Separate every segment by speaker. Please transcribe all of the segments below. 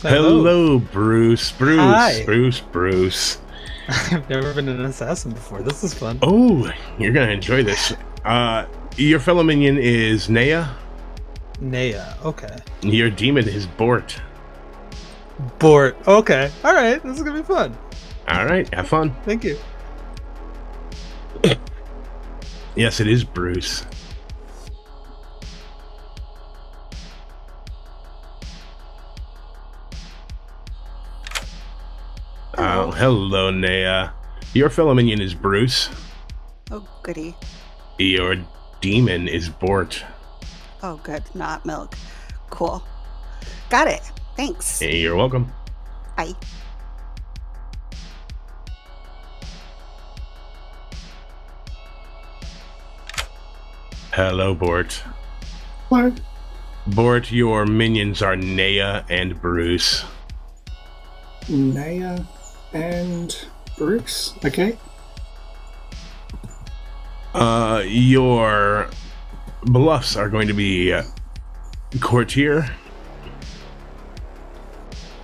Speaker 1: Hello.
Speaker 2: Hello, Bruce.
Speaker 1: Hi.
Speaker 2: Bruce.
Speaker 1: I've never been an assassin before. This is fun.
Speaker 2: Oh, you're gonna enjoy this. Your fellow minion is Naya.
Speaker 1: Naya. Okay.
Speaker 2: Your demon is Bort.
Speaker 1: Bort. Okay. All right. This is gonna be fun.
Speaker 2: All right, have fun.
Speaker 1: Thank you.
Speaker 2: Yes, it is Bruce. Hello, Naya. Your fellow minion is Bruce.
Speaker 3: Oh, goody.
Speaker 2: Your demon is Bort.
Speaker 3: Oh, good. Not milk. Cool. Got it. Thanks.
Speaker 2: Hey, you're welcome.
Speaker 3: Bye.
Speaker 2: Hello, Bort.
Speaker 4: What?
Speaker 2: Bort, your minions are Naya and Bruce.
Speaker 4: Naya and Bruce? Okay.
Speaker 2: Your bluffs are going to be Courtier,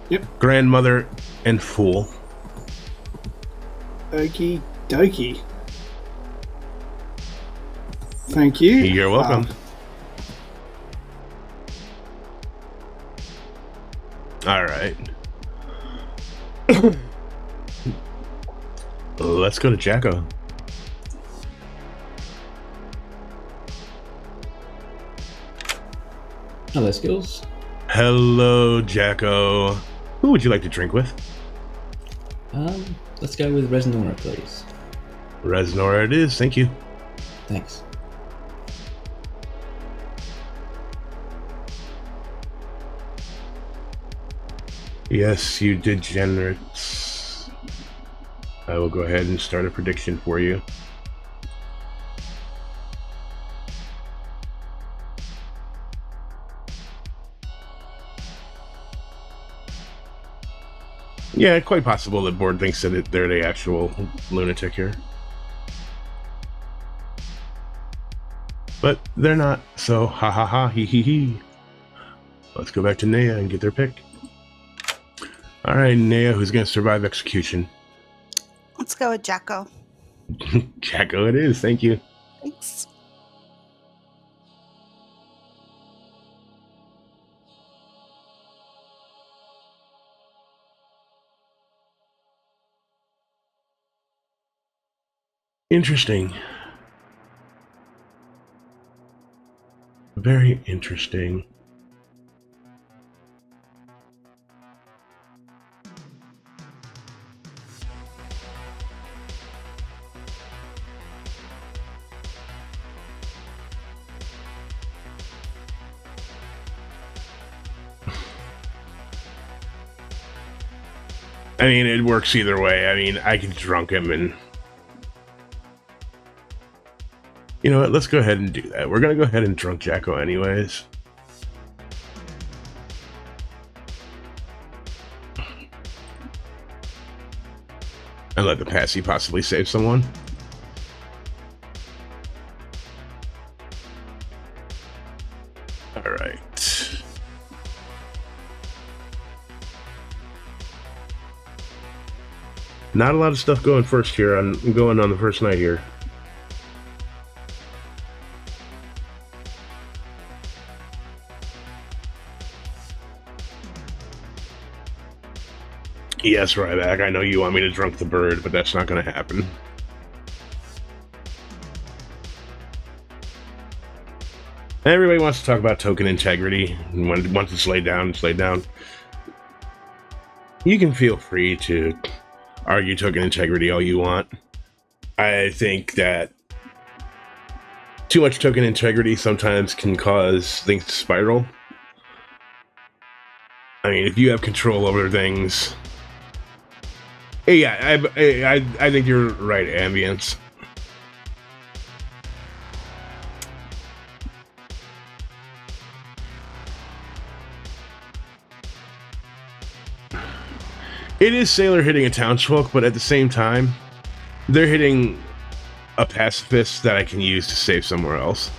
Speaker 4: Yep.
Speaker 2: Grandmother, and Fool.
Speaker 4: Okie dokie. Thank you.
Speaker 2: You're welcome. All right. Let's go to Jacko.
Speaker 5: Hello, Skilz.
Speaker 2: Hello, Jacko. Who would you like to drink with?
Speaker 5: Let's go with Resnora, please.
Speaker 2: Resnora it is, thank you.
Speaker 5: Thanks.
Speaker 2: Yes, you degenerates. I will go ahead and start a prediction for you. Yeah, quite possible that Board thinks that they're the actual lunatic here. But they're not, so ha ha ha, he he he. Let's go back to Naya and get their pick. Alright, Naya, who's going to survive execution?
Speaker 3: Let's go with Jacko.
Speaker 2: Jacko it is, thank you.
Speaker 3: Thanks.
Speaker 2: Interesting. Very interesting. I mean, it works either way. I mean, I could drunk him and... You know what? Let's go ahead and do that. We're going to go ahead and drunk Jacko anyways. And let the passy possibly save someone. Alright. Not a lot of stuff going first here. I'm going on the first night here. Yes, Ryback, I know you want me to drunk the bird, but that's not going to happen. Everybody wants to talk about token integrity. Once it's laid down, it's laid down. You can feel free to argue token integrity all you want. I think that too much token integrity sometimes can cause things to spiral. I mean, if you have control over things... Yeah, I think you're right, Ambience. It is Sailor hitting a townsfolk, but at the same time, they're hitting a pacifist that I can use to save somewhere else.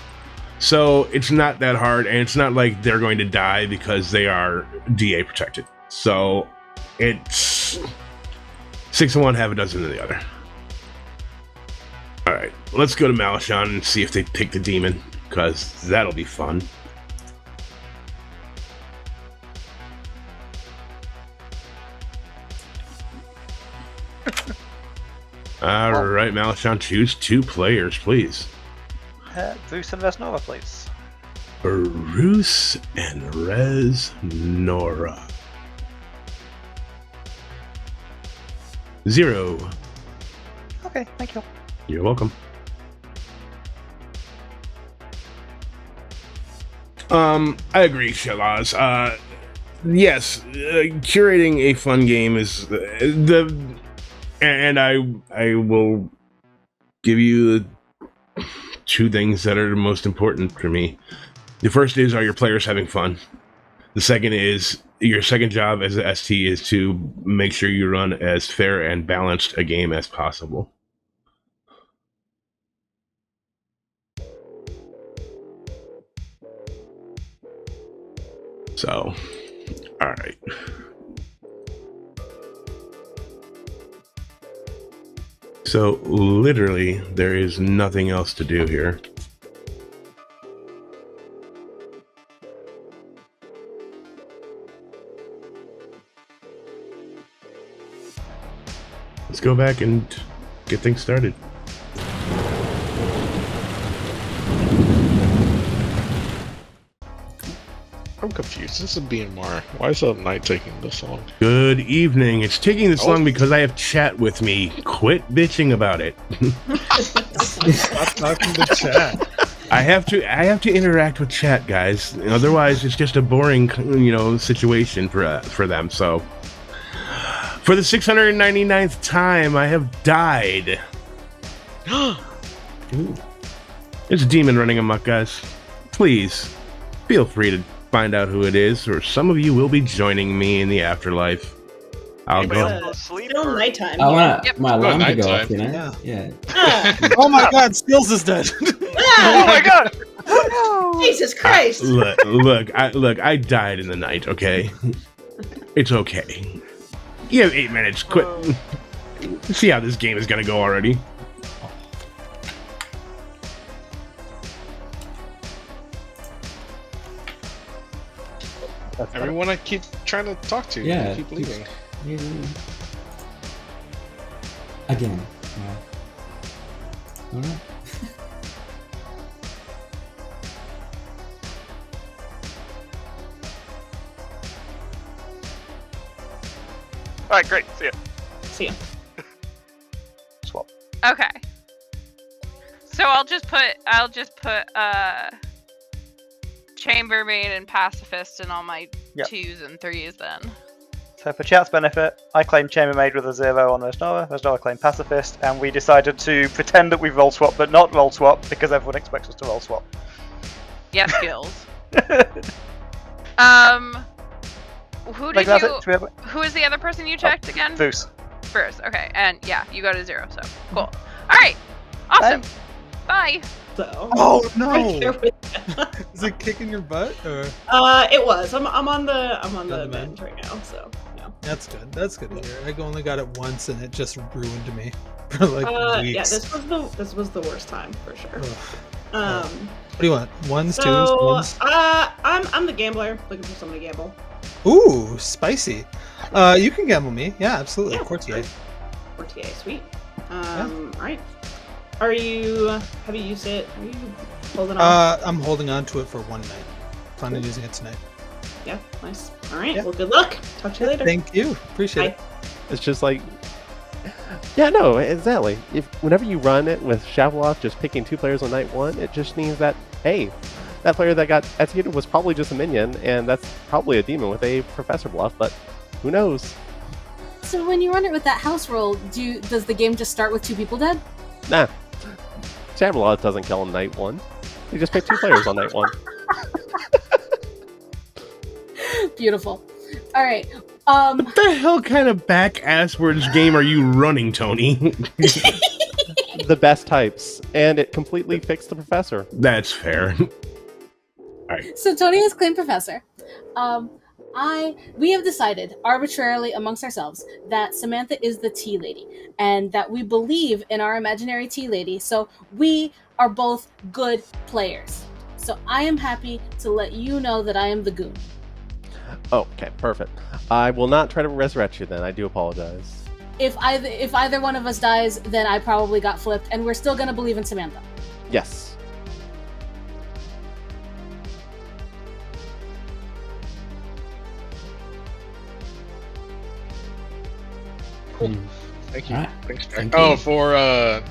Speaker 2: So it's not that hard, and it's not like they're going to die because they are DA protected. So it's 6 in one, half a dozen in the other. All right, let's go to Malishon and see if they pick the demon, because that'll be fun. All right, Malishon, choose 2 players, please.
Speaker 6: Bruce and Vesnova, please.
Speaker 2: Bruce and Rez Nora. 0.
Speaker 6: Okay, thank you.
Speaker 2: You're welcome. I agree, Shalaz. Yes, curating a fun game is and I will give you the 2 things that are the most important for me. The first is, are your players having fun? The second is, your second job as a ST is to make sure you run as fair and balanced a game as possible. So, all right. So, literally, there is nothing else to do here. Let's go back and get things started.
Speaker 7: I'm confused. This is BMR. Why is the night taking this long?
Speaker 2: Good evening. It's taking this long because I have chat with me. Quit bitching about it.
Speaker 1: Stop talking to chat.
Speaker 2: I have to interact with chat, guys. Otherwise, it's just a boring, situation for them. So, for the 699th time, I have died. There's a demon running amok, guys. Please, feel free to find out who it is, or some of you will be joining me in the afterlife. I'll go.
Speaker 8: Still nighttime.
Speaker 5: I want
Speaker 8: Yep.
Speaker 5: my alarm to go
Speaker 7: nighttime.
Speaker 5: off, you know? Yeah.
Speaker 1: Oh my god, Skilz is dead.
Speaker 6: Oh my god!
Speaker 8: Jesus Christ!
Speaker 2: Look, I died in the night, okay? It's okay. You have 8 minutes, quit. See how this game is gonna go already.
Speaker 7: Everyone I keep trying to talk to,
Speaker 5: Yeah.
Speaker 7: keep leaving.
Speaker 5: Again. Yeah. Alright.
Speaker 6: Alright, great. See ya.
Speaker 8: See ya.
Speaker 6: Swap.
Speaker 9: Okay. So I'll just put chambermaid and pacifist in all my
Speaker 6: Yep.
Speaker 9: 2s and 3s then.
Speaker 6: So for chat's benefit, I claimed chambermaid with a 0 on Vesnova. Vesnova claimed pacifist, and we decided to pretend that we roll swap, but not roll swap because everyone expects us to roll swap.
Speaker 9: Yes, Skills. Who
Speaker 6: Like,
Speaker 9: did
Speaker 6: that's
Speaker 9: you?
Speaker 6: it. Should we have it?
Speaker 9: Who is the other person you checked again?
Speaker 6: Bruce.
Speaker 9: Bruce. Okay, and yeah, you got a 0. So cool. All right. Awesome. Bye.
Speaker 8: So.
Speaker 1: Oh
Speaker 8: Right
Speaker 1: no!
Speaker 8: there with
Speaker 1: Is it kicking your butt? Or
Speaker 8: it was. I'm on the
Speaker 1: the
Speaker 8: bench right now. So yeah.
Speaker 1: that's good. That's good to hear. I only got it once, and it just ruined me for like weeks.
Speaker 8: Yeah. This was the worst time for sure.
Speaker 1: Ugh. What do you want? Ones, twos,
Speaker 8: So
Speaker 1: ones?
Speaker 8: I'm the gambler looking for somebody to gamble.
Speaker 1: Ooh, spicy. You can gamble me. Yeah, absolutely.
Speaker 8: Yeah,
Speaker 1: Courtier.
Speaker 8: Courtier, sweet. All right. Have you used it? Are you holding on?
Speaker 1: I'm holding on to it for one night. Plan on using it tonight.
Speaker 8: Yeah, nice. All right.
Speaker 1: Yeah.
Speaker 8: Well, good luck. Talk to you later.
Speaker 1: Thank you. Appreciate it.
Speaker 10: It's just like, yeah, no, exactly. Whenever you run it with Shavuot just picking 2 players on night 1, it just means that, hey, that player that got executed was probably just a minion, and that's probably a demon with a professor bluff, but who knows?
Speaker 11: So when you run it with that house roll, does the game just start with 2 people dead?
Speaker 10: Nah. Shavuot doesn't kill on night 1. He just picked 2 players on night 1.
Speaker 11: Beautiful. All right.
Speaker 2: What the hell kind of back-asswards game are you running, Tony?
Speaker 10: The best types, and it completely fixed the professor.
Speaker 2: That's fair. Alright.
Speaker 11: So Tony has claimed professor. We have decided arbitrarily amongst ourselves that Samantha is the tea lady and that we believe in our imaginary tea lady. So we are both good players. So I am happy to let you know that I am the goon.
Speaker 10: Okay, perfect. I will not try to resurrect you then. I do apologize.
Speaker 11: If either one of us dies, then I probably got flipped, and we're still gonna believe in Samantha.
Speaker 10: Yes.
Speaker 7: Cool. Thank you.
Speaker 5: Alright.
Speaker 7: Thanks, Jack.
Speaker 5: Thank
Speaker 7: Oh,
Speaker 5: you.
Speaker 7: for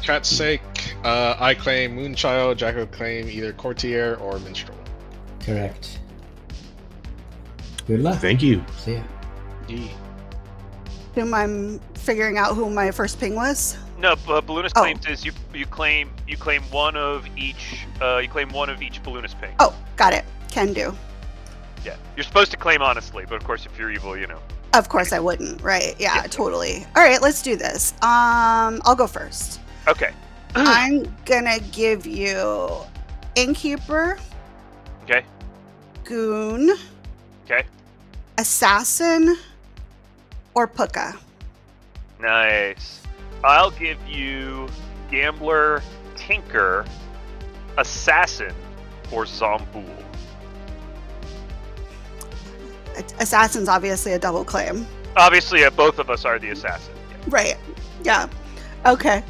Speaker 7: chat's sake, I claim Moonchild, Jack will claim either Courtier or Minstrel.
Speaker 5: Correct. Good luck.
Speaker 2: Thank you.
Speaker 5: See ya.
Speaker 7: Yee.
Speaker 3: Whom I'm figuring out who my first ping was.
Speaker 12: No, Balloonist claims is you claim one of each Balloonist ping.
Speaker 3: Oh, got it. Can do.
Speaker 12: Yeah, you're supposed to claim honestly, but of course if you're evil, you know.
Speaker 3: Of course I wouldn't. Right? Yeah, totally. All right, let's do this. I'll go first.
Speaker 12: Okay.
Speaker 3: I'm gonna give you Innkeeper.
Speaker 12: Okay.
Speaker 3: Goon.
Speaker 12: Okay.
Speaker 3: Assassin. Or Puka.
Speaker 12: Nice. I'll give you Gambler, Tinker, Assassin, or Zombool.
Speaker 3: Assassin's obviously a double claim.
Speaker 12: Obviously, both of us are the assassin. Yeah.
Speaker 3: Right. Yeah. Okay.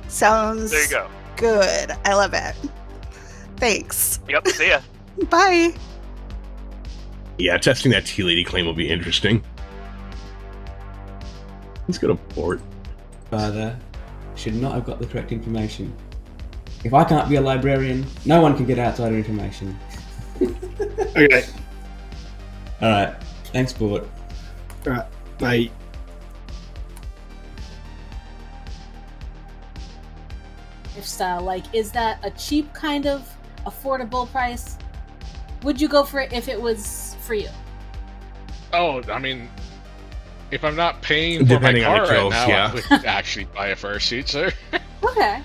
Speaker 3: Sounds
Speaker 12: There you go.
Speaker 3: good. I love it. Thanks.
Speaker 12: Yep, see ya.
Speaker 3: Bye.
Speaker 2: Yeah, testing that tea lady claim will be interesting. Let's go to port.
Speaker 5: Father should not have got the correct information. If I can't be a librarian, no one can get outsider information.
Speaker 4: Okay.
Speaker 5: Alright. Thanks, Port.
Speaker 4: Right. Bye.
Speaker 11: Lifestyle, like, is that a cheap kind of affordable price? Would you go for it if it was for you?
Speaker 7: Oh, I mean, if I'm not paying for
Speaker 2: Depending
Speaker 7: my
Speaker 2: on
Speaker 7: car
Speaker 2: the kills,
Speaker 7: right now,
Speaker 2: yeah.
Speaker 7: I would actually buy a fursuit, sir.
Speaker 11: Okay.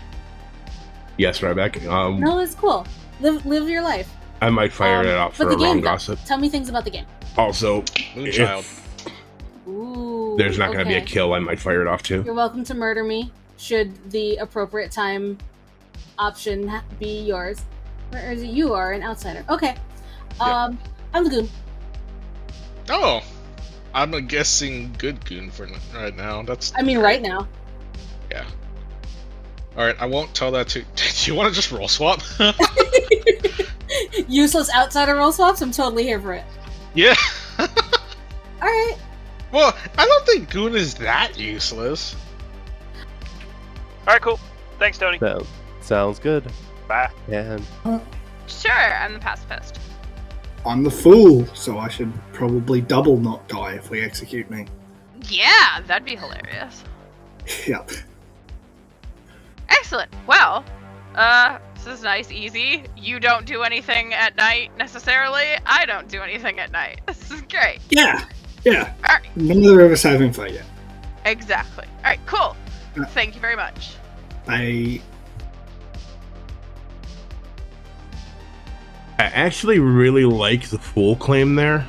Speaker 2: Yes, Ryback.
Speaker 11: No, it's cool. Live your life.
Speaker 2: I might fire it out for
Speaker 11: but
Speaker 2: a
Speaker 11: the
Speaker 2: wrong
Speaker 11: game,
Speaker 2: gossip.
Speaker 11: tell me things about the game.
Speaker 2: Also,
Speaker 7: Moonchild.
Speaker 2: if
Speaker 11: Ooh,
Speaker 2: there's not going to be a
Speaker 11: okay.
Speaker 2: kill, I might fire it off too.
Speaker 11: You're welcome to murder me, should the appropriate time option be yours. Or is it you are an outsider? Okay. I'm the goon.
Speaker 7: Oh, I'm guessing good goon for right now. That's.
Speaker 11: I mean, right now.
Speaker 7: Yeah. All right, I won't tell that to. Do you want to just roll swap?
Speaker 11: Useless outsider roll swaps? I'm totally here for it.
Speaker 7: Yeah.
Speaker 11: Alright.
Speaker 7: Well, I don't think goon is that useless.
Speaker 12: Alright, cool. Thanks, Tony.
Speaker 10: Sounds good.
Speaker 12: Bye.
Speaker 10: And
Speaker 9: Sure, I'm the pacifist.
Speaker 4: I'm the fool, so I should probably double not die if we execute me.
Speaker 9: Yeah, that'd be hilarious.
Speaker 4: Yep.
Speaker 9: Excellent. Well, this is nice, easy. You don't do anything at night necessarily. I don't do anything at night. This is great.
Speaker 4: Yeah. Yeah.
Speaker 9: All right.
Speaker 4: Neither of us have info yet.
Speaker 9: Exactly. All right. Cool. Thank you very much.
Speaker 2: I actually really like the full claim there.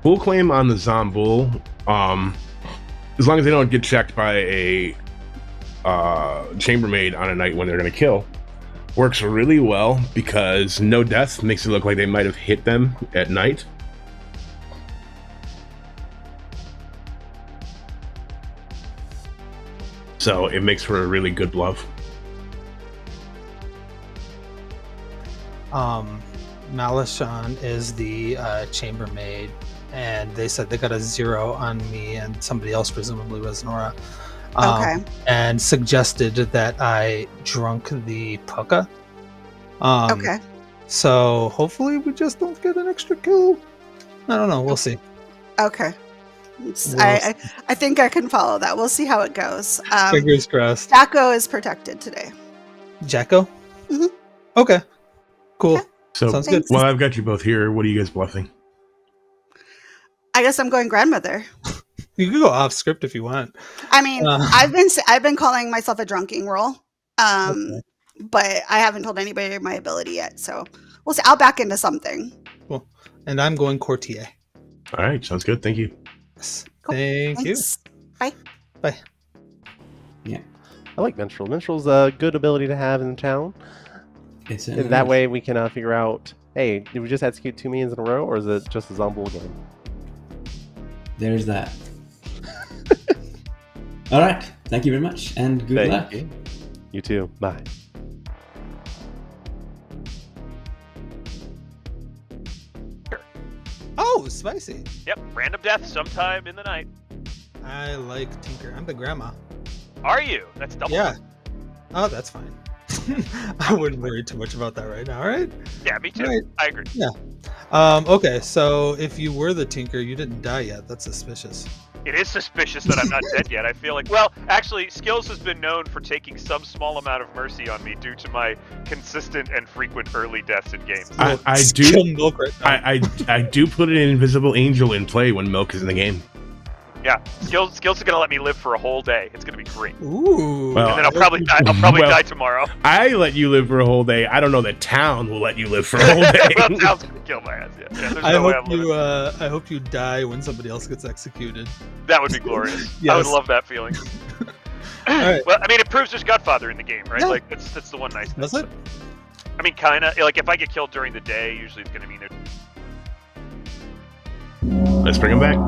Speaker 2: Full claim on the Zombool. As long as they don't get checked by a chambermaid on a night when they're going to kill, works really well because no death makes it look like they might have hit them at night. So it makes for a really good bluff.
Speaker 1: Malishon is the chambermaid, and they said they got a 0 on me and somebody else, presumably was Nora.
Speaker 3: Okay.
Speaker 1: And suggested that I drunk the puka.
Speaker 3: Okay.
Speaker 1: So hopefully we just don't get an extra kill. I don't know. We'll see.
Speaker 3: Okay. I think I can follow that. We'll see how it goes.
Speaker 1: Fingers crossed.
Speaker 3: Jacko is protected today.
Speaker 1: Jacko?
Speaker 3: Mhm.
Speaker 1: Okay. Cool.
Speaker 3: Okay.
Speaker 2: So,
Speaker 1: sounds good.
Speaker 2: Well, I've got you both here. What are you guys bluffing?
Speaker 3: I guess I'm going grandmother.
Speaker 1: You can go off script if you want.
Speaker 3: I mean, I've been calling myself a drunking roll,
Speaker 1: Okay.
Speaker 3: but I haven't told anybody my ability yet. So we'll see. I'll back into something.
Speaker 1: Cool. And I'm going courtier.
Speaker 2: All right, sounds good. Thank you.
Speaker 1: Yes. Thank you.
Speaker 3: Bye.
Speaker 1: Bye.
Speaker 5: Yeah.
Speaker 10: I like Minstrel. Minstrel's a good ability to have in town.
Speaker 5: It's
Speaker 10: And that way we can figure out, hey, did we just execute 2 minions in a row, or is it just a Zombul game?
Speaker 5: There's that. All right. Thank you very much, and good luck.
Speaker 10: You too. Bye.
Speaker 1: Oh, spicy.
Speaker 12: Yep, random death sometime in the night.
Speaker 1: I like Tinker. I'm the grandma.
Speaker 12: Are you? That's double.
Speaker 1: Yeah. Oh, that's fine. I wouldn't worry too much about that right now, right?
Speaker 12: Yeah, me too.
Speaker 1: Right.
Speaker 12: I agree.
Speaker 1: Yeah. Okay, so if you were the Tinker, you didn't die yet. That's suspicious.
Speaker 12: It is suspicious that I'm not dead yet. I feel like, well, actually, Skilz has been known for taking some small amount of mercy on me due to my consistent and frequent early deaths in games.
Speaker 2: I do put an invisible angel in play when Milk is in the game.
Speaker 12: Yeah, Skilz is gonna let me live for a whole day. It's gonna be great.
Speaker 1: Ooh.
Speaker 2: Well,
Speaker 12: and then I'll probably die tomorrow.
Speaker 2: I let you live for a whole day. I don't know that town will let you live for a whole day.
Speaker 12: Well, town's gonna kill my ass. Yeah, there's no way I'm living.
Speaker 1: I hope you die when somebody else gets executed.
Speaker 12: That would be glorious.
Speaker 1: Yes.
Speaker 12: I would love that feeling.
Speaker 1: Right.
Speaker 12: Well, I mean, it proves there's Godfather in the game, right?
Speaker 1: Yeah.
Speaker 12: Like that's the one nice thing.
Speaker 1: Does it?
Speaker 12: I mean, kinda. Like if I get killed during the day, usually it's gonna mean it.
Speaker 2: Let's bring him back.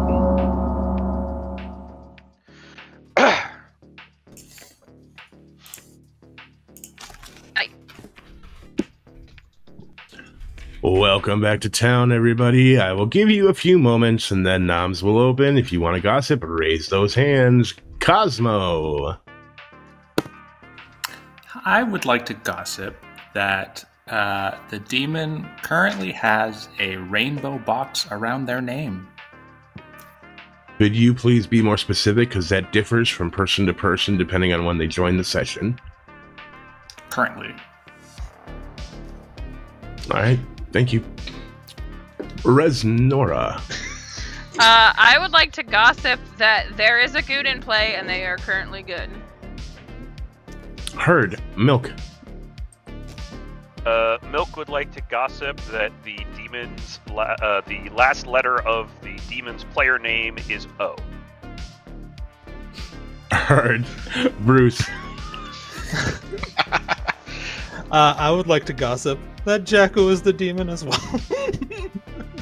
Speaker 2: Welcome back to town, everybody. I will give you a few moments, and then noms will open. If you want to gossip, raise those hands. Cosmo.
Speaker 13: I would like to gossip that the demon currently has a rainbow box around their name.
Speaker 2: Could you please be more specific, because that differs from person to person depending on when they join the session.
Speaker 13: Currently.
Speaker 2: All right. Thank you. Resnora.
Speaker 9: I would like to gossip that there is a good in play and they are currently good.
Speaker 2: Heard. Milk.
Speaker 12: Milk would like to gossip that the demon's the last letter of the demon's player name is O.
Speaker 2: Heard. Bruce.
Speaker 1: I would like to gossip that Jacko is the demon as well.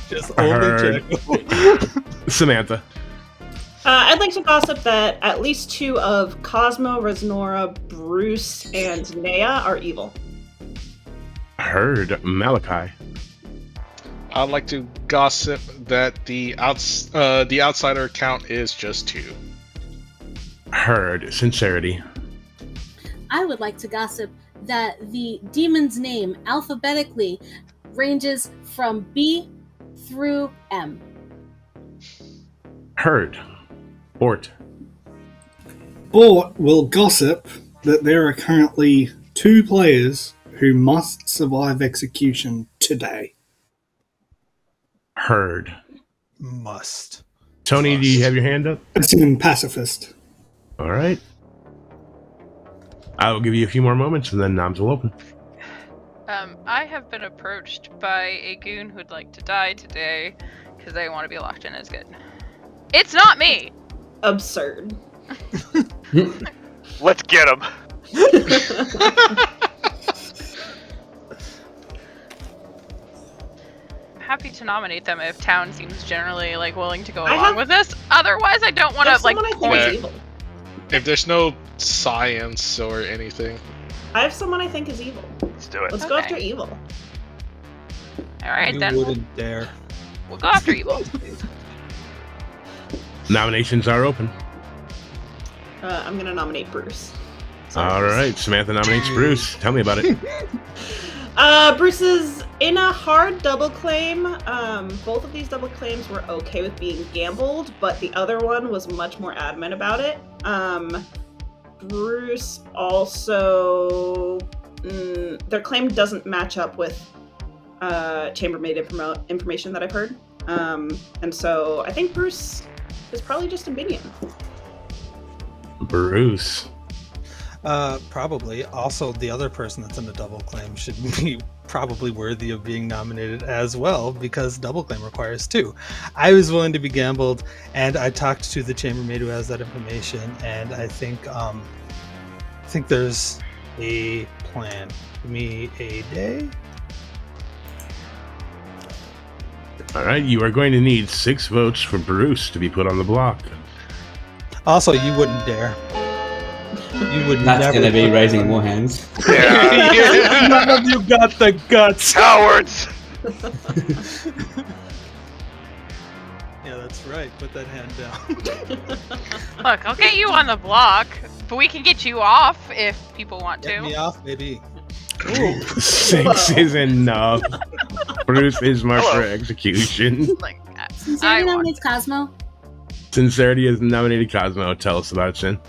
Speaker 1: Just only Jacko.
Speaker 2: Samantha.
Speaker 8: I'd like to gossip that at least 2 of Cosmo, Resnora, Bruce, and Nea are evil.
Speaker 2: Heard. Malachi.
Speaker 7: I'd like to gossip that the outsider count is just 2.
Speaker 2: Heard. Sincerity.
Speaker 11: I would like to gossip that the demon's name alphabetically ranges from B through M.
Speaker 2: Heard. Bort.
Speaker 4: Bort will gossip that there are currently 2 players who must survive execution today.
Speaker 2: Heard.
Speaker 1: Must.
Speaker 2: Tony, do you have your hand up?
Speaker 4: It's in pacifist.
Speaker 2: All right. I will give you a few more moments, and then noms will open.
Speaker 9: I have been approached by a goon who'd like to die today because they want to be locked in as good. It's not me!
Speaker 8: Absurd.
Speaker 12: Let's get him!
Speaker 9: I'm happy to nominate them if town seems generally willing to go along with this. Otherwise, I don't want to point.
Speaker 7: If there's no science or anything.
Speaker 8: I have someone I think is evil.
Speaker 12: Let's do it.
Speaker 8: Let's go after evil.
Speaker 9: Alright,
Speaker 1: You
Speaker 9: then
Speaker 1: wouldn't dare.
Speaker 9: we'll go after evil.
Speaker 2: Nominations are open.
Speaker 8: I'm gonna nominate Bruce.
Speaker 2: All right, Samantha nominates Bruce. Tell me about it.
Speaker 8: Bruce is in a hard double claim. Both of these double claims were okay with being gambled, but the other one was much more adamant about it. Bruce also... their claim doesn't match up with chambermaid information that I've heard. And so I think Bruce is probably just a minion.
Speaker 2: Bruce.
Speaker 1: Probably. Also, the other person that's in the double claim should be probably worthy of being nominated as well, because double claim requires 2. I was willing to be gambled, and I talked to the chambermaid who has that information, and I think there's a plan. Give me a day.
Speaker 2: All right, you are going to need 6 votes for Bruce to be put on the block.
Speaker 1: Also, you wouldn't dare. You would
Speaker 5: That's
Speaker 1: never.
Speaker 5: gonna be raising more hands.
Speaker 1: Yeah. None of you got the guts.
Speaker 12: Cowards!
Speaker 1: Yeah, that's right. Put that hand down.
Speaker 9: Look, I'll get you on the block, but we can get you off if people want to.
Speaker 1: Get me off, baby.
Speaker 2: 6 is enough. Bruce is marked for execution.
Speaker 11: Sincerity nominates Cosmo.
Speaker 2: Sincerity has nominated Cosmo. Tell us about it, Sin.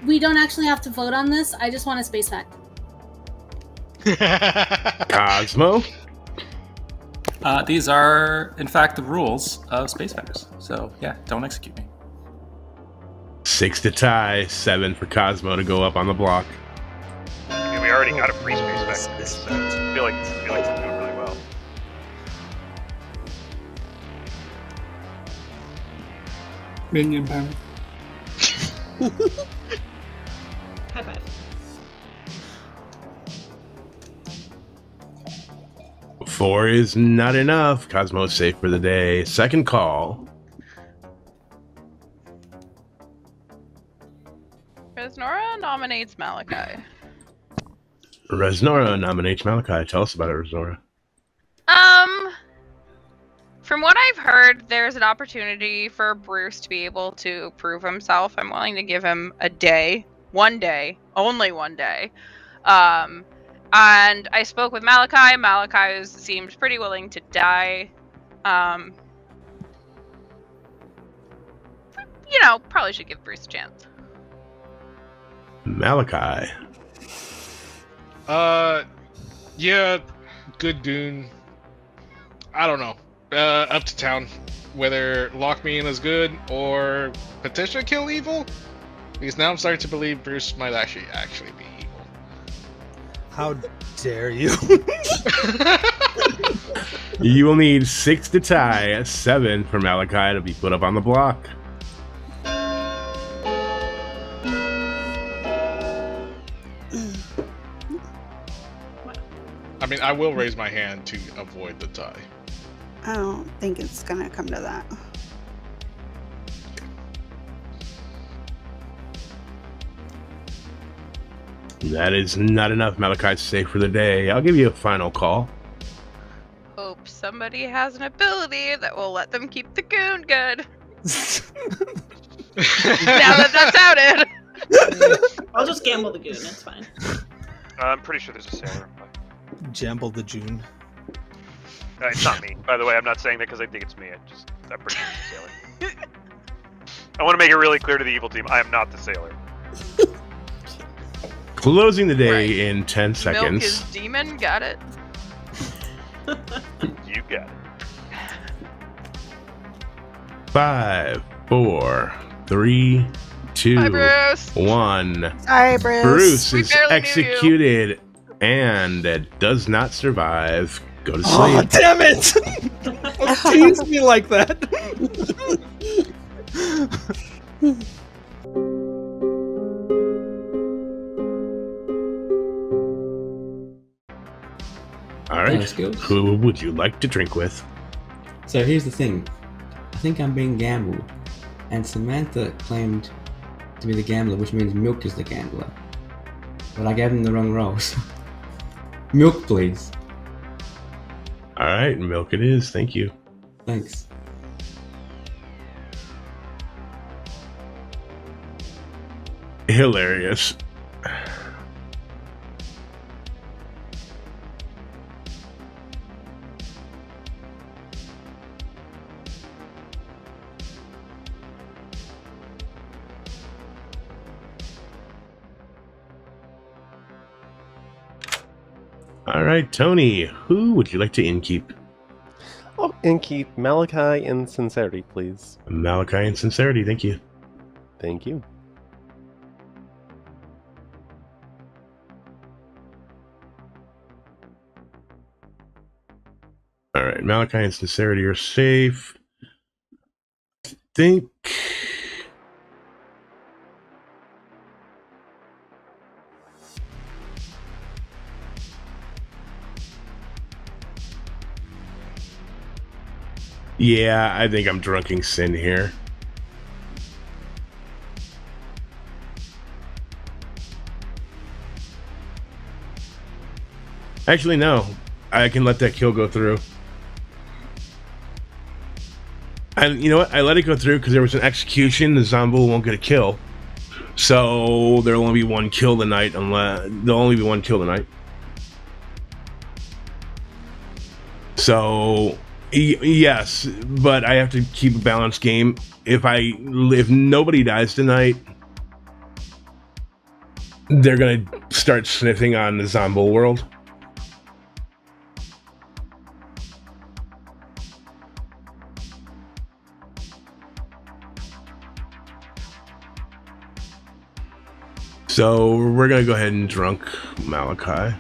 Speaker 11: We don't actually have to vote on this. I just want a space fact.
Speaker 2: Cosmo?
Speaker 13: These are, in fact, the rules of space factors. So, yeah, don't execute me.
Speaker 2: 6 to tie, 7 for Cosmo to go up on the block.
Speaker 12: I mean, we already got a free space factor, so I feel like we're doing really well.
Speaker 4: Minion power.
Speaker 8: High five.
Speaker 2: 4 is not enough. Cosmo's safe for the day. Second call.
Speaker 9: Resnora nominates Malachi.
Speaker 2: Resnora nominates Malachi. Tell us about it, Resnora.
Speaker 9: From what I've heard, there's an opportunity for Bruce to be able to prove himself. I'm willing to give him a day. 1 day. Only 1 day. And I spoke with Malachi. Malachi seemed pretty willing to die. You know, probably should give Bruce a chance.
Speaker 2: Malachi.
Speaker 7: Yeah, good goon. I don't know. Up to town. Whether lock me in is good or petition kill evil? Because now I'm starting to believe Bruce might actually be evil.
Speaker 1: How dare you?
Speaker 2: You will need 6 to tie, 7 for Malachi to be put up on the block.
Speaker 7: I mean, I will raise my hand to avoid the tie.
Speaker 3: I don't think it's gonna come to that.
Speaker 2: That is not enough. Malachi's safe for the day. I'll give you a final call.
Speaker 9: Hope somebody has an ability that will let them keep the goon good. Now that that's outed.
Speaker 8: I'll just gamble the goon, it's fine.
Speaker 12: I'm pretty sure there's a sailor.
Speaker 1: Jamble the June.
Speaker 12: It's not me, by the way. I'm not saying that because I think it's me. I'm pretty sure it's the sailor. I want to make it really clear to the evil team, I am not the sailor.
Speaker 2: Closing the day in 10 seconds.
Speaker 9: Milk is demon, got it.
Speaker 12: You got it.
Speaker 2: 5, 4, 3, 2,
Speaker 9: Hi, Bruce.
Speaker 2: 1.
Speaker 3: Sorry, Bruce.
Speaker 2: Bruce
Speaker 9: We
Speaker 2: is
Speaker 9: barely knew
Speaker 2: executed and does not survive. Go to sleep.
Speaker 1: Oh, damn it! Don't tease me like that.
Speaker 2: All right.
Speaker 5: Skilz.
Speaker 2: Who would you like to drink with?
Speaker 5: So here's the thing. I think I'm being gambled. And Samantha claimed to be the gambler, which means Milk is the gambler. But I gave him the wrong roles. Milk, please.
Speaker 2: All right, Milk it is. Thank you.
Speaker 5: Thanks.
Speaker 2: Hilarious. All right, Tony, who would you like to inkeep?
Speaker 10: Oh, inkeep Malachi and Sincerity, please.
Speaker 2: Malachi and Sincerity, thank you.
Speaker 10: Thank you.
Speaker 2: All right, Malachi and Sincerity are safe. I think. Yeah, I think I'm drunking sin here. Actually, no. I can let that kill go through. And you know what? I let it go through because there was an execution. The Zombull won't get a kill. So there'll only be one kill tonight. There'll only be one kill tonight. So yes, but I have to keep a balanced game. If nobody dies tonight, they're gonna start sniffing on the Zombull world. So we're gonna go ahead and drunk Malachi.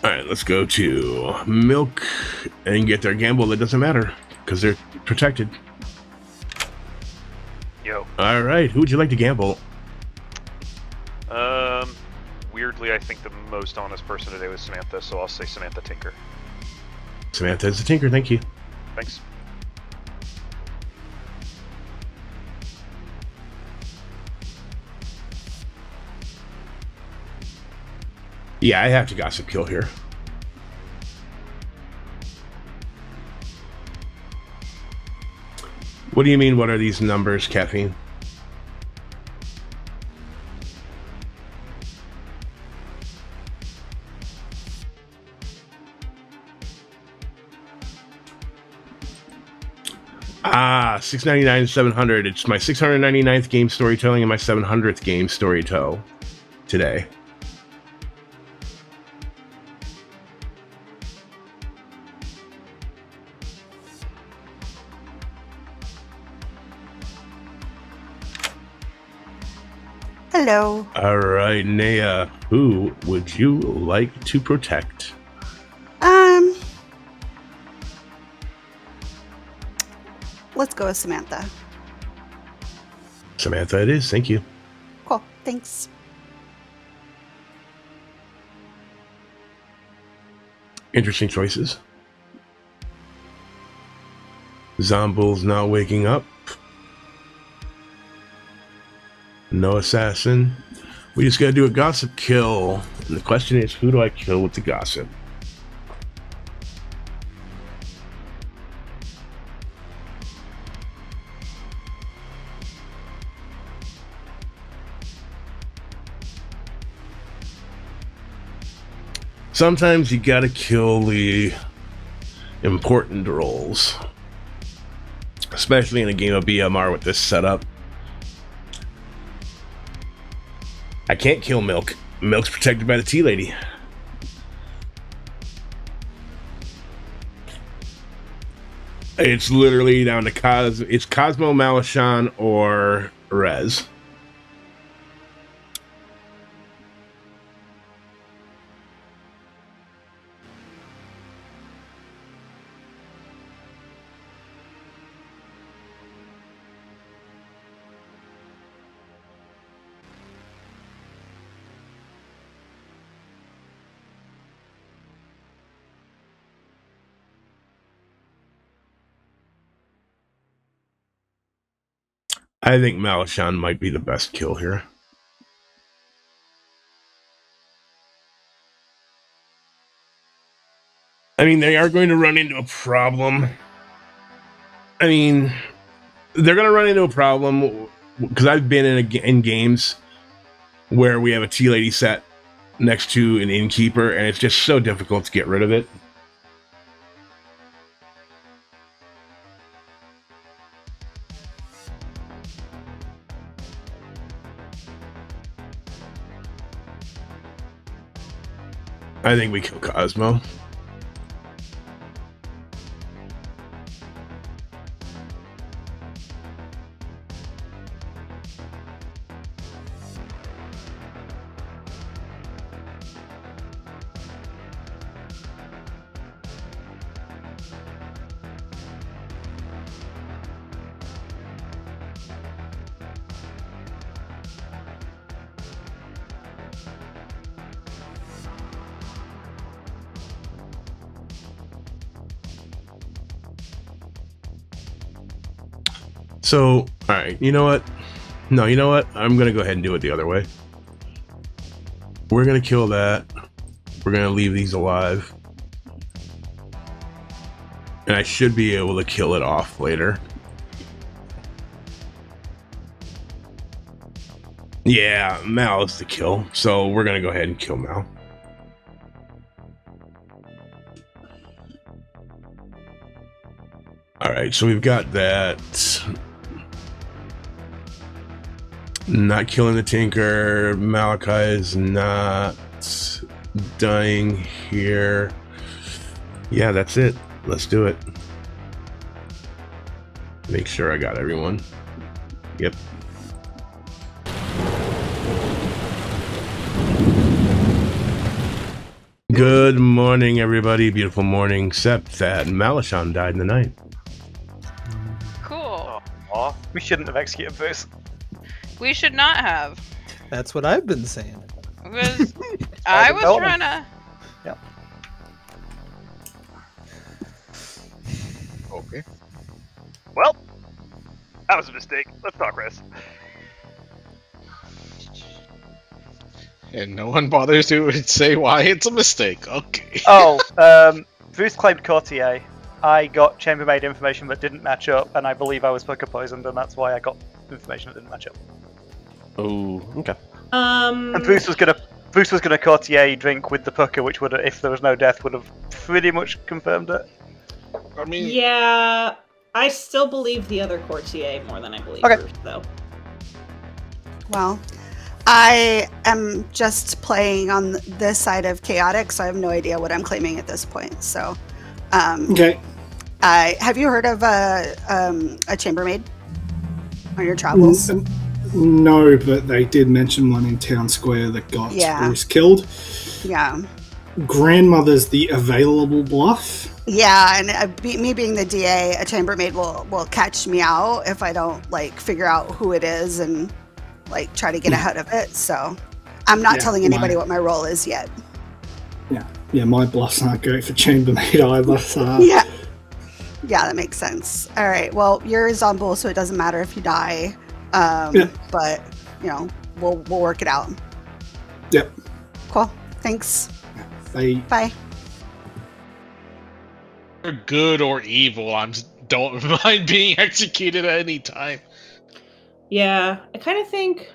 Speaker 2: Alright, let's go to Milk and get their gamble. That doesn't matter because they're protected.
Speaker 12: Yo.
Speaker 2: Alright, who would you like to gamble?
Speaker 12: Weirdly, I think the most honest person today was Samantha, so I'll say Samantha Tinker.
Speaker 2: Samantha is the Tinker, thank you.
Speaker 12: Thanks.
Speaker 2: Yeah, I have to gossip kill here. What do you mean, what are these numbers, Caffeine? Ah, 699 and 700. It's my 699th game storytelling and my 700th game storytell today.
Speaker 3: Hello.
Speaker 2: All right, Naya, who would you like to protect?
Speaker 3: Let's go with Samantha.
Speaker 2: Samantha it is, thank you.
Speaker 3: Cool, thanks.
Speaker 2: Interesting choices. Zombull's not waking up. No assassin. We just gotta do a gossip kill. And the question is, who do I kill with the gossip? Sometimes you gotta kill the important roles. Especially in a game of BMR with this setup. I can't kill Milk. Milk's protected by the tea lady. It's literally down to it's Cosmo, Malashan, or Rez. I think Malashan might be the best kill here. I mean, they are going to run into a problem. I mean, they're going to run into a problem because I've been in games where we have a tea lady set next to an innkeeper, and it's just so difficult to get rid of it. I think we kill Cosmo. So, alright, you know what? No, you know what? I'm gonna go ahead and do it the other way. We're gonna kill that. We're gonna leave these alive. And I should be able to kill it off later. Yeah, Mal is the kill. So we're gonna go ahead and kill Mal. Alright, so we've got that. Not killing the Tinker. Malachi is not dying here. Yeah, that's it. Let's do it. Make sure I got everyone. Yep. Good morning, everybody. Beautiful morning, except that Malachon died in the night.
Speaker 9: Cool.
Speaker 6: Aw, we shouldn't have executed Bruce.
Speaker 9: We should not have.
Speaker 1: That's what I've been saying.
Speaker 9: Because I was trying to.
Speaker 6: Yep.
Speaker 7: Okay.
Speaker 12: Well, that was a mistake. Let's progress.
Speaker 7: And no one bothers to say why it's a mistake. Okay.
Speaker 6: Oh, Bruce claimed Courtier. I got chambermaid information that didn't match up, and I believe I was Pucker poisoned, and that's why I got information that didn't match up.
Speaker 10: Oh, okay.
Speaker 6: And Bruce was gonna Courtier drink with the Pucker, which would, if there was no death, would have pretty much confirmed it.
Speaker 7: I mean,
Speaker 8: Yeah, I still believe the other Courtier more than I believe
Speaker 6: Okay.
Speaker 8: Bruce, though.
Speaker 3: Well, I am just playing on this side of chaotic, so I have no idea what I'm claiming at this point. So,
Speaker 4: Okay.
Speaker 3: have you heard of a chambermaid on your travels?
Speaker 4: No, but they did mention one in Town Square that got Bruce killed.
Speaker 3: Yeah.
Speaker 4: Grandmother's the available bluff.
Speaker 3: Yeah, and me being the DA, a chambermaid will catch me out if I don't like figure out who it is and like try to get ahead of it. So I'm not telling anybody what my role is yet.
Speaker 4: Yeah, my bluffs aren't great for chambermaid either. So.
Speaker 3: Yeah, that makes sense. All right, well, you're Zombul, so it doesn't matter if you die. But you know, we'll work it out.
Speaker 4: Yep.
Speaker 3: Cool. Thanks.
Speaker 4: Bye.
Speaker 3: Bye.
Speaker 7: good or evil, don't mind being executed at any time.
Speaker 8: Yeah, I kind of think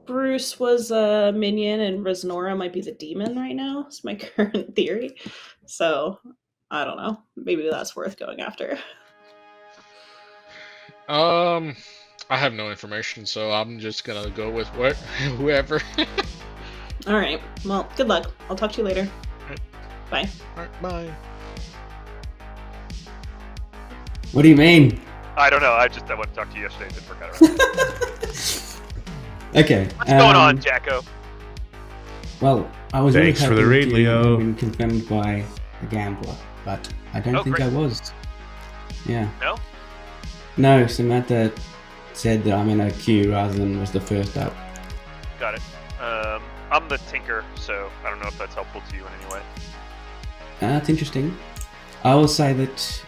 Speaker 8: Bruce was a minion and Reznora might be the demon right now. It's my current theory. So, I don't know. Maybe that's worth going after.
Speaker 7: I have no information, so I'm just gonna go with whoever.
Speaker 8: Alright, well, good luck. I'll talk to you later. Bye.
Speaker 7: Alright, bye.
Speaker 5: What do you mean?
Speaker 12: I don't know. I wanted to talk to you yesterday and then forgot about it.
Speaker 5: Okay.
Speaker 12: What's going on, Jacko?
Speaker 5: Well, I was
Speaker 2: Thanks
Speaker 5: really
Speaker 2: for the
Speaker 5: happy
Speaker 2: raid,
Speaker 5: to
Speaker 2: Leo.
Speaker 5: have been confirmed by a gambler, but I don't think
Speaker 12: great.
Speaker 5: I was. Yeah.
Speaker 12: No?
Speaker 5: No, Samantha said that I'm in a queue rather than was the first up.
Speaker 12: Got it. I'm the Tinker, so I don't know if that's helpful to you in any way.
Speaker 5: That's interesting. I will say that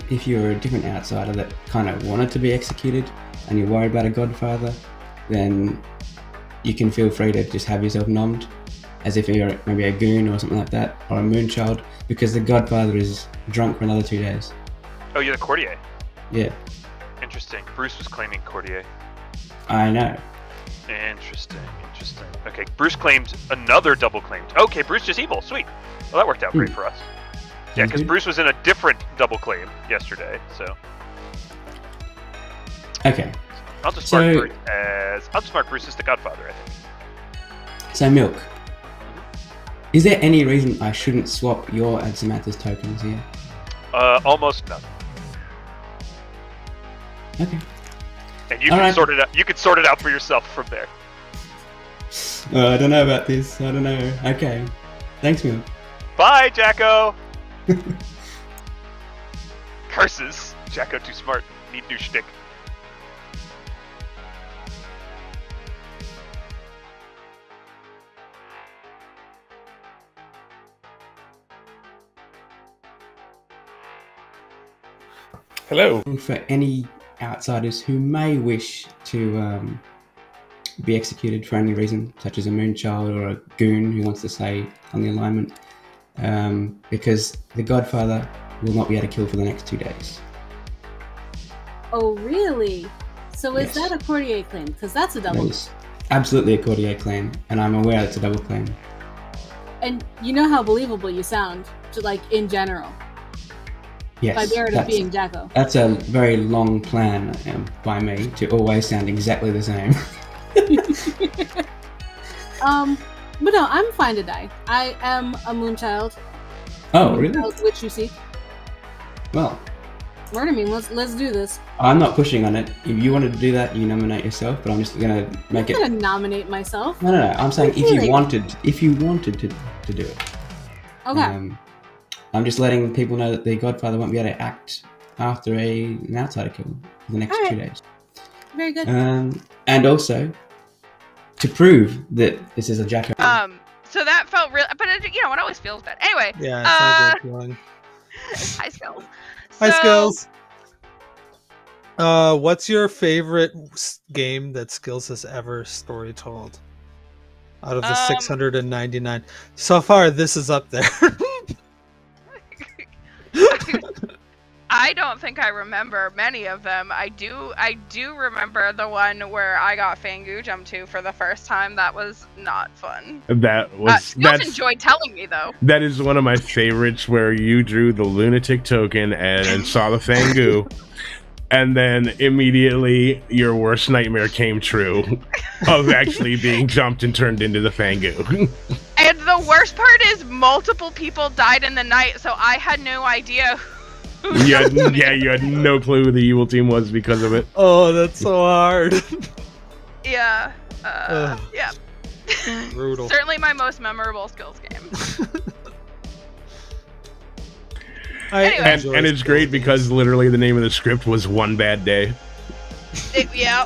Speaker 5: if you're a different outsider that kind of wanted to be executed and you're worried about a godfather, then you can feel free to just have yourself nommed as if you're maybe a goon or something like that, or a moonchild, because the godfather is drunk for another 2 days.
Speaker 12: Oh, you're the Courtier?
Speaker 5: Yeah.
Speaker 12: Interesting. Bruce was claiming Courtier.
Speaker 5: I know.
Speaker 12: Interesting. Okay, Bruce claimed another double claimed. Okay, Bruce is evil. Sweet. Well, that worked out great for us. Yeah, because Bruce was in a different double claim yesterday, so.
Speaker 5: Okay.
Speaker 12: I'll just mark Bruce as the Godfather, I think.
Speaker 5: So, Milk, is there any reason I shouldn't swap your and Samantha's tokens here?
Speaker 12: Almost none.
Speaker 5: Okay.
Speaker 12: And you can sort it out. You can sort it out for yourself from there.
Speaker 5: I don't know about this. I don't know. Okay. Thanks, Milk.
Speaker 12: Bye, Jacko. Curses. Jacko too smart. Need new shtick.
Speaker 2: Hello.
Speaker 5: For any outsiders who may wish to be executed for any reason, such as a moonchild or a goon who wants to stay on the alignment, because the Godfather will not be able to kill for the next 2 days.
Speaker 11: Oh, really? So is
Speaker 5: Yes.
Speaker 11: that a Courtier claim? Because that's a double.
Speaker 5: It's absolutely a Courtier claim, and I'm aware it's a double claim.
Speaker 11: And you know how believable you sound, like in general.
Speaker 5: Yes,
Speaker 11: By merit of being Jacko.
Speaker 5: That's a very long plan by me to always sound exactly the same.
Speaker 11: But no, I'm fine to die. I am a moonchild.
Speaker 5: Oh, really?
Speaker 11: Which you seek.
Speaker 5: Well,
Speaker 11: Murder me. Let's do this.
Speaker 5: I'm not pushing on it. If you wanted to do that, you nominate yourself, but I'm just going to make
Speaker 11: I'm
Speaker 5: it...
Speaker 11: gonna nominate myself.
Speaker 5: No. I'm saying if
Speaker 11: Really?
Speaker 5: you wanted to do it.
Speaker 11: Okay.
Speaker 5: I'm just letting people know that the Godfather won't be able to act after an outsider kill for the next
Speaker 11: All right.
Speaker 5: 2 days.
Speaker 11: Very good.
Speaker 5: And also, to prove that this is a Jacko.
Speaker 9: So that felt real, but you know, it always feels bad. Anyway.
Speaker 1: Yeah, it's not a good feeling.
Speaker 9: Hi, Skilz.
Speaker 1: Hi,
Speaker 9: So-
Speaker 1: Skilz. What's your favorite game that Skilz has ever story told? Out of the 699 so far, this is up there.
Speaker 9: I don't think I remember many of them. I do remember the one where I got Fangu jumped to for the first time. That was not fun.
Speaker 2: That was
Speaker 9: Skilz enjoyed telling me though.
Speaker 2: That is one of my favorites, where you drew the lunatic token and saw the Fangu, and then immediately your worst nightmare came true of actually being jumped and turned into the Fangu.
Speaker 9: And the worst part is multiple people died in the night, so I had no idea.
Speaker 2: You had no clue who the evil team was because of it.
Speaker 1: Oh, that's so hard.
Speaker 9: Yeah. Yeah.
Speaker 1: Brutal.
Speaker 9: Certainly my most memorable Skills game.
Speaker 2: And it's great because literally the name of the script was One Bad Day.
Speaker 9: Yeah.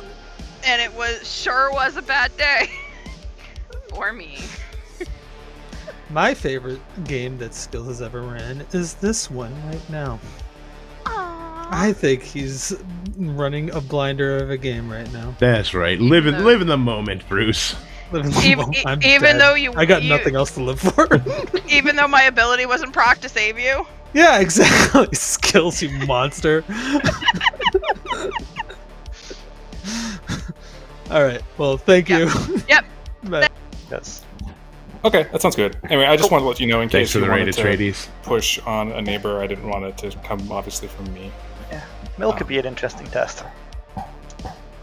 Speaker 9: And it was a bad day. For me.
Speaker 1: My favorite game that Skills has ever ran is this one right now. I think he's running a blinder of a game right now.
Speaker 2: That's right. Live in the moment, Bruce.
Speaker 1: I'm
Speaker 9: even
Speaker 1: dead.
Speaker 9: though
Speaker 1: I got nothing else to live for.
Speaker 9: Even though my ability wasn't proc to save you.
Speaker 1: Yeah, exactly. Skills, you monster. All right. Well, thank you.
Speaker 9: Yep.
Speaker 1: Bye.
Speaker 12: Yes.
Speaker 14: Okay, that sounds good. Anyway, I just wanted to let you know in
Speaker 2: Thanks
Speaker 14: case
Speaker 2: for
Speaker 14: you
Speaker 2: the
Speaker 14: wanted
Speaker 2: rated
Speaker 14: to
Speaker 2: tradies.
Speaker 14: push on a neighbor. I didn't want it to come obviously from me.
Speaker 12: Yeah, Mill could be an interesting test.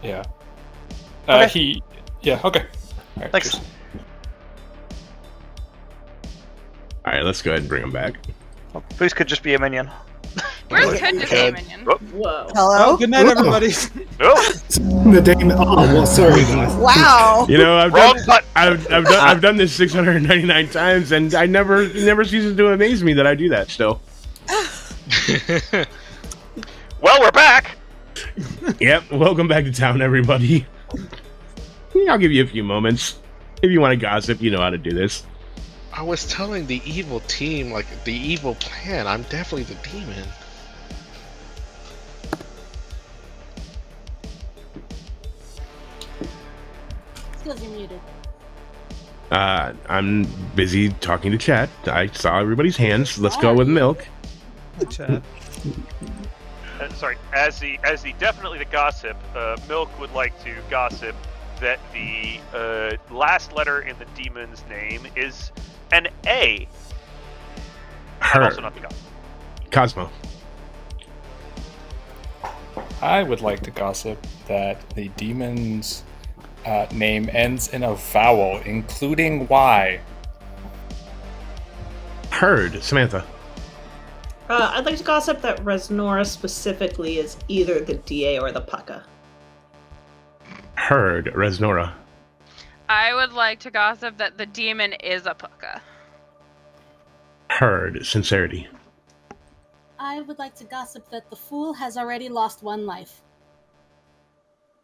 Speaker 14: Yeah.
Speaker 12: Okay.
Speaker 14: Yeah. Okay. All right,
Speaker 12: Thanks.
Speaker 14: cheers.
Speaker 2: All right, let's go ahead and bring him back.
Speaker 12: Bruce could just be a minion.
Speaker 9: Bruce could just be a minion.
Speaker 8: Whoa.
Speaker 3: Hello?
Speaker 1: Oh, good night, everybody.
Speaker 4: The demon. Oh, well, sorry, guys.
Speaker 3: Wow.
Speaker 2: You know, I've done this 699 times, and it never ceases to amaze me that I do that still.
Speaker 12: Well, we're back.
Speaker 2: Yep, welcome back to town, everybody. I'll give you a few moments. If you want to gossip, you know how to do this.
Speaker 7: I was telling the evil team, like, the evil plan. I'm definitely the demon.
Speaker 11: Skills, you're muted.
Speaker 2: I'm busy talking to chat. I saw everybody's hands. Let's go with milk.
Speaker 1: Chat.
Speaker 12: Sorry, as the definitely the gossip, Milk would like to gossip that the last letter in the demon's name is an A. And also not the god.
Speaker 2: Cosmo.
Speaker 14: I would like to gossip that the demon's name ends in a vowel, including Y.
Speaker 2: Heard. Samantha.
Speaker 8: I'd like to gossip that Resnora specifically is either the DA or the Pucka.
Speaker 2: Heard. Resnora.
Speaker 9: I would like to gossip that the demon is a Pucka.
Speaker 2: Heard. Sincerity.
Speaker 11: I would like to gossip that the fool has already lost one life.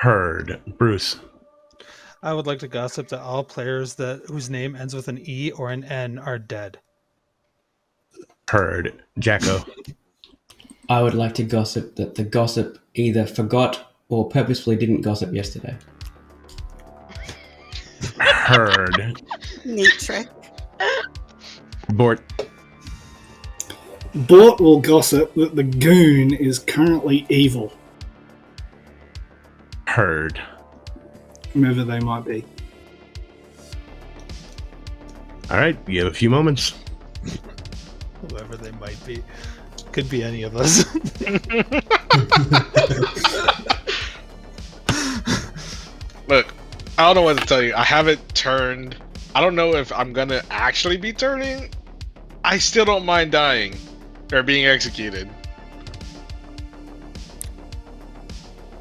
Speaker 2: Heard. Bruce.
Speaker 1: I would like to gossip that all players whose name ends with an E or an N are dead.
Speaker 2: Heard. Jacko.
Speaker 5: I would like to gossip that the gossip either forgot or purposefully didn't gossip yesterday.
Speaker 2: Heard.
Speaker 3: Neat trick.
Speaker 2: Bort.
Speaker 4: Bort will gossip that the goon is currently evil,
Speaker 2: Heard.
Speaker 4: whomever they might be.
Speaker 2: All right, you have a few moments.
Speaker 1: Whoever they might be. Could be any of us.
Speaker 7: Look, I don't know what to tell you. I haven't turned. I don't know if I'm gonna actually be turning. I still don't mind dying or being executed.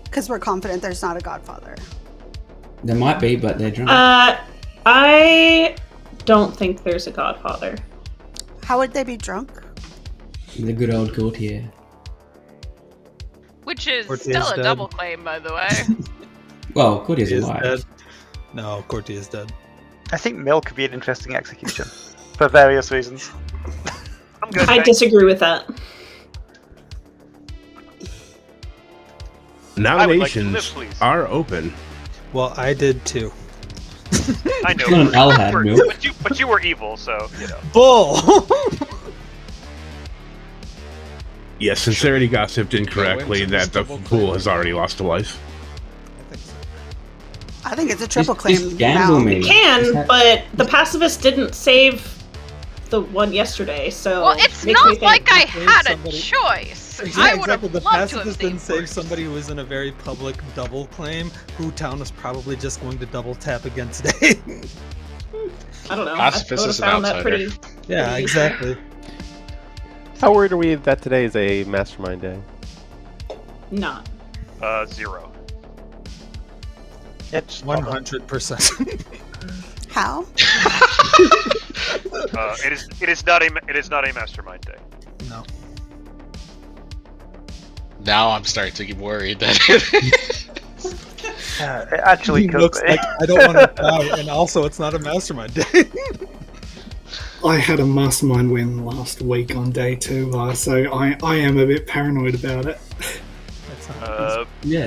Speaker 3: Because we're confident there's not a godfather.
Speaker 5: There might be, but they're drunk.
Speaker 8: I don't think there's a godfather.
Speaker 3: How would they be drunk?
Speaker 5: The good old courtier.
Speaker 9: Which is
Speaker 1: Courtier's
Speaker 9: still a
Speaker 1: dead.
Speaker 9: double claim, by the way.
Speaker 5: Well, courtier's
Speaker 1: He is
Speaker 5: alive.
Speaker 1: dead. No, Courtier is dead.
Speaker 6: I think Milk could be an interesting execution for various reasons.
Speaker 12: I'm good.
Speaker 8: I
Speaker 12: thanks.
Speaker 8: disagree with that.
Speaker 2: Nominations
Speaker 12: live, please.
Speaker 2: are open.
Speaker 1: Well, I did too.
Speaker 12: I know.
Speaker 5: Not an owl had
Speaker 12: but,
Speaker 5: milk.
Speaker 12: but you were evil, so you know.
Speaker 1: Bull!
Speaker 2: Yes, Sincerity gossiped incorrectly
Speaker 7: wins
Speaker 2: that
Speaker 7: this
Speaker 2: the
Speaker 7: double
Speaker 2: fool
Speaker 7: claim.
Speaker 2: has already lost a life.
Speaker 3: I think it's a triple
Speaker 5: Just
Speaker 3: claim.
Speaker 5: gamble
Speaker 3: now.
Speaker 5: me.
Speaker 8: You can, but the pacifist didn't save the one yesterday, so...
Speaker 9: Well, it's
Speaker 8: makes me
Speaker 9: not
Speaker 8: think-
Speaker 9: like I
Speaker 1: Save
Speaker 9: had a
Speaker 1: somebody.
Speaker 9: choice.
Speaker 1: Yeah,
Speaker 9: I would have
Speaker 1: exactly. The
Speaker 9: loved to have
Speaker 1: pacifist didn't
Speaker 9: saved
Speaker 1: save
Speaker 9: Bruce.
Speaker 1: somebody who was in a very public double claim, who Town was probably just going to double tap against Day.
Speaker 8: I don't know.
Speaker 7: Pacifist
Speaker 8: I would have
Speaker 7: is an
Speaker 8: found that
Speaker 7: outsider.
Speaker 8: pretty...
Speaker 1: Yeah,
Speaker 8: pretty-
Speaker 1: exactly.
Speaker 10: How worried are we that today is a mastermind day?
Speaker 8: Not.
Speaker 12: 0.
Speaker 6: It's
Speaker 1: 100%.
Speaker 3: How?
Speaker 12: It is not a mastermind day.
Speaker 1: No.
Speaker 7: Now I'm starting to get worried that it
Speaker 6: it actually
Speaker 1: He
Speaker 6: could
Speaker 1: looks
Speaker 6: be.
Speaker 1: like I don't want to die, and also it's not a mastermind day.
Speaker 4: I had a mastermind win last week on day 2, so I am a bit paranoid about it.
Speaker 5: Yeah.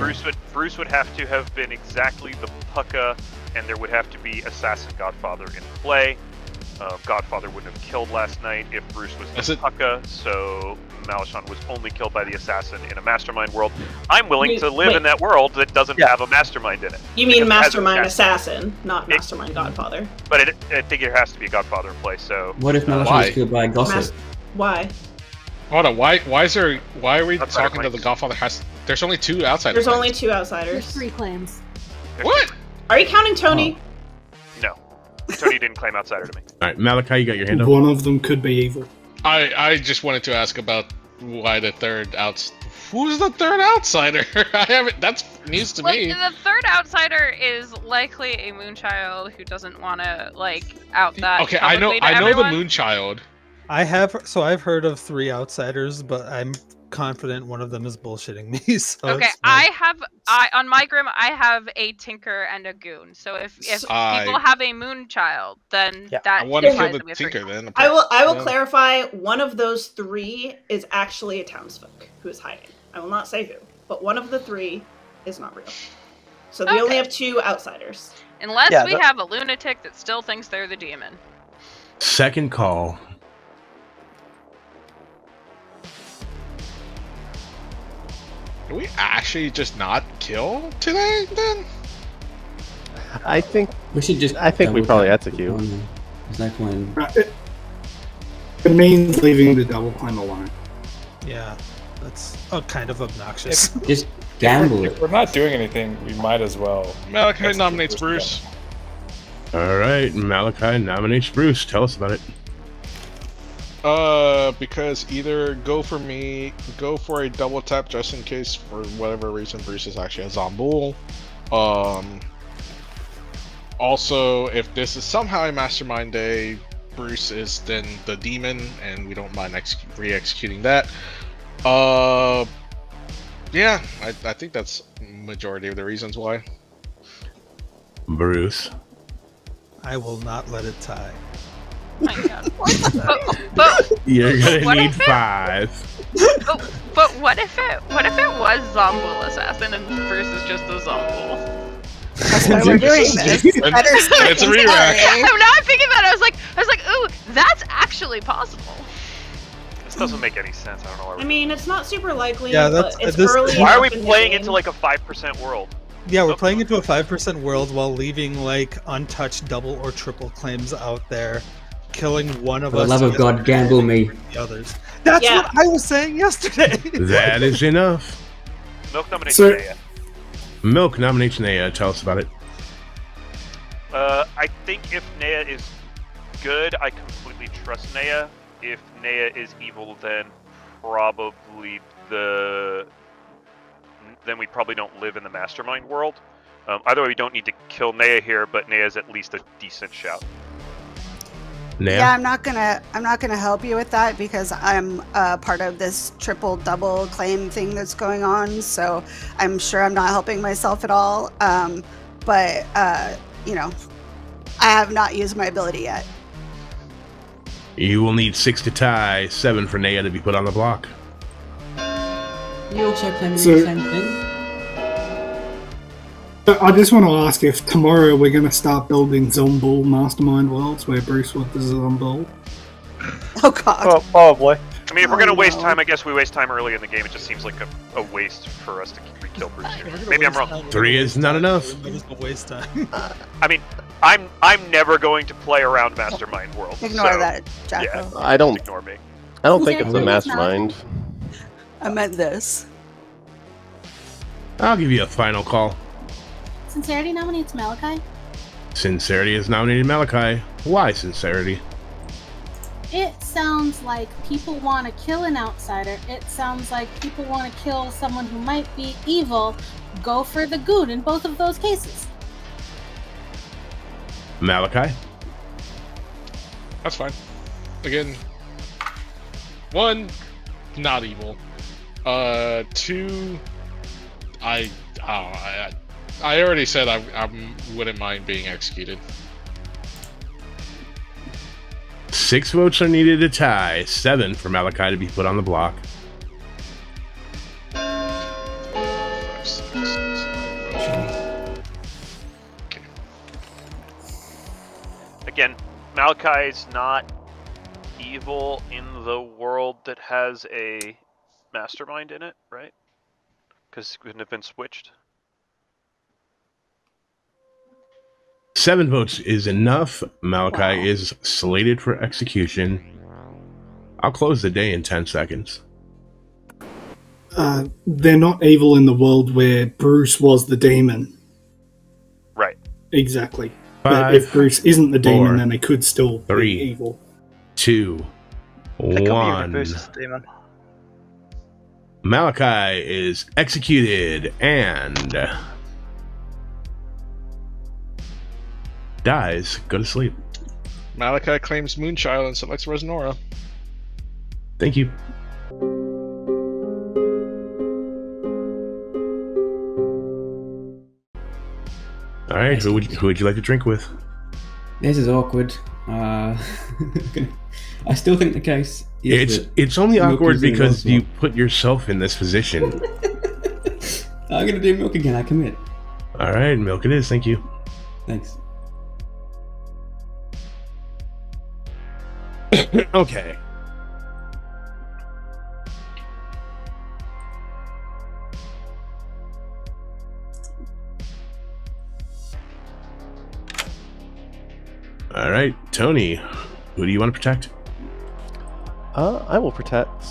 Speaker 12: Bruce would have to have been exactly the pucka, and there would have to be Assassin Godfather in play. Godfather wouldn't have killed last night if Bruce was
Speaker 7: Is
Speaker 12: the
Speaker 7: it-
Speaker 12: pucka, so Malachon was only killed by the assassin in a mastermind world. I'm willing
Speaker 8: Wait,
Speaker 12: to live
Speaker 8: wait.
Speaker 12: in that world that doesn't
Speaker 6: Yeah.
Speaker 12: have a mastermind in it.
Speaker 8: You mean
Speaker 12: Because it has a
Speaker 8: Mastermind Assassin, not
Speaker 12: It-
Speaker 8: Mastermind Godfather.
Speaker 12: But I think there has to be a Godfather in play, so...
Speaker 5: What if Malachon
Speaker 7: Why?
Speaker 5: was killed by gossip?
Speaker 8: Mas- Why?
Speaker 7: Hold on, why are we
Speaker 12: Outsider
Speaker 7: talking to the
Speaker 12: claims.
Speaker 7: Godfather has there's only 2 outsiders.
Speaker 8: There's only 2
Speaker 11: There's
Speaker 8: outsiders.
Speaker 11: 3 claims.
Speaker 7: What?
Speaker 8: Are you counting Tony?
Speaker 12: No. Tony didn't claim outsider to me.
Speaker 2: All right, Malachi, you got your hand up.
Speaker 4: One of them could be evil.
Speaker 7: I just wanted to ask about why the third who's the third outsider? I haven't that's news to
Speaker 9: Well,
Speaker 7: me.
Speaker 9: the third outsider is likely a moonchild who doesn't want to out that.
Speaker 7: Okay, I know
Speaker 9: publicly to
Speaker 7: the
Speaker 9: everyone.
Speaker 7: Moonchild.
Speaker 1: I've heard of 3 outsiders, but I'm confident one of them is bullshitting me. So
Speaker 9: Okay,
Speaker 1: it's fine.
Speaker 9: on my grim I have a tinker and a goon. So if people have a moonchild, then
Speaker 6: Yeah.
Speaker 9: that
Speaker 7: I want to kill
Speaker 9: implies
Speaker 7: the
Speaker 9: that we have 3.
Speaker 7: tinker then.
Speaker 8: I will
Speaker 7: Yeah.
Speaker 8: clarify, one of those 3 is actually a townsfolk who is hiding. I will not say who, but one of the 3 is not real. So we only
Speaker 9: Okay.
Speaker 8: have 2 outsiders.
Speaker 9: Unless
Speaker 6: Yeah,
Speaker 9: we
Speaker 6: that-
Speaker 9: have a lunatic that still thinks they're the demon.
Speaker 2: Second call.
Speaker 7: Do we actually just not kill today then?
Speaker 10: I think
Speaker 5: We should just.
Speaker 10: I think we
Speaker 5: double
Speaker 10: probably
Speaker 5: tap
Speaker 10: execute.
Speaker 5: on- There's no point.
Speaker 4: Right, it means leaving the double claim alone.
Speaker 1: Yeah, that's kind of obnoxious.
Speaker 5: Just gamble
Speaker 14: If
Speaker 5: it.
Speaker 14: we're not doing anything, we might as well.
Speaker 7: Malachi
Speaker 14: execute
Speaker 7: nominates Bruce.
Speaker 2: All right, Malachi nominates Bruce. Tell us about it.
Speaker 7: Because either go for a double tap just in case for whatever reason Bruce is actually a Zomboul. Also, if this is somehow a mastermind day, Bruce is then the demon, and we don't mind re-executing that. Yeah, I think that's majority of the reasons why.
Speaker 2: Bruce.
Speaker 1: I will not let it tie.
Speaker 9: My God. But
Speaker 2: You're gonna
Speaker 9: what
Speaker 2: need
Speaker 9: if it-
Speaker 2: 5.
Speaker 9: But what if it was Zombul Assassin and Bruce is just a Zombul?
Speaker 3: That's why we're doing this. Better
Speaker 7: It's a re-rack.
Speaker 9: Now I'm thinking about it. I was like, ooh, that's actually possible.
Speaker 12: This doesn't make any sense. I don't know why.
Speaker 8: I mean, it's not super likely,
Speaker 1: Yeah,
Speaker 8: but
Speaker 1: that's-
Speaker 8: it's
Speaker 1: this-
Speaker 8: early.
Speaker 12: Why are we
Speaker 8: enough in the
Speaker 12: playing
Speaker 8: game.
Speaker 12: into like a 5% world?
Speaker 1: Yeah, we're playing into a 5% world while leaving like untouched double or triple claims out there, killing one of
Speaker 5: For the
Speaker 1: us.
Speaker 5: love of
Speaker 1: yesterday
Speaker 5: God, gamble me.
Speaker 1: and the others. That's
Speaker 8: Yeah.
Speaker 1: what I was saying yesterday.
Speaker 2: That is enough.
Speaker 12: Milk nominates
Speaker 4: So-
Speaker 12: Naya.
Speaker 2: Milk nominates Naya. Tell us about it.
Speaker 12: I think if Naya is good, I completely trust Naya. If Naya is evil, then then we probably don't live in the mastermind world. Either way, we don't need to kill Naya here, but Naya is at least a decent shout.
Speaker 2: Naya?
Speaker 3: Yeah, I'm not gonna help you with that because I'm part of this triple double claim thing that's going on. So I'm sure I'm not helping myself at all. But you know, I have not used my ability yet.
Speaker 2: You will need 6 to tie, 7 for Naya to be put on the block.
Speaker 5: You also claim
Speaker 4: So-
Speaker 5: the same thing?
Speaker 4: I just want to ask if tomorrow we're going to start building Zombul mastermind worlds where Bruce was the Zombul.
Speaker 3: Oh god.
Speaker 6: Well, probably.
Speaker 12: I mean, if we're gonna waste
Speaker 3: no.
Speaker 12: time, I guess we waste time early in the game. It just seems like a waste for us to kill Bruce here. Maybe I'm wrong.
Speaker 2: 3 is not enough.
Speaker 1: Might as well waste time.
Speaker 12: I mean, I'm never going to play around Mastermind World.
Speaker 3: Ignore
Speaker 12: so,
Speaker 3: that, Jacko.
Speaker 12: Yeah,
Speaker 10: I don't.
Speaker 12: ignore me.
Speaker 10: I don't think
Speaker 11: Yeah,
Speaker 10: it's a
Speaker 11: it's not.
Speaker 10: mastermind.
Speaker 3: I meant this.
Speaker 2: I'll give you a final call.
Speaker 11: Sincerity nominates Malachi.
Speaker 2: Sincerity has nominated Malachi. Why Sincerity?
Speaker 11: It sounds like people want to kill an outsider. It sounds like people want to kill someone who might be evil. Go for the good in both of those cases.
Speaker 2: Malachi?
Speaker 7: That's fine. Again, 1, not evil. 2, I already said I wouldn't mind being executed.
Speaker 2: 6 votes are needed to tie, 7 for Malachi to be put on the block.
Speaker 7: 5, 6, 7. Okay.
Speaker 12: Again, Malachi's not evil in the world that has a mastermind in it, right? Because it couldn't have been switched.
Speaker 2: 7 votes is enough. Malachi is slated for execution. I'll close the day in 10 seconds.
Speaker 4: They're not evil in the world where Bruce was the demon.
Speaker 12: Right.
Speaker 4: Exactly.
Speaker 2: 5,
Speaker 4: But if Bruce isn't the demon,
Speaker 2: 4,
Speaker 4: then they could still
Speaker 2: 3,
Speaker 4: be evil.
Speaker 2: 2,
Speaker 6: They could be
Speaker 2: 1.
Speaker 6: Bruce is the demon.
Speaker 2: Malachi is executed and dies. Go to sleep.
Speaker 7: Malachi claims Moonchild and selects Resnora.
Speaker 2: Thank you. All right, who would you like to drink with?
Speaker 5: This is awkward. I still think the case is
Speaker 2: It's only
Speaker 5: Milk
Speaker 2: awkward
Speaker 5: is in
Speaker 2: because you
Speaker 5: Roswell.
Speaker 2: put yourself in this position.
Speaker 5: I'm gonna do milk again. I commit.
Speaker 2: All right, milk it is. Thank you.
Speaker 5: Thanks.
Speaker 2: Okay. All right, Tony, who do you want to protect?
Speaker 10: I will protect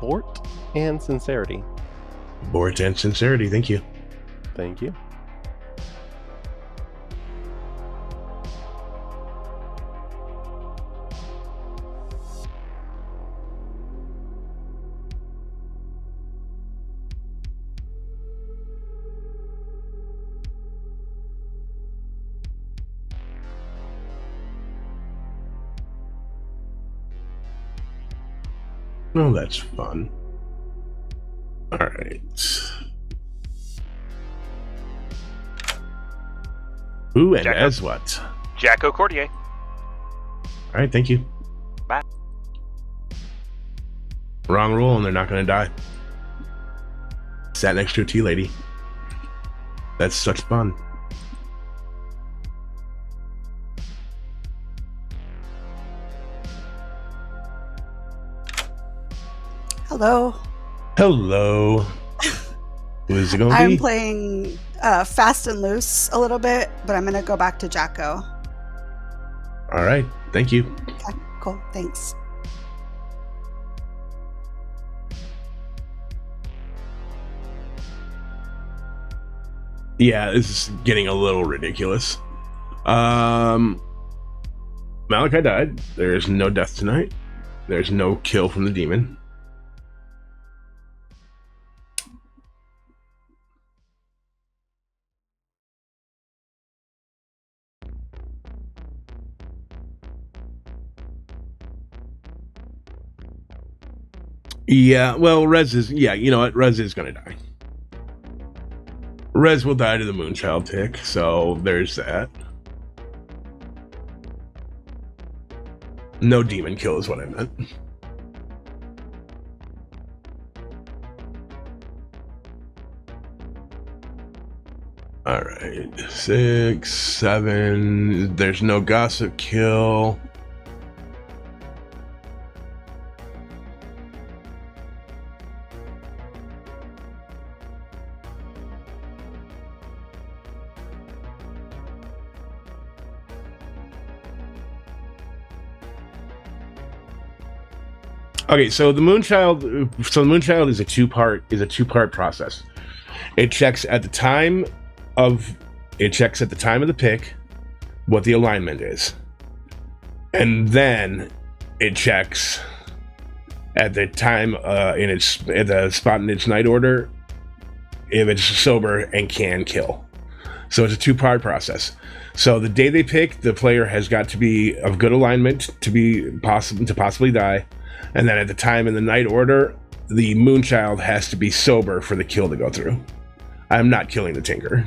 Speaker 10: Bort and Sincerity.
Speaker 2: Bort and Sincerity, thank you.
Speaker 10: Thank you.
Speaker 2: Oh, that's fun. All right. Who and
Speaker 12: Jacko.
Speaker 2: as what?
Speaker 12: Jacko Cordier.
Speaker 2: All right, thank you.
Speaker 12: Bye.
Speaker 2: Wrong rule, and they're not going to die. Sat next to a tea lady. That's such fun.
Speaker 3: Hello.
Speaker 2: Hello. Who is it going to be?
Speaker 3: I'm playing Fast and Loose a little bit, but I'm going to go back to Jacko.
Speaker 2: All right, thank you.
Speaker 3: Okay, cool. Thanks.
Speaker 2: Yeah, this is getting a little ridiculous. Malachi died. There's no death tonight. There's no kill from the demon. Yeah, well, Rez is... Yeah, you know what? Rez is going to die. Rez will die to the Moonchild pick, so there's that. No demon kill is what I meant. Alright, 6, 7, there's no gossip kill. Okay, so the Moonchild is a two-part process. It checks at the time of the pick what the alignment is. And then it checks at the time at the spot in its night order if it's sober and can kill. So it's a two-part process. So the day they pick, the player has got to be of good alignment to possibly die. And then at the time in the night order, the Moonchild has to be sober for the kill to go through. I'm not killing the Tinker.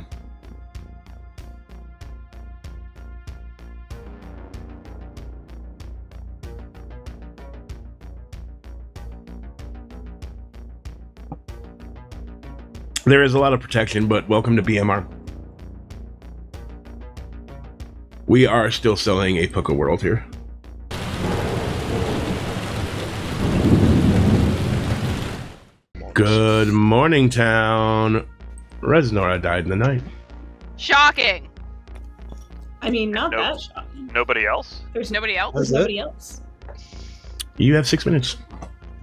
Speaker 2: There is a lot of protection, but welcome to BMR. We are still selling a Puka World here. Good morning, town. Resnora died in the night.
Speaker 9: Shocking.
Speaker 8: I mean, not that shocking.
Speaker 12: Nobody else?
Speaker 9: There's nobody else?
Speaker 8: There's nobody else.
Speaker 2: You have 6 minutes.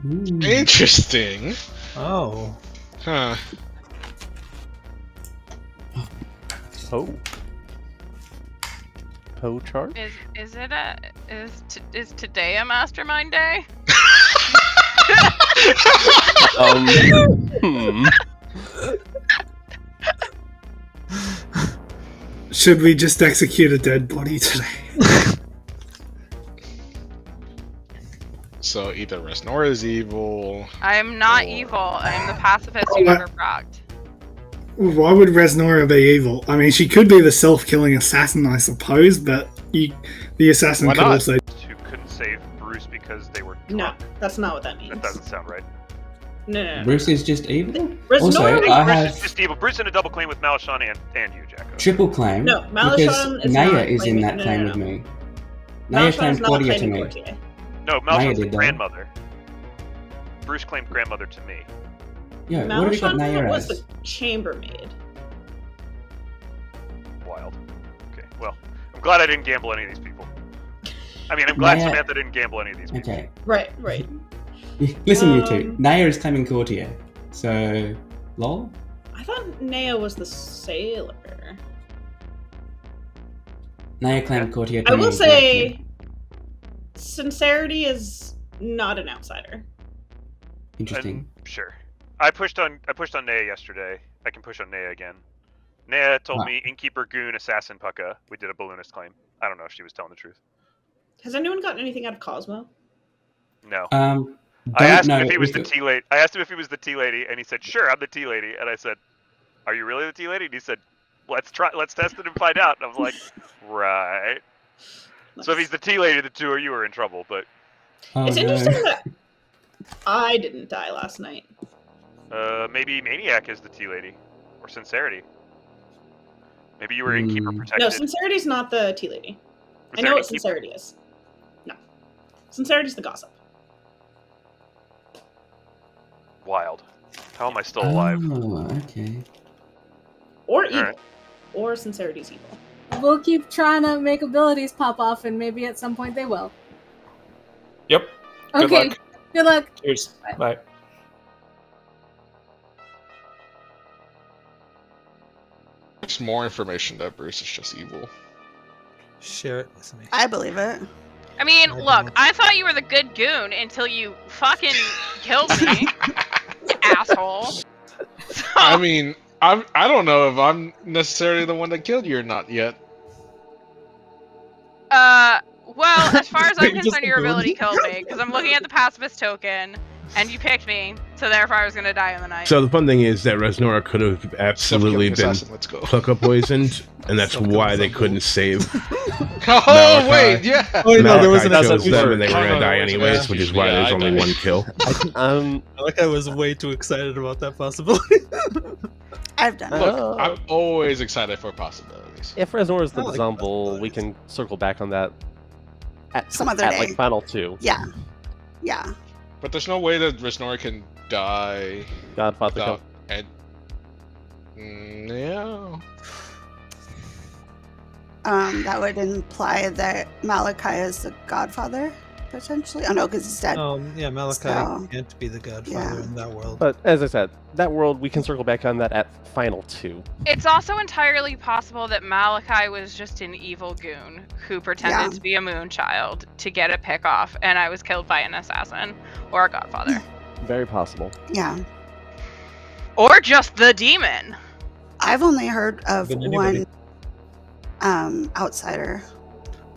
Speaker 7: Interesting.
Speaker 1: Oh.
Speaker 7: Huh.
Speaker 10: Oh. Poe chart?
Speaker 9: Is today a mastermind day?
Speaker 4: Should we just execute a dead body today?
Speaker 7: So either Resnora is evil.
Speaker 9: I am not evil. I am the pacifist you never procced.
Speaker 4: Why would Resnora be evil? I mean, she could be the self-killing assassin, I suppose, but the assassin could also...
Speaker 12: Who couldn't save Bruce because they were
Speaker 8: drunk. No, that's not what that means.
Speaker 12: That doesn't sound right.
Speaker 8: No.
Speaker 5: Bruce is just evil?
Speaker 8: Also,
Speaker 5: I have...
Speaker 12: Bruce is just evil. Bruce in a double claim with Malachon and you, Jacko.
Speaker 5: Triple claim.
Speaker 8: No, Malachon
Speaker 5: is Naya is in that claim with me. Naya claimed Cordia to me.
Speaker 12: No, Malachon's the grandmother. Bruce claimed grandmother to me.
Speaker 5: Yeah, what have we got Naya
Speaker 8: was
Speaker 5: as?
Speaker 8: the chambermaid.
Speaker 12: Wild. Okay, well, I'm glad I didn't gamble any of these people. I mean, I'm glad Samantha didn't gamble any of these people.
Speaker 5: Okay.
Speaker 8: Right.
Speaker 5: Listen, you two. Naya is claiming Cordia. So, lol?
Speaker 8: I thought Naya was the sailor.
Speaker 5: Naya claimed Cordia to
Speaker 8: I
Speaker 5: me.
Speaker 8: will say, Sincerity is not an outsider.
Speaker 5: Interesting.
Speaker 12: Sure. I pushed on Naya yesterday. I can push on Naya again. Naya told me Innkeeper, Goon, Assassin, Pucka. We did a balloonist claim. I don't know if she was telling the truth.
Speaker 8: Has anyone gotten anything out of Cosmo?
Speaker 12: No.
Speaker 5: I
Speaker 12: asked him if he was the tea lady. I asked him if he was the tea lady, and he said, "Sure, I'm the tea lady." And I said, "Are you really the tea lady?" And he said, "Let's test it and find out." And I was like, "Right." So if he's the tea lady, the two of you are in trouble. But
Speaker 8: It's interesting that I didn't die last night.
Speaker 12: maybe Maniac is the tea lady, or Sincerity. Maybe you were innkeeper protected.
Speaker 8: No, Sincerity's not the tea lady. I know what Sincerity is. No, Sincerity's the gossip.
Speaker 12: Wild. How am I still alive?
Speaker 5: Oh, okay.
Speaker 8: Or evil.
Speaker 12: Alright.
Speaker 8: Or Sincerity's evil.
Speaker 11: We'll keep trying to make abilities pop off, and maybe at some point they will.
Speaker 14: Yep. Good
Speaker 11: Okay.
Speaker 14: luck.
Speaker 11: Good luck.
Speaker 14: Cheers. Bye.
Speaker 7: There's more information that Bruce is just evil.
Speaker 1: Share it with me.
Speaker 3: I believe it.
Speaker 9: I mean, look, I thought you were the good goon until you fucking killed me, you asshole.
Speaker 7: I mean, I don't know if I'm necessarily the one that killed you or not yet.
Speaker 9: Well, as far as I'm
Speaker 7: Just
Speaker 9: concerned, your
Speaker 7: goon.
Speaker 9: ability killed me, because I'm looking at the pacifist token, and you picked me, so therefore I was gonna die in the night.
Speaker 2: So the fun thing is that Resnora could have absolutely been
Speaker 7: Assassin, let's go.
Speaker 2: Clucka poisoned, and that's why they couldn't save.
Speaker 7: Oh,
Speaker 2: Malachi.
Speaker 7: wait, yeah.
Speaker 1: Oh, no, there was an
Speaker 2: Malachi chose
Speaker 1: assassin
Speaker 2: them, and they were
Speaker 7: Oh,
Speaker 2: going to
Speaker 7: no,
Speaker 2: die
Speaker 7: there was an
Speaker 2: anyways,
Speaker 7: assassin.
Speaker 2: which is why
Speaker 7: Yeah,
Speaker 2: there's
Speaker 7: I
Speaker 2: only
Speaker 7: died.
Speaker 2: one kill.
Speaker 1: I was way too excited about that possibility.
Speaker 3: I've done it.
Speaker 7: Look, I'm always excited for possibilities.
Speaker 10: If Resnor is the
Speaker 1: I like
Speaker 10: example, we can circle back on that at
Speaker 3: Some other
Speaker 10: at
Speaker 3: day.
Speaker 10: like final 2.
Speaker 3: Yeah. Yeah.
Speaker 7: But there's no way that Resnor can die
Speaker 10: Godfather
Speaker 7: without
Speaker 10: kill.
Speaker 7: yeah.
Speaker 3: That would imply that Malachi is the godfather, potentially. Oh no, because he's dead.
Speaker 1: Yeah, Malachi
Speaker 3: So,
Speaker 1: can't be the godfather
Speaker 3: yeah.
Speaker 1: in that world.
Speaker 10: But as I said, that world we can circle back on that at final 2.
Speaker 9: It's also entirely possible that Malachi was just an evil goon who pretended
Speaker 3: Yeah.
Speaker 9: to be a moonchild to get a pick off, and I was killed by an assassin or a godfather.
Speaker 10: Very possible.
Speaker 3: Yeah.
Speaker 9: Or just the demon.
Speaker 3: I've only heard of
Speaker 1: Been anybody.
Speaker 3: one outsider.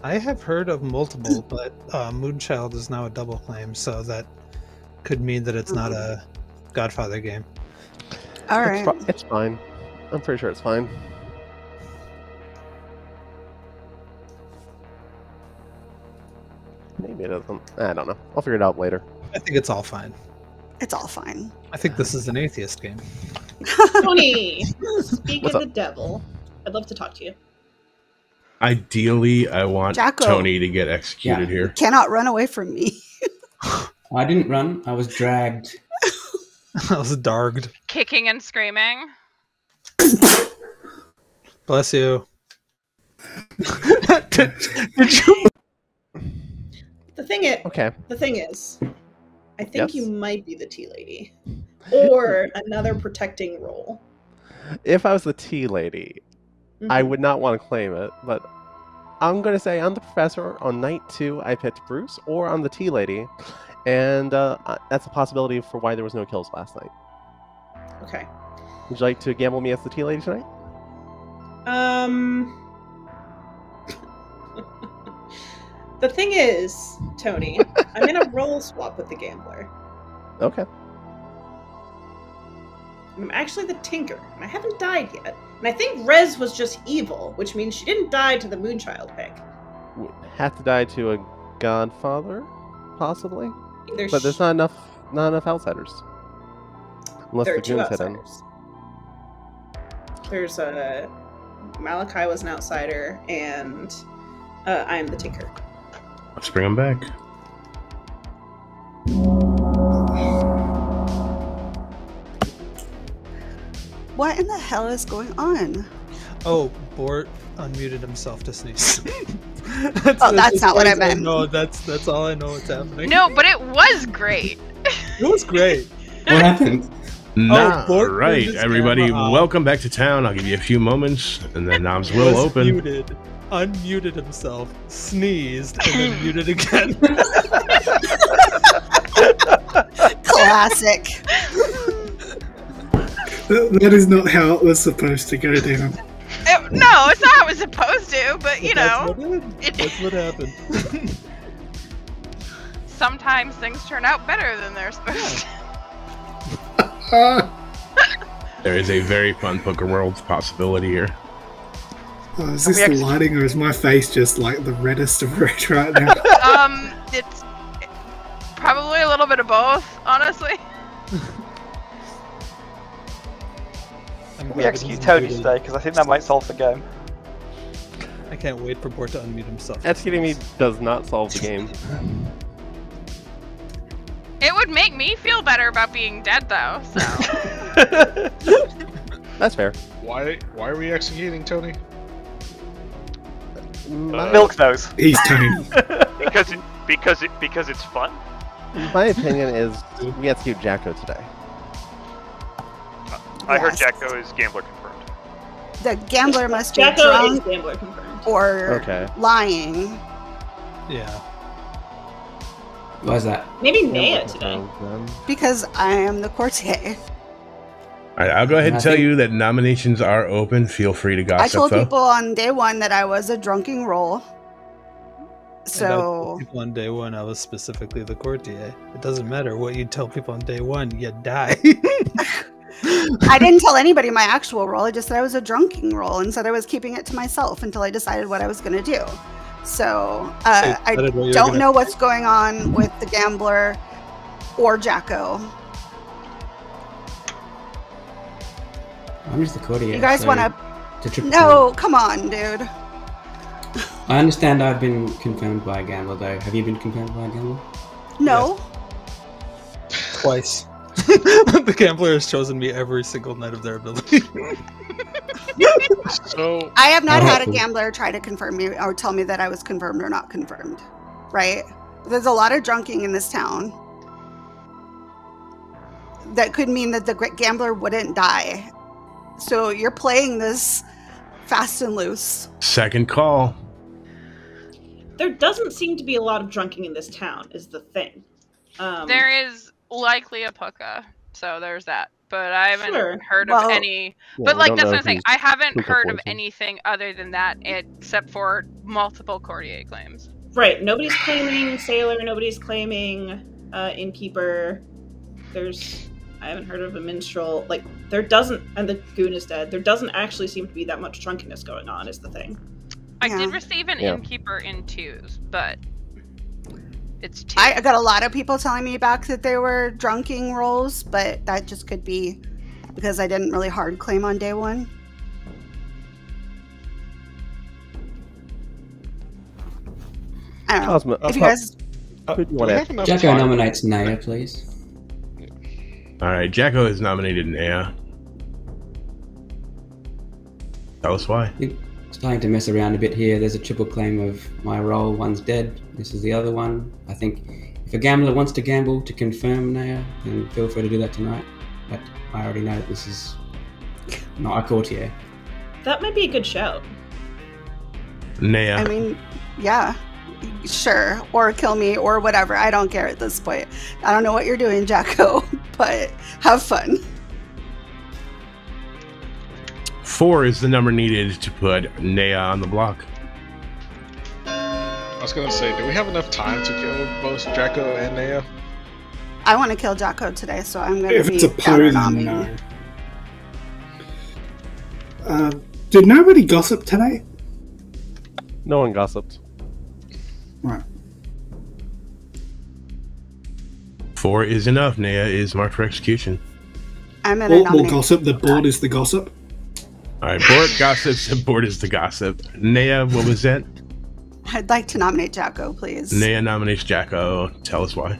Speaker 1: I have heard of multiple, but Moonchild is now a double claim, so that could mean that it's not a Godfather game.
Speaker 3: All right.
Speaker 10: It's fine. I'm pretty sure it's fine. Maybe it isn't. I don't know. I'll figure it out later.
Speaker 1: I think it's all fine.
Speaker 3: It's all fine.
Speaker 1: I think this is an atheist game.
Speaker 8: Tony, speak
Speaker 10: What's
Speaker 8: of
Speaker 10: up?
Speaker 8: the devil. I'd love to talk to you.
Speaker 2: Ideally, I want
Speaker 3: Jacko.
Speaker 2: Tony to get executed
Speaker 5: Yeah.
Speaker 2: here.
Speaker 3: Cannot run away from me.
Speaker 5: I didn't run. I was dragged.
Speaker 1: I was darged.
Speaker 9: Kicking and screaming.
Speaker 1: Bless you. did you?
Speaker 8: The thing is,
Speaker 10: Okay.
Speaker 8: the thing is, I think
Speaker 10: Yes?
Speaker 8: you might be the tea lady, or another protecting role.
Speaker 10: If I was the tea lady, I would not want to claim it, but I'm going to say I'm the professor. On night 2, I picked Bruce, or I'm the tea lady, and that's a possibility for why there was no kills last night.
Speaker 8: Okay.
Speaker 10: Would you like to gamble me as the tea lady tonight?
Speaker 8: The thing is, Tony, I'm in a role swap with the gambler.
Speaker 10: Okay.
Speaker 8: I'm actually the tinker, and I haven't died yet. And I think Rez was just evil, which means she didn't die to the Moonchild pick.
Speaker 10: Would have to die to a godfather, possibly.
Speaker 8: Either
Speaker 10: But there's not enough outsiders. Unless
Speaker 8: there
Speaker 10: the
Speaker 8: are two
Speaker 10: goons hit in.
Speaker 8: outsiders. There's Malachi was an outsider, and I am the tinker.
Speaker 2: Let's bring him back.
Speaker 3: What in the hell is going on?
Speaker 1: Oh, Bort unmuted himself to sneeze.
Speaker 3: That's not what I meant.
Speaker 1: No, that's all I know what's happening.
Speaker 9: No, but it was great.
Speaker 1: It was great.
Speaker 5: What happened?
Speaker 2: Nah,
Speaker 1: Bort
Speaker 2: right,
Speaker 1: turned his
Speaker 2: everybody,
Speaker 1: camera off.
Speaker 2: welcome back to town. I'll give you a few moments, and then knobs will
Speaker 1: Was
Speaker 2: open.
Speaker 1: Muted, unmuted himself, sneezed, and then muted again.
Speaker 3: Classic.
Speaker 4: That is not how it was supposed to go down.
Speaker 9: No, it's not how it was supposed to, but you know.
Speaker 1: That's what happened.
Speaker 9: Sometimes things turn out better than they're supposed to.
Speaker 2: There is a very fun Poker Worlds possibility here.
Speaker 4: Oh, is this the lighting, or is my face just like the reddest of red right now?
Speaker 9: It's probably a little bit of both, honestly.
Speaker 6: We execute Tony today because I think that might solve the game.
Speaker 1: I can't wait for Bort to unmute himself.
Speaker 10: Executing me does not solve the game.
Speaker 9: It would make me feel better about being dead, though. So
Speaker 10: that's fair.
Speaker 7: Why are we executing Tony?
Speaker 6: Milk knows.
Speaker 4: He's Tony.
Speaker 12: because it's fun.
Speaker 10: My opinion is we execute Jacko today.
Speaker 12: I heard Jacko is gambler confirmed.
Speaker 3: The gambler must be
Speaker 8: Jacko is
Speaker 3: drunk
Speaker 8: gambler confirmed.
Speaker 3: or lying.
Speaker 1: Yeah.
Speaker 5: Why is that?
Speaker 8: Maybe Naya today.
Speaker 3: Because I am the courtier.
Speaker 2: All right, I'll go ahead and tell you that nominations are open. Feel free to gossip.
Speaker 3: I told
Speaker 2: though.
Speaker 3: people on day one that I was a drunken roll.
Speaker 1: And I
Speaker 3: So
Speaker 1: told people on day one I was specifically the courtier. It doesn't matter what you tell people on day one, you die.
Speaker 3: I didn't tell anybody my actual role. I just said I was a drunken role and said I was keeping it to myself until I decided what I was going to do. So I don't know what's going on with the gambler or Jacko.
Speaker 5: I'm just the courtier.
Speaker 3: You guys
Speaker 5: so
Speaker 3: want to? No, come on, dude.
Speaker 5: I understand I've been confirmed by a gambler, though. Have you been confirmed by a gambler?
Speaker 3: No.
Speaker 1: Twice. The gambler has chosen me every single night of their ability.
Speaker 7: So
Speaker 3: I have not had a gambler try to confirm me or tell me that I was confirmed or not confirmed. Right? There's a lot of drunking in this town. That could mean that the gambler wouldn't die. So you're playing this fast and loose.
Speaker 2: Second call.
Speaker 8: There doesn't seem to be a lot of drunking in this town, is the thing.
Speaker 9: There is likely a puka, so there's that. But I haven't heard of any.
Speaker 10: Yeah,
Speaker 9: but like
Speaker 10: we don't
Speaker 9: that's
Speaker 10: know
Speaker 9: what I'm saying. I haven't
Speaker 10: puka
Speaker 9: heard of
Speaker 10: poison.
Speaker 9: anything other than that, except for multiple courtier claims.
Speaker 8: Right. Nobody's claiming sailor. Nobody's claiming innkeeper. I haven't heard of a minstrel. Like there doesn't, and the goon is dead. There doesn't actually seem to be that much drunkenness going on. Is the thing.
Speaker 9: I did receive an innkeeper in twos, but it's two.
Speaker 3: I got a lot of people telling me back that they were drunking rolls, but that just could be because I didn't really hard claim on day one. I don't know. If you guys...
Speaker 10: Who do you want to
Speaker 5: Jacko nominates Naya, please.
Speaker 2: All right, Jacko has nominated Naya. Tell us why.
Speaker 5: Starting to mess around a bit here. There's a triple claim of my role. One's dead. This is the other one. I think if a gambler wants to gamble to confirm Naya, then feel free to do that tonight. But I already know that this is not a courtier.
Speaker 8: That might be a good shout.
Speaker 2: Naya.
Speaker 3: I mean, yeah, sure. Or kill me or whatever. I don't care at this point. I don't know what you're doing, Jacko, but have fun.
Speaker 2: 4 is the number needed to put Naya on the block.
Speaker 7: I was gonna say, do we have enough time to kill both Jacko and Naya?
Speaker 3: I want to kill Jacko today, so I'm going
Speaker 4: If
Speaker 3: to
Speaker 4: it's
Speaker 3: be
Speaker 4: a pose,
Speaker 3: counter-nominating.
Speaker 4: no. Did nobody gossip today?
Speaker 10: No one gossiped.
Speaker 4: Right.
Speaker 2: 4 is enough. Naya is marked for execution.
Speaker 3: I'm going to
Speaker 4: Or
Speaker 3: nominate.
Speaker 4: gossip. The board is the gossip.
Speaker 2: All right, Bort gossips and Bort is the gossip. Naya, what was that?
Speaker 3: I'd like to nominate Jacko, please.
Speaker 2: Naya nominates Jacko. Tell us why.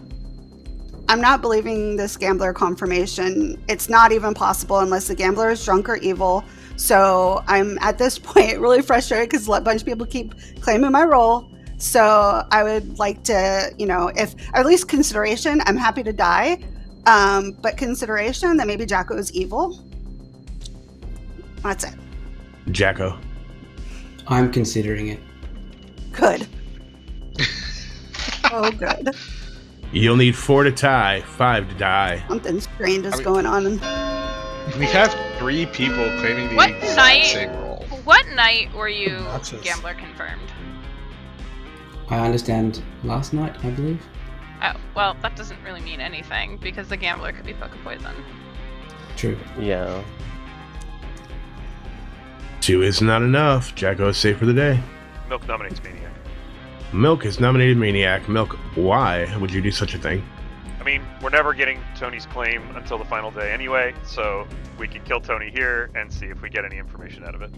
Speaker 3: I'm not believing this gambler confirmation. It's not even possible unless the gambler is drunk or evil. So I'm at this point really frustrated because a bunch of people keep claiming my role. So I would like to, if at least consideration, I'm happy to die. But consideration that maybe Jacko is evil. That's it.
Speaker 2: Jacko.
Speaker 5: I'm considering it.
Speaker 3: Good. Oh, good.
Speaker 2: You'll need 4 to tie, 5 to die.
Speaker 3: Something strange is going on.
Speaker 7: We have 3 people claiming the
Speaker 9: What
Speaker 7: exact
Speaker 9: night?
Speaker 7: same role.
Speaker 9: What night were you
Speaker 1: Obnoxious.
Speaker 9: gambler confirmed?
Speaker 5: I understand last night, I believe.
Speaker 9: Oh, well, that doesn't really mean anything because the gambler could be puka poison.
Speaker 5: True.
Speaker 10: Yeah.
Speaker 2: 2 is not enough. Jacko is safe for the day.
Speaker 12: Milk nominates Maniac.
Speaker 2: Milk has nominated Maniac. Milk, why would you do such a thing?
Speaker 12: I mean, we're never getting Tony's claim until the final day anyway, so we can kill Tony here and see if we get any information out of it.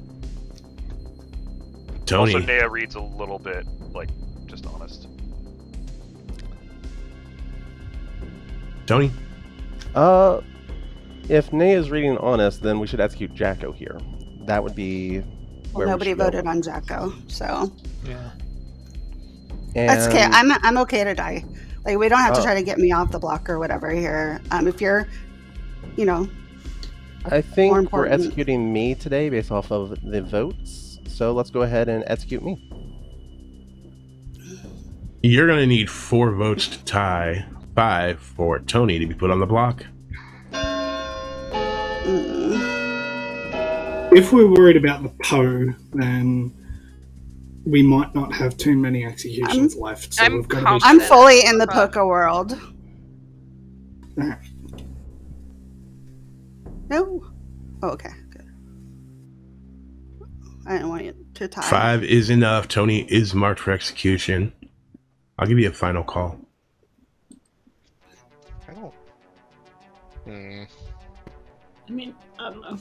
Speaker 2: Tony.
Speaker 12: Also, Nea reads a little bit, like, just honest.
Speaker 2: Tony?
Speaker 10: If Nea is reading honest, then we should execute Jacko here. That would be
Speaker 3: Well, nobody voted on Jacko, so
Speaker 1: Yeah.
Speaker 3: that's okay.
Speaker 10: And-
Speaker 3: I'm okay to die. Like, we don't have to try to get me off the block or whatever here. If you're, you know,
Speaker 10: I think
Speaker 3: more
Speaker 10: we're
Speaker 3: important.
Speaker 10: executing me today based off of the votes. So let's go ahead and execute me.
Speaker 2: You're going to need 4 votes to tie 5 for Tony to be put on the block.
Speaker 4: If we're worried about the Poe, then we might not have too many executions left. So we've got to be.
Speaker 3: I'm fully in the Poca world.
Speaker 4: Alright.
Speaker 3: No. Oh, okay. Good. I didn't want you to tie.
Speaker 2: 5 is enough. Tony is marked for execution. I'll give you a final call.
Speaker 8: I mean, I don't know.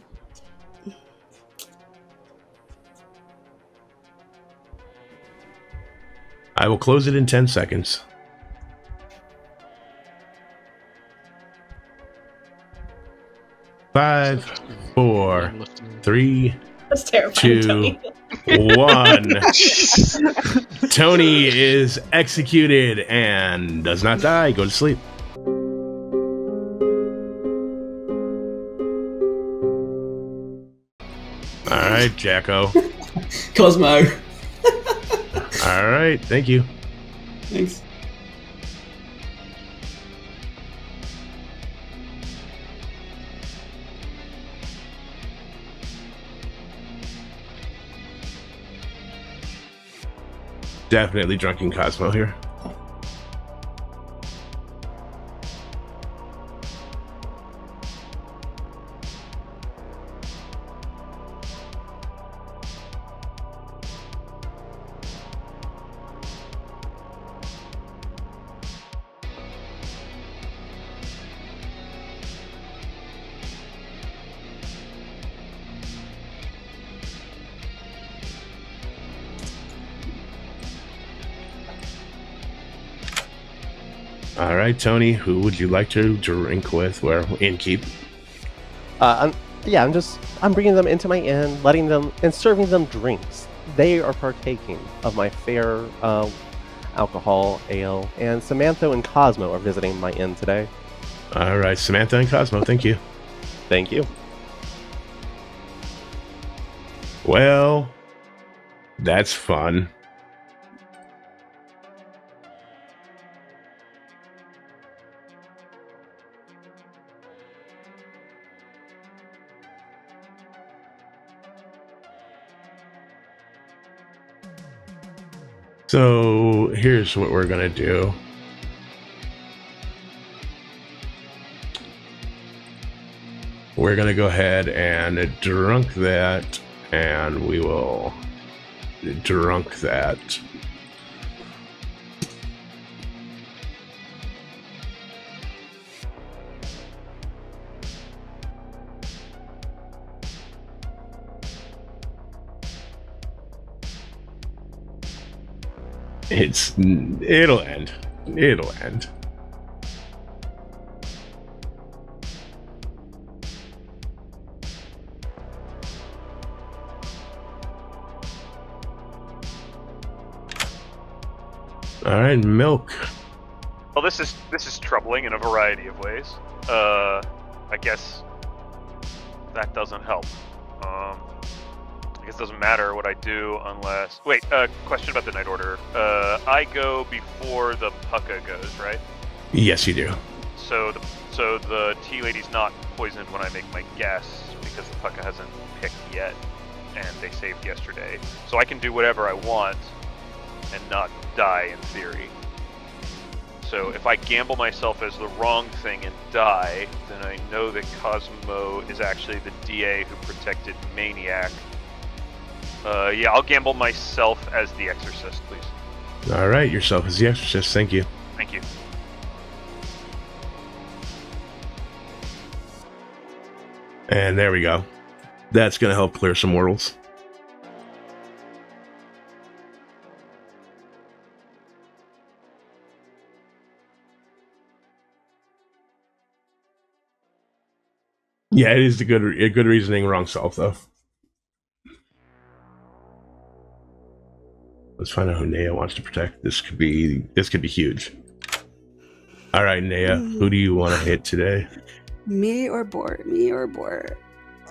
Speaker 2: I will close it in 10 seconds. 5, 4, 3,
Speaker 8: That's terrifying,
Speaker 2: 2,
Speaker 8: Tony.
Speaker 2: 1. Tony is executed and does not die. Go to sleep. All right, Jacko.
Speaker 5: Cosmo.
Speaker 2: All right, thank you.
Speaker 5: Thanks.
Speaker 2: Definitely drunken Cosmo here. All right, Tony, who would you like to drink with? Where in keep?
Speaker 10: I'm bringing them into my inn, letting them and serving them drinks. They are partaking of my fair alcohol, ale, and Samantha and Cosmo are visiting my inn today.
Speaker 2: All right, Samantha and Cosmo, thank you.
Speaker 10: Thank you.
Speaker 2: Well, that's fun. So here's what we're gonna do. We're gonna go ahead and drunk that, and we will drunk that. It'll end. It'll end. All right, Milk.
Speaker 12: Well, this is troubling in a variety of ways. I guess that doesn't help. I guess it doesn't matter what I do unless... Wait, question about the Night Order. I go before the Pucka goes, right?
Speaker 2: Yes, you do.
Speaker 12: So the tea lady's not poisoned when I make my guess because the Pucka hasn't picked yet, and they saved yesterday. So I can do whatever I want and not die in theory. So if I gamble myself as the wrong thing and die, then I know that Cosmo is actually the DA who protected Maniac, Yeah, I'll gamble myself as the exorcist, please.
Speaker 2: All right, yourself as the exorcist. Thank you.
Speaker 12: Thank you.
Speaker 2: And there we go. That's going to help clear some mortals. Yeah, it is a good reasoning, wrong solve, though. Let's find out who Naya wants to protect. This could be huge. All right, Naya, who do you want to hit today?
Speaker 3: Me or Bort? Me or Bort?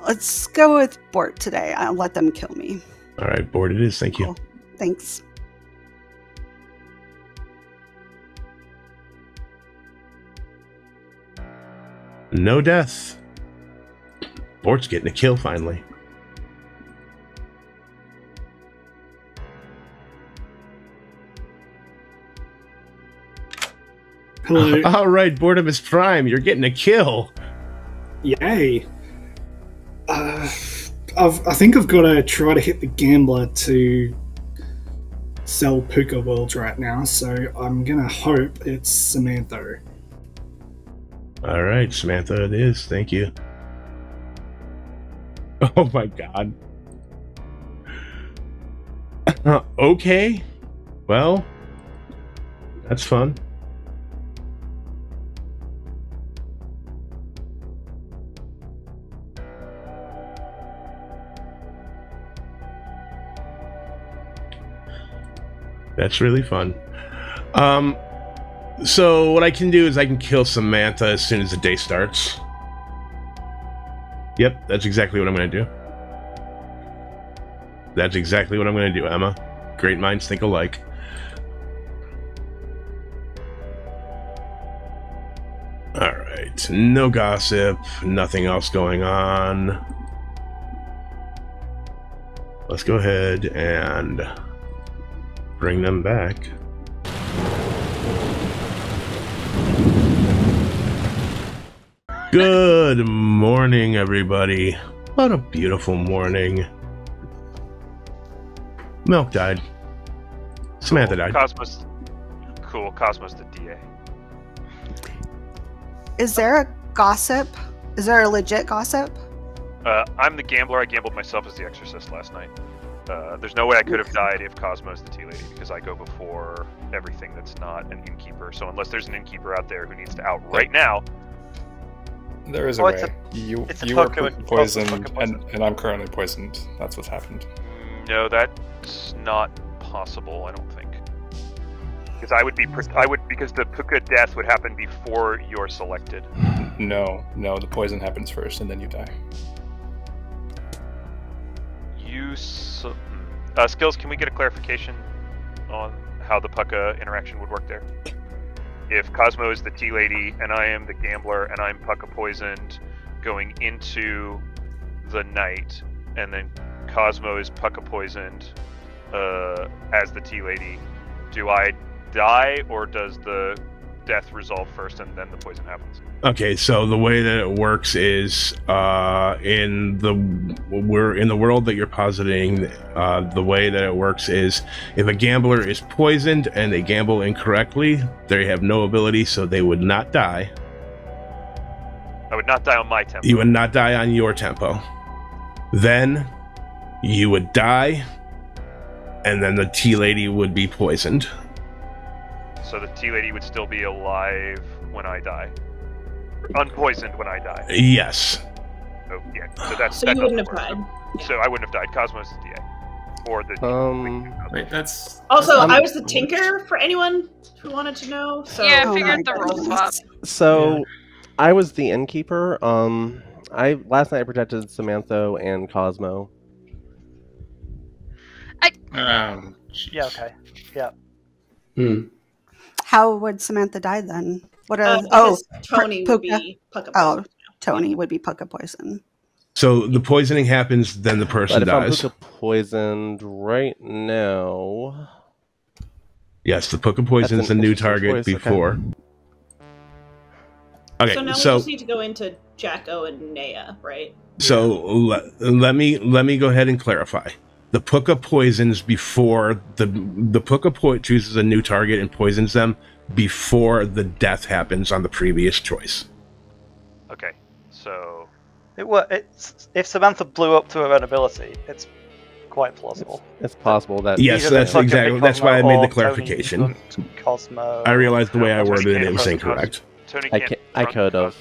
Speaker 3: Let's go with Bort today. I'll let them kill me.
Speaker 2: All right, Bort it is. Thank you.
Speaker 3: Cool. Thanks.
Speaker 2: No death. Bort's getting a kill finally.
Speaker 4: Hello.
Speaker 2: All right, Boredamus Prime, you're getting a kill.
Speaker 4: Yay. I think I've got to try to hit the gambler to sell Puka Worlds right now, so I'm going to hope it's Samantha.
Speaker 2: All right, Samantha it is. Thank you. Oh my god. Okay. Well, that's fun. That's really fun. So what I can do is I can kill Samantha as soon as the day starts. Yep, that's exactly what I'm going to do. That's exactly what I'm going to do, Emma. Great minds think alike. Alright, no gossip, nothing else going on. Let's go ahead and bring them back. Good morning, everybody. What a beautiful morning. Milk died. Samantha died.
Speaker 12: Cosmos. Cool. Cosmos the DA.
Speaker 3: Is there a gossip? Is there a legit gossip?
Speaker 12: I'm the gambler. I gambled myself as the exorcist last night. There's no way I could have died if Cosmo's the tea lady, because I go before everything that's not an innkeeper. So unless there's an innkeeper out there who needs to out right now.
Speaker 14: There is a way. You were poisoned, and I'm currently poisoned. That's what's happened.
Speaker 12: No, that's not possible. I don't think. Because because the Puka death would happen before you're selected.
Speaker 14: No, the poison happens first, and then you die.
Speaker 12: Skilz, can we get a clarification on how the Puka interaction would work there? If Cosmo is the tea lady and I am the gambler and I'm Puka poisoned going into the night, and then Cosmo is Puka poisoned as the tea lady, do I die or does the death resolve first and then the poison happens?
Speaker 2: Okay, so the way that it works is in the world that you're positing, the way that it works is if a gambler is poisoned and they gamble incorrectly, they have no ability, so they would not die.
Speaker 12: I would not die on my tempo.
Speaker 2: You would not die on your tempo. Then you would die, and then the tea lady would be poisoned.
Speaker 12: So the tea lady would still be alive when I die. Unpoisoned when I die.
Speaker 2: Yes.
Speaker 12: Oh yeah. So that's.
Speaker 8: So
Speaker 12: that
Speaker 8: you wouldn't have
Speaker 12: work.
Speaker 8: died.
Speaker 12: So I wouldn't have died. Cosmos is DA. Or the.
Speaker 14: Wait, that's.
Speaker 8: Also, I was the tinker for anyone who wanted to know. So
Speaker 9: Yeah, I figured the role swap.
Speaker 10: So, I was the innkeeper. Last night I protected Samantha and Cosmo.
Speaker 6: Yeah. Okay. Yeah.
Speaker 3: How would Samantha die then? What are
Speaker 8: Tony would be Puka poison.
Speaker 3: Tony would be Puka poison.
Speaker 2: So the poisoning happens, then the person
Speaker 10: But if
Speaker 2: dies.
Speaker 10: I'm Puka poisoned right now.
Speaker 2: Yes, the Puka poison's the new target before. Okay,
Speaker 8: So now we just need to go into Jacko and Naya, right?
Speaker 2: So let me go ahead and clarify. the Puka poisons before the Puka chooses a new target and poisons them before the death happens on the previous choice.
Speaker 12: Okay, so
Speaker 6: if Samantha blew up to her own ability, it's quite plausible.
Speaker 10: It's possible that.
Speaker 2: Yes, that's exactly. That's why I made the clarification.
Speaker 6: Cosmo.
Speaker 2: I realized the way I worded it was incorrect.
Speaker 12: Tony
Speaker 10: I could have.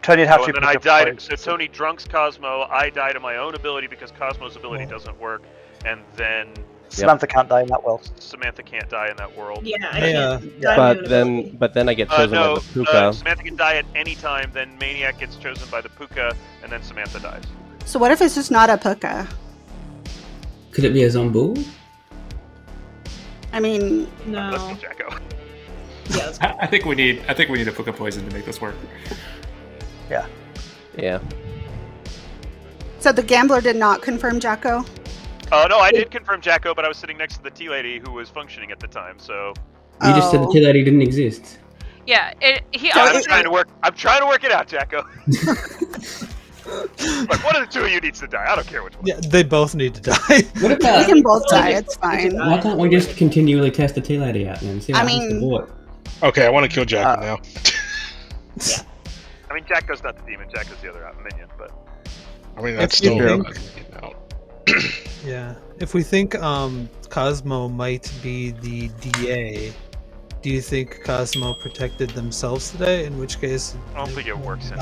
Speaker 6: Tony'd have to.
Speaker 12: And then I died. So Tony drunks Cosmo. I died of my own ability because Cosmo's ability doesn't work, and then
Speaker 6: Samantha can't die in that world.
Speaker 12: Samantha can't die in that world.
Speaker 8: Yeah, I can't die
Speaker 10: But then I get chosen by the Puka.
Speaker 12: Samantha can die at any time. Then Maniac gets chosen by the Puka, and then Samantha dies.
Speaker 3: So what if it's just not a Puka?
Speaker 5: Could it be a Zombu?
Speaker 3: I mean,
Speaker 8: no.
Speaker 12: Let's go, Jacko.
Speaker 8: Yeah,
Speaker 14: I think we need a Puka poison to make this work.
Speaker 6: Yeah.
Speaker 10: Yeah.
Speaker 3: So the gambler did not confirm Jacko?
Speaker 12: Oh no, I did confirm Jacko, but I was sitting next to the tea lady who was functioning at the time. So
Speaker 5: You just said the tea lady didn't exist.
Speaker 9: Yeah, he
Speaker 12: I'm
Speaker 9: also.
Speaker 12: trying to work it out, Jacko. Look, one of the two of you needs to die. I don't care which one.
Speaker 1: Yeah, they both need to die.
Speaker 5: What about?
Speaker 3: We can both die. It's fine.
Speaker 5: Why can't we just continually test the tea lady out and see what happens to Bort?
Speaker 7: Okay, I want to kill Jacko now.
Speaker 12: Yeah. I mean, Jacko's not the demon. Jacko's the other minion, but
Speaker 7: I mean that's
Speaker 1: If you
Speaker 7: still
Speaker 1: think- Yeah. If we think Cosmo might be the DA, do you think Cosmo protected themselves today? In which case,
Speaker 12: I don't think it works.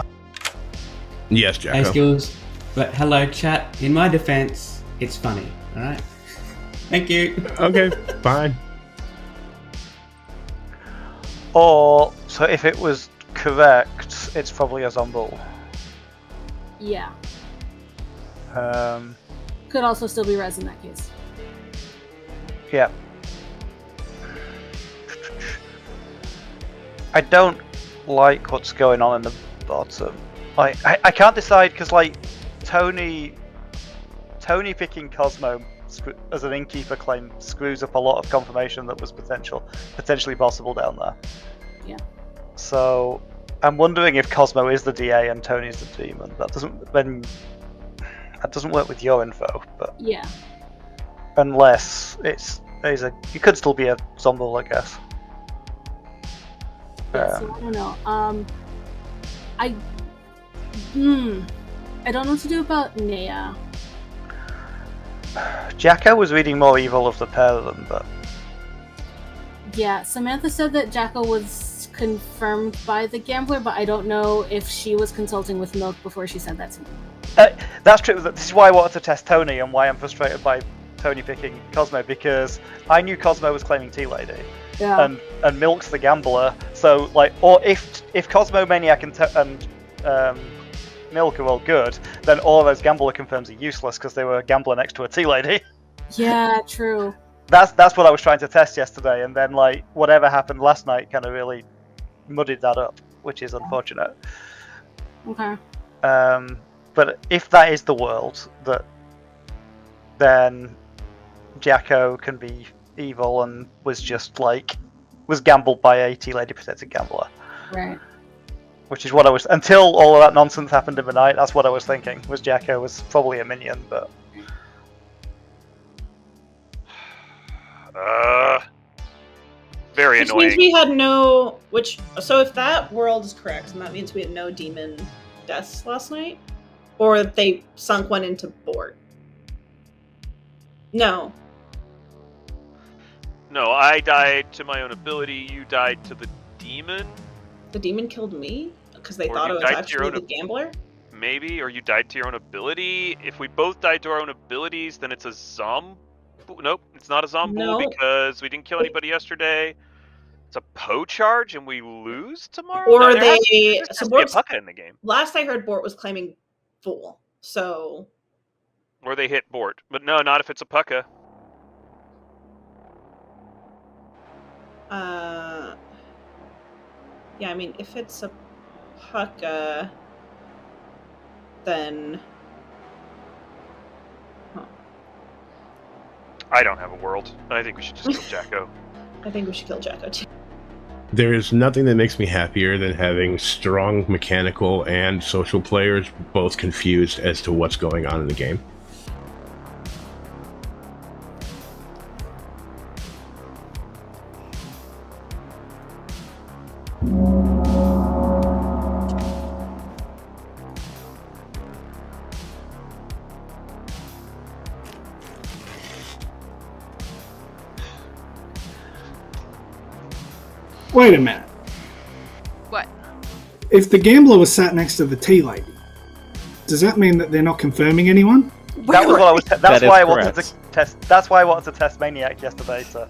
Speaker 2: Yes,
Speaker 5: Hey,
Speaker 2: Jacko.
Speaker 5: Skilz. But hello, chat. In my defense, it's funny. All right. Thank you.
Speaker 2: Okay, fine.
Speaker 6: Or so if it was correct, it's probably a Zombul.
Speaker 11: Yeah.
Speaker 6: Could
Speaker 11: also still be Rez in that case.
Speaker 6: Yeah. I don't like what's going on in the bottom. I can't decide because like Tony picking Cosmo as an innkeeper claim screws up a lot of confirmation that was potentially possible down there.
Speaker 11: Yeah.
Speaker 6: So I'm wondering if Cosmo is the DA and Tony's the demon. That doesn't work with your info, but
Speaker 11: yeah.
Speaker 6: Unless it could still be a Zombul, I guess.
Speaker 11: Yeah, so I don't know. I don't know what to do about Nea.
Speaker 6: Jacko was reading more evil of the pair of them, but
Speaker 11: Yeah, Samantha said that Jacko was confirmed by the gambler, but I don't know if she was consulting with Milk before she said that to me.
Speaker 6: that's true. This is why I wanted to test Tony and why I'm frustrated by Tony picking Cosmo, because I knew Cosmo was claiming Tea Lady.
Speaker 11: Yeah.
Speaker 6: And Milk's the gambler, so like, or if Cosmo, Maniac, and Milk are all good, then all of those gambler confirms are useless because they were a gambler next to a tea lady.
Speaker 11: Yeah, true.
Speaker 6: That's what I was trying to test yesterday, and then like whatever happened last night kind of really muddied that up, which is unfortunate.
Speaker 11: Okay.
Speaker 6: But if that is the world, then Jacko can be evil and was gambled by a tea lady protected gambler.
Speaker 11: Right.
Speaker 6: Which is what I was, until all of that nonsense happened in the night, that's what I was thinking, was Jacko was probably a minion, but...
Speaker 12: Very
Speaker 8: which
Speaker 12: annoying.
Speaker 8: Means we had no, so if that world is correct, then that means we had no demon deaths last night? Or they sunk one into Bort? No.
Speaker 12: No, I died to my own ability, you died to the demon?
Speaker 8: The demon killed me? Because they
Speaker 12: Or
Speaker 8: thought
Speaker 12: you
Speaker 8: it was
Speaker 12: died to
Speaker 8: actually
Speaker 12: your
Speaker 8: the
Speaker 12: own
Speaker 8: gambler?
Speaker 12: Maybe, or you died to your own ability. If we both died to our own abilities, then it's a Zombu. Nope, it's not a Zombu
Speaker 8: No.
Speaker 12: because we didn't kill anybody yesterday. It's a Poe charge and we lose tomorrow?
Speaker 8: Or
Speaker 12: No, there has
Speaker 8: they...
Speaker 12: to
Speaker 8: So
Speaker 12: be a
Speaker 8: Bort's,
Speaker 12: Pucka in the game.
Speaker 8: last I heard, Bort was claiming Fool. So...
Speaker 12: Or they hit Bort. But no, not if it's a Pucka.
Speaker 8: Yeah, I mean, if it's a Pucka, then...
Speaker 12: I don't have a world. I think we should just kill Jacko.
Speaker 8: I think we should kill Jacko too.
Speaker 2: There is nothing that makes me happier than having strong mechanical and social players both confused as to what's going on in the game.
Speaker 4: Wait a minute.
Speaker 9: What?
Speaker 4: If the gambler was sat next to the tea lady, does that mean that they're not confirming anyone?
Speaker 6: That was what I was. That's
Speaker 10: That is
Speaker 6: why I wanted
Speaker 10: correct.
Speaker 6: to test. That's why I wanted to test Maniac yesterday to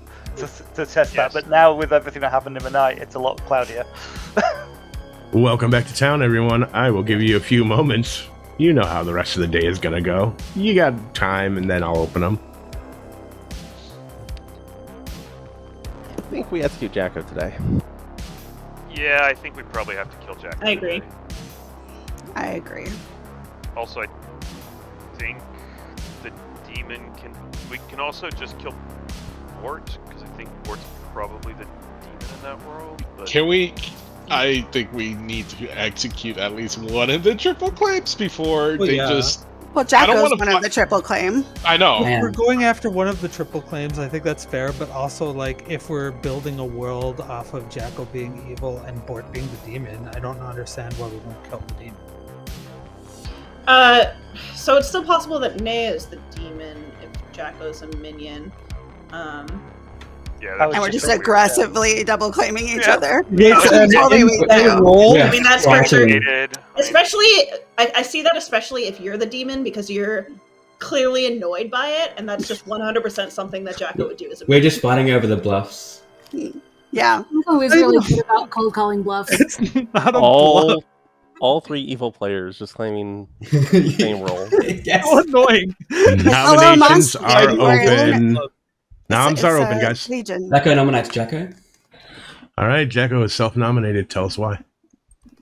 Speaker 6: test that. But now with everything that happened in the night, it's a lot cloudier.
Speaker 2: Welcome back to town, everyone. I will give you a few moments. You know how the rest of the day is gonna go. You got time, and then I'll open them.
Speaker 10: I think we execute Jacko today.
Speaker 12: Yeah, I think we probably have to kill Jack.
Speaker 8: I agree.
Speaker 3: I agree.
Speaker 12: Also, I think the demon we can also just kill Wart, because I think Wart's probably the demon in that world. But
Speaker 7: Can we? I think we need to execute at least one of the triple claims before they just.
Speaker 3: Well,
Speaker 7: I don't
Speaker 3: Jacko's
Speaker 7: wanna
Speaker 3: one of the triple claim.
Speaker 7: I know.
Speaker 1: If we're going after one of the triple claims, I think that's fair, but also, like, if we're building a world off of Jacko being evil and Bort being the demon, I don't understand why we won't kill the demon.
Speaker 8: So it's still possible that Nea is the demon if Jacko's a minion.
Speaker 12: Yeah,
Speaker 3: And we're just aggressively double claiming each other.
Speaker 1: Yeah,
Speaker 3: Totally we do.
Speaker 8: I mean, that's for sure.
Speaker 12: Rated.
Speaker 8: Especially, I see that especially if you're the demon because you're clearly annoyed by it, and that's just 100% something that Jacko would do as a
Speaker 5: We're just fighting over the bluffs.
Speaker 3: Yeah.
Speaker 11: I'm always really good about cold calling bluffs.
Speaker 1: Not a
Speaker 10: All three evil players just claiming the same role.
Speaker 5: Yes.
Speaker 1: So annoying.
Speaker 2: Nominations
Speaker 3: Hello,
Speaker 2: are
Speaker 3: monster.
Speaker 2: open. Noms are open,
Speaker 3: a
Speaker 2: guys.
Speaker 3: Legion.
Speaker 5: Jacko nominates Jacko
Speaker 2: All right, Jacko is self-nominated. Tell us why.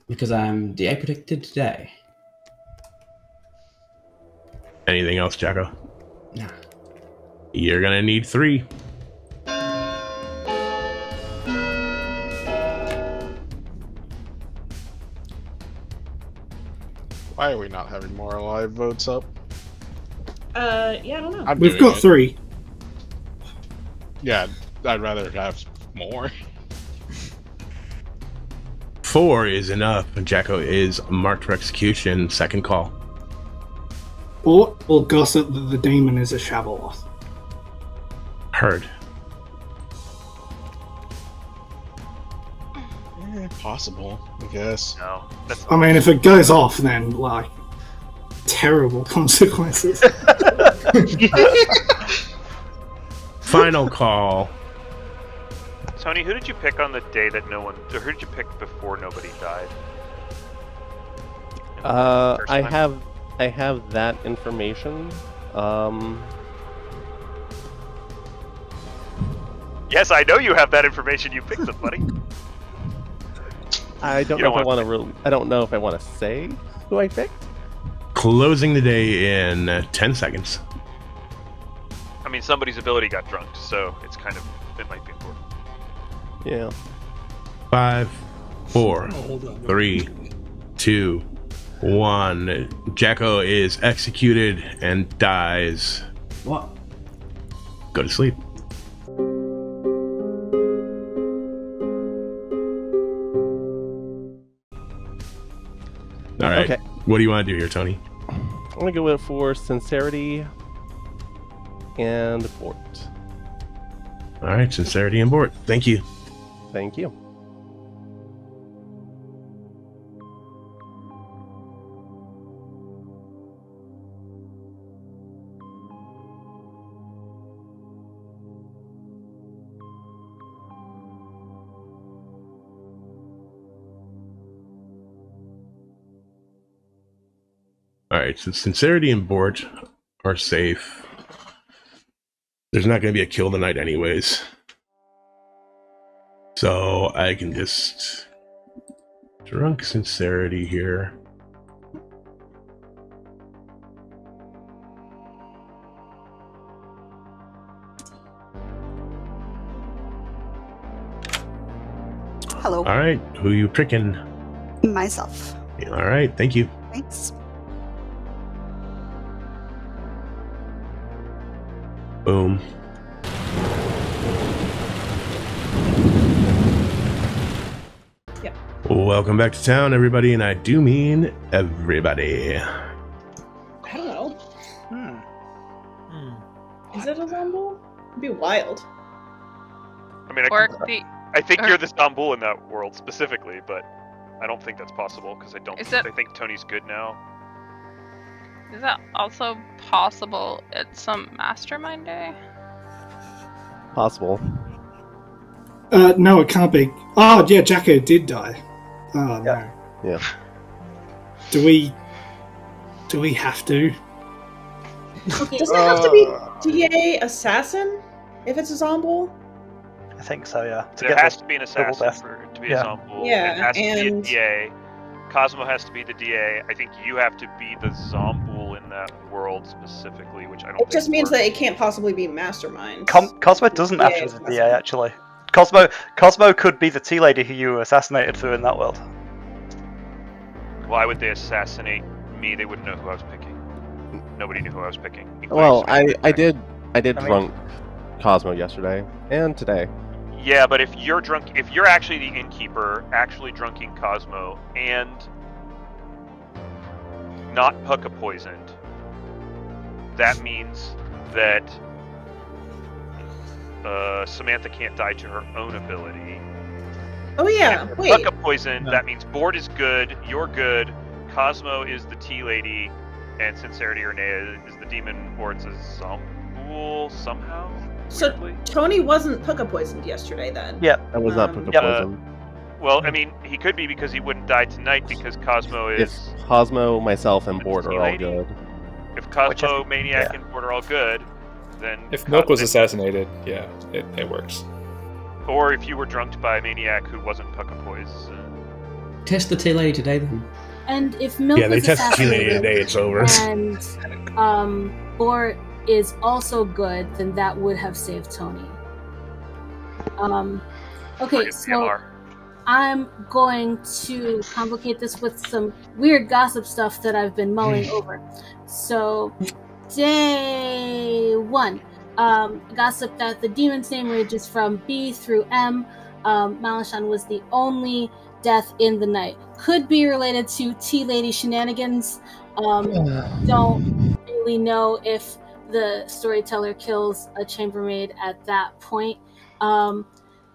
Speaker 5: because I'm DA predicted today.
Speaker 2: Anything else, Jacko?
Speaker 5: Nah.
Speaker 2: You're gonna need 3.
Speaker 7: Why are we not having more live votes up?
Speaker 8: Yeah, I don't know.
Speaker 7: I'm
Speaker 4: We've
Speaker 7: doing
Speaker 4: got
Speaker 7: it.
Speaker 4: 3.
Speaker 7: Yeah, I'd rather have more.
Speaker 2: 4 is enough. Jacko is marked for execution. Second call.
Speaker 4: Or gossip that the demon is a Shavaloth.
Speaker 2: Heard.
Speaker 7: Possible, I guess.
Speaker 12: No, that's
Speaker 4: I mean, if it goes off, then, like, terrible consequences.
Speaker 2: Final call.
Speaker 12: Tony. Who did you pick on the day that no one? Or who did you pick before nobody died? First
Speaker 10: I
Speaker 12: time?
Speaker 10: have that information.
Speaker 12: Yes, I know you have that information. You picked them, buddy.
Speaker 10: I don't
Speaker 12: You
Speaker 10: know
Speaker 12: don't
Speaker 10: if I want to. I don't know if I want to say who I picked.
Speaker 2: Closing the day in 10 seconds.
Speaker 12: I mean, somebody's ability got drunked, so it's kind of it might be important.
Speaker 10: Yeah.
Speaker 2: 5, 4,
Speaker 1: hold on.
Speaker 2: 3, 2, 1. Jacko is executed and dies.
Speaker 5: What?
Speaker 2: Go to sleep. All right.
Speaker 10: Okay.
Speaker 2: What do you want to do here, Tony?
Speaker 10: I'm gonna go with for sincerity and Bort.
Speaker 2: All right, sincerity and Bort. Thank you.
Speaker 10: Thank you.
Speaker 2: All right, so sincerity and Bort are safe. There's not going to be a kill tonight anyways. So I can just drunk sincerity here.
Speaker 3: Hello.
Speaker 2: All right, who you picking?
Speaker 3: Myself.
Speaker 2: All right, thank you.
Speaker 3: Thanks.
Speaker 2: Boom.
Speaker 8: Yep.
Speaker 2: Welcome back to town, everybody, and I do mean everybody.
Speaker 8: I don't know. Is it a Rumble? It'd be wild.
Speaker 12: I mean,
Speaker 9: Or it could be
Speaker 12: I think you're the Zambul in that world specifically, but I don't think that's possible because I think Tony's good now.
Speaker 9: Is that also possible at some Mastermind Day?
Speaker 10: Possible.
Speaker 4: No, it can't be. Oh, yeah, Jacko did die. Oh, no.
Speaker 10: Yeah.
Speaker 4: Do we have to?
Speaker 8: Okay, does it have to be DA assassin if it's a Zambul?
Speaker 6: I think so, yeah.
Speaker 12: There has to be an assassin to be a Zambul.
Speaker 8: Yeah,
Speaker 12: it has to be a DA. Cosmo has to be the DA. I think you have to be the Zambul in that world specifically, which I don't think
Speaker 8: It just means
Speaker 12: works.
Speaker 8: that it can't possibly be Mastermind.
Speaker 6: Cosmo doesn't have to be the DA, actually. Cosmo could be the tea lady who you assassinated through in that world.
Speaker 12: Why would they assassinate me? They wouldn't know who I was picking. Nobody knew who I was picking.
Speaker 10: Well, I did drunk Cosmo yesterday and today.
Speaker 12: Yeah, but if you're actually the innkeeper, actually drunking Cosmo, and not pucka poisoned, that means that Samantha can't die to her own ability.
Speaker 8: Oh yeah,
Speaker 12: If
Speaker 8: wait.
Speaker 12: pucka poisoned, that means Board is good, you're good, Cosmo is the tea lady, and Sincerity or Nea is the demon, or it's a Zambul somehow.
Speaker 8: So Tony wasn't pucka poisoned yesterday then?
Speaker 6: Yeah.
Speaker 10: That was not pucka poisoned.
Speaker 12: Well, I mean, he could be because he wouldn't die tonight because Cosmo is...
Speaker 10: If Cosmo, myself, and Board are all good.
Speaker 12: If Cosmo, Maniac, and Board are all good, then...
Speaker 14: If Milk was assassinated, yeah, it works.
Speaker 12: Or if you were drunked by a Maniac who wasn't pucka poisoned.
Speaker 5: Test the tea lady today then.
Speaker 11: And if Milk
Speaker 2: Yeah, they
Speaker 11: was
Speaker 2: test the tea lady
Speaker 11: assassinated
Speaker 2: today, it's over.
Speaker 11: and Bort is also good, then that would have saved Tony. Okay, so I'm going to complicate this with some weird gossip stuff that I've been mulling over. So, day 1. Gossip that the demon's name ranges from B through M. Malashan was the only death in the night. Could be related to Tea Lady shenanigans. Don't really know if the Storyteller kills a chambermaid at that point.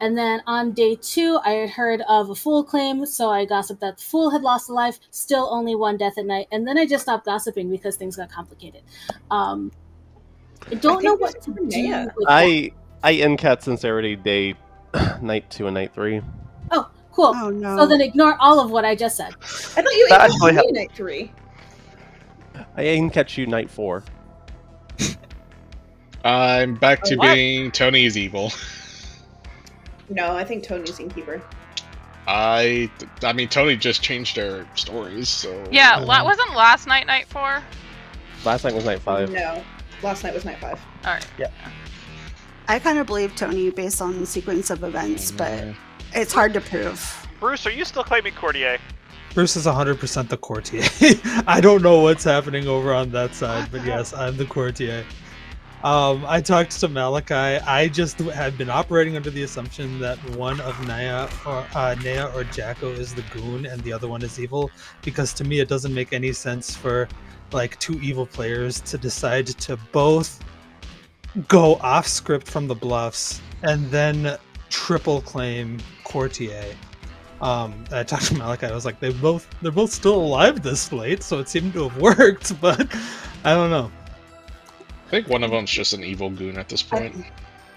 Speaker 11: And then on day 2, I had heard of a Fool claim, so I gossiped that the Fool had lost a life, still only 1 death at night, and then I just stopped gossiping because things got complicated. I don't know what to do with
Speaker 10: I NCAT Sincerity day night 2 and night 3.
Speaker 11: Oh, cool.
Speaker 3: Oh, no.
Speaker 11: So then ignore all of what I just said.
Speaker 8: I thought you
Speaker 10: That
Speaker 8: ate
Speaker 10: actually
Speaker 8: me night 3.
Speaker 10: I NCAT you night 4.
Speaker 7: I'm back to
Speaker 8: Oh, what?
Speaker 7: being Tony's evil.
Speaker 8: No, I think Tony's innkeeper.
Speaker 7: I mean, Tony just changed their stories, so...
Speaker 9: Yeah, wasn't last night night 4?
Speaker 10: Last night was night 5.
Speaker 8: No, last night was night 5.
Speaker 9: Alright.
Speaker 6: Yeah.
Speaker 3: I kind of believe Tony based on the sequence of events, but it's hard to prove.
Speaker 12: Bruce, are you still claiming Courtier?
Speaker 1: Bruce is 100% the courtier. I don't know what's happening over on that side, but yes, I'm the courtier. I talked to Malachi. I just had been operating under the assumption that one of Nea or Jacko is the goon and the other one is evil, because to me it doesn't make any sense for like 2 evil players to decide to both go off script from the bluffs and then triple claim courtier. I talked to Malachi. I was like, they're both still alive this late, so it seemed to have worked, but I don't know.
Speaker 7: I think one of them's just an evil goon at this point.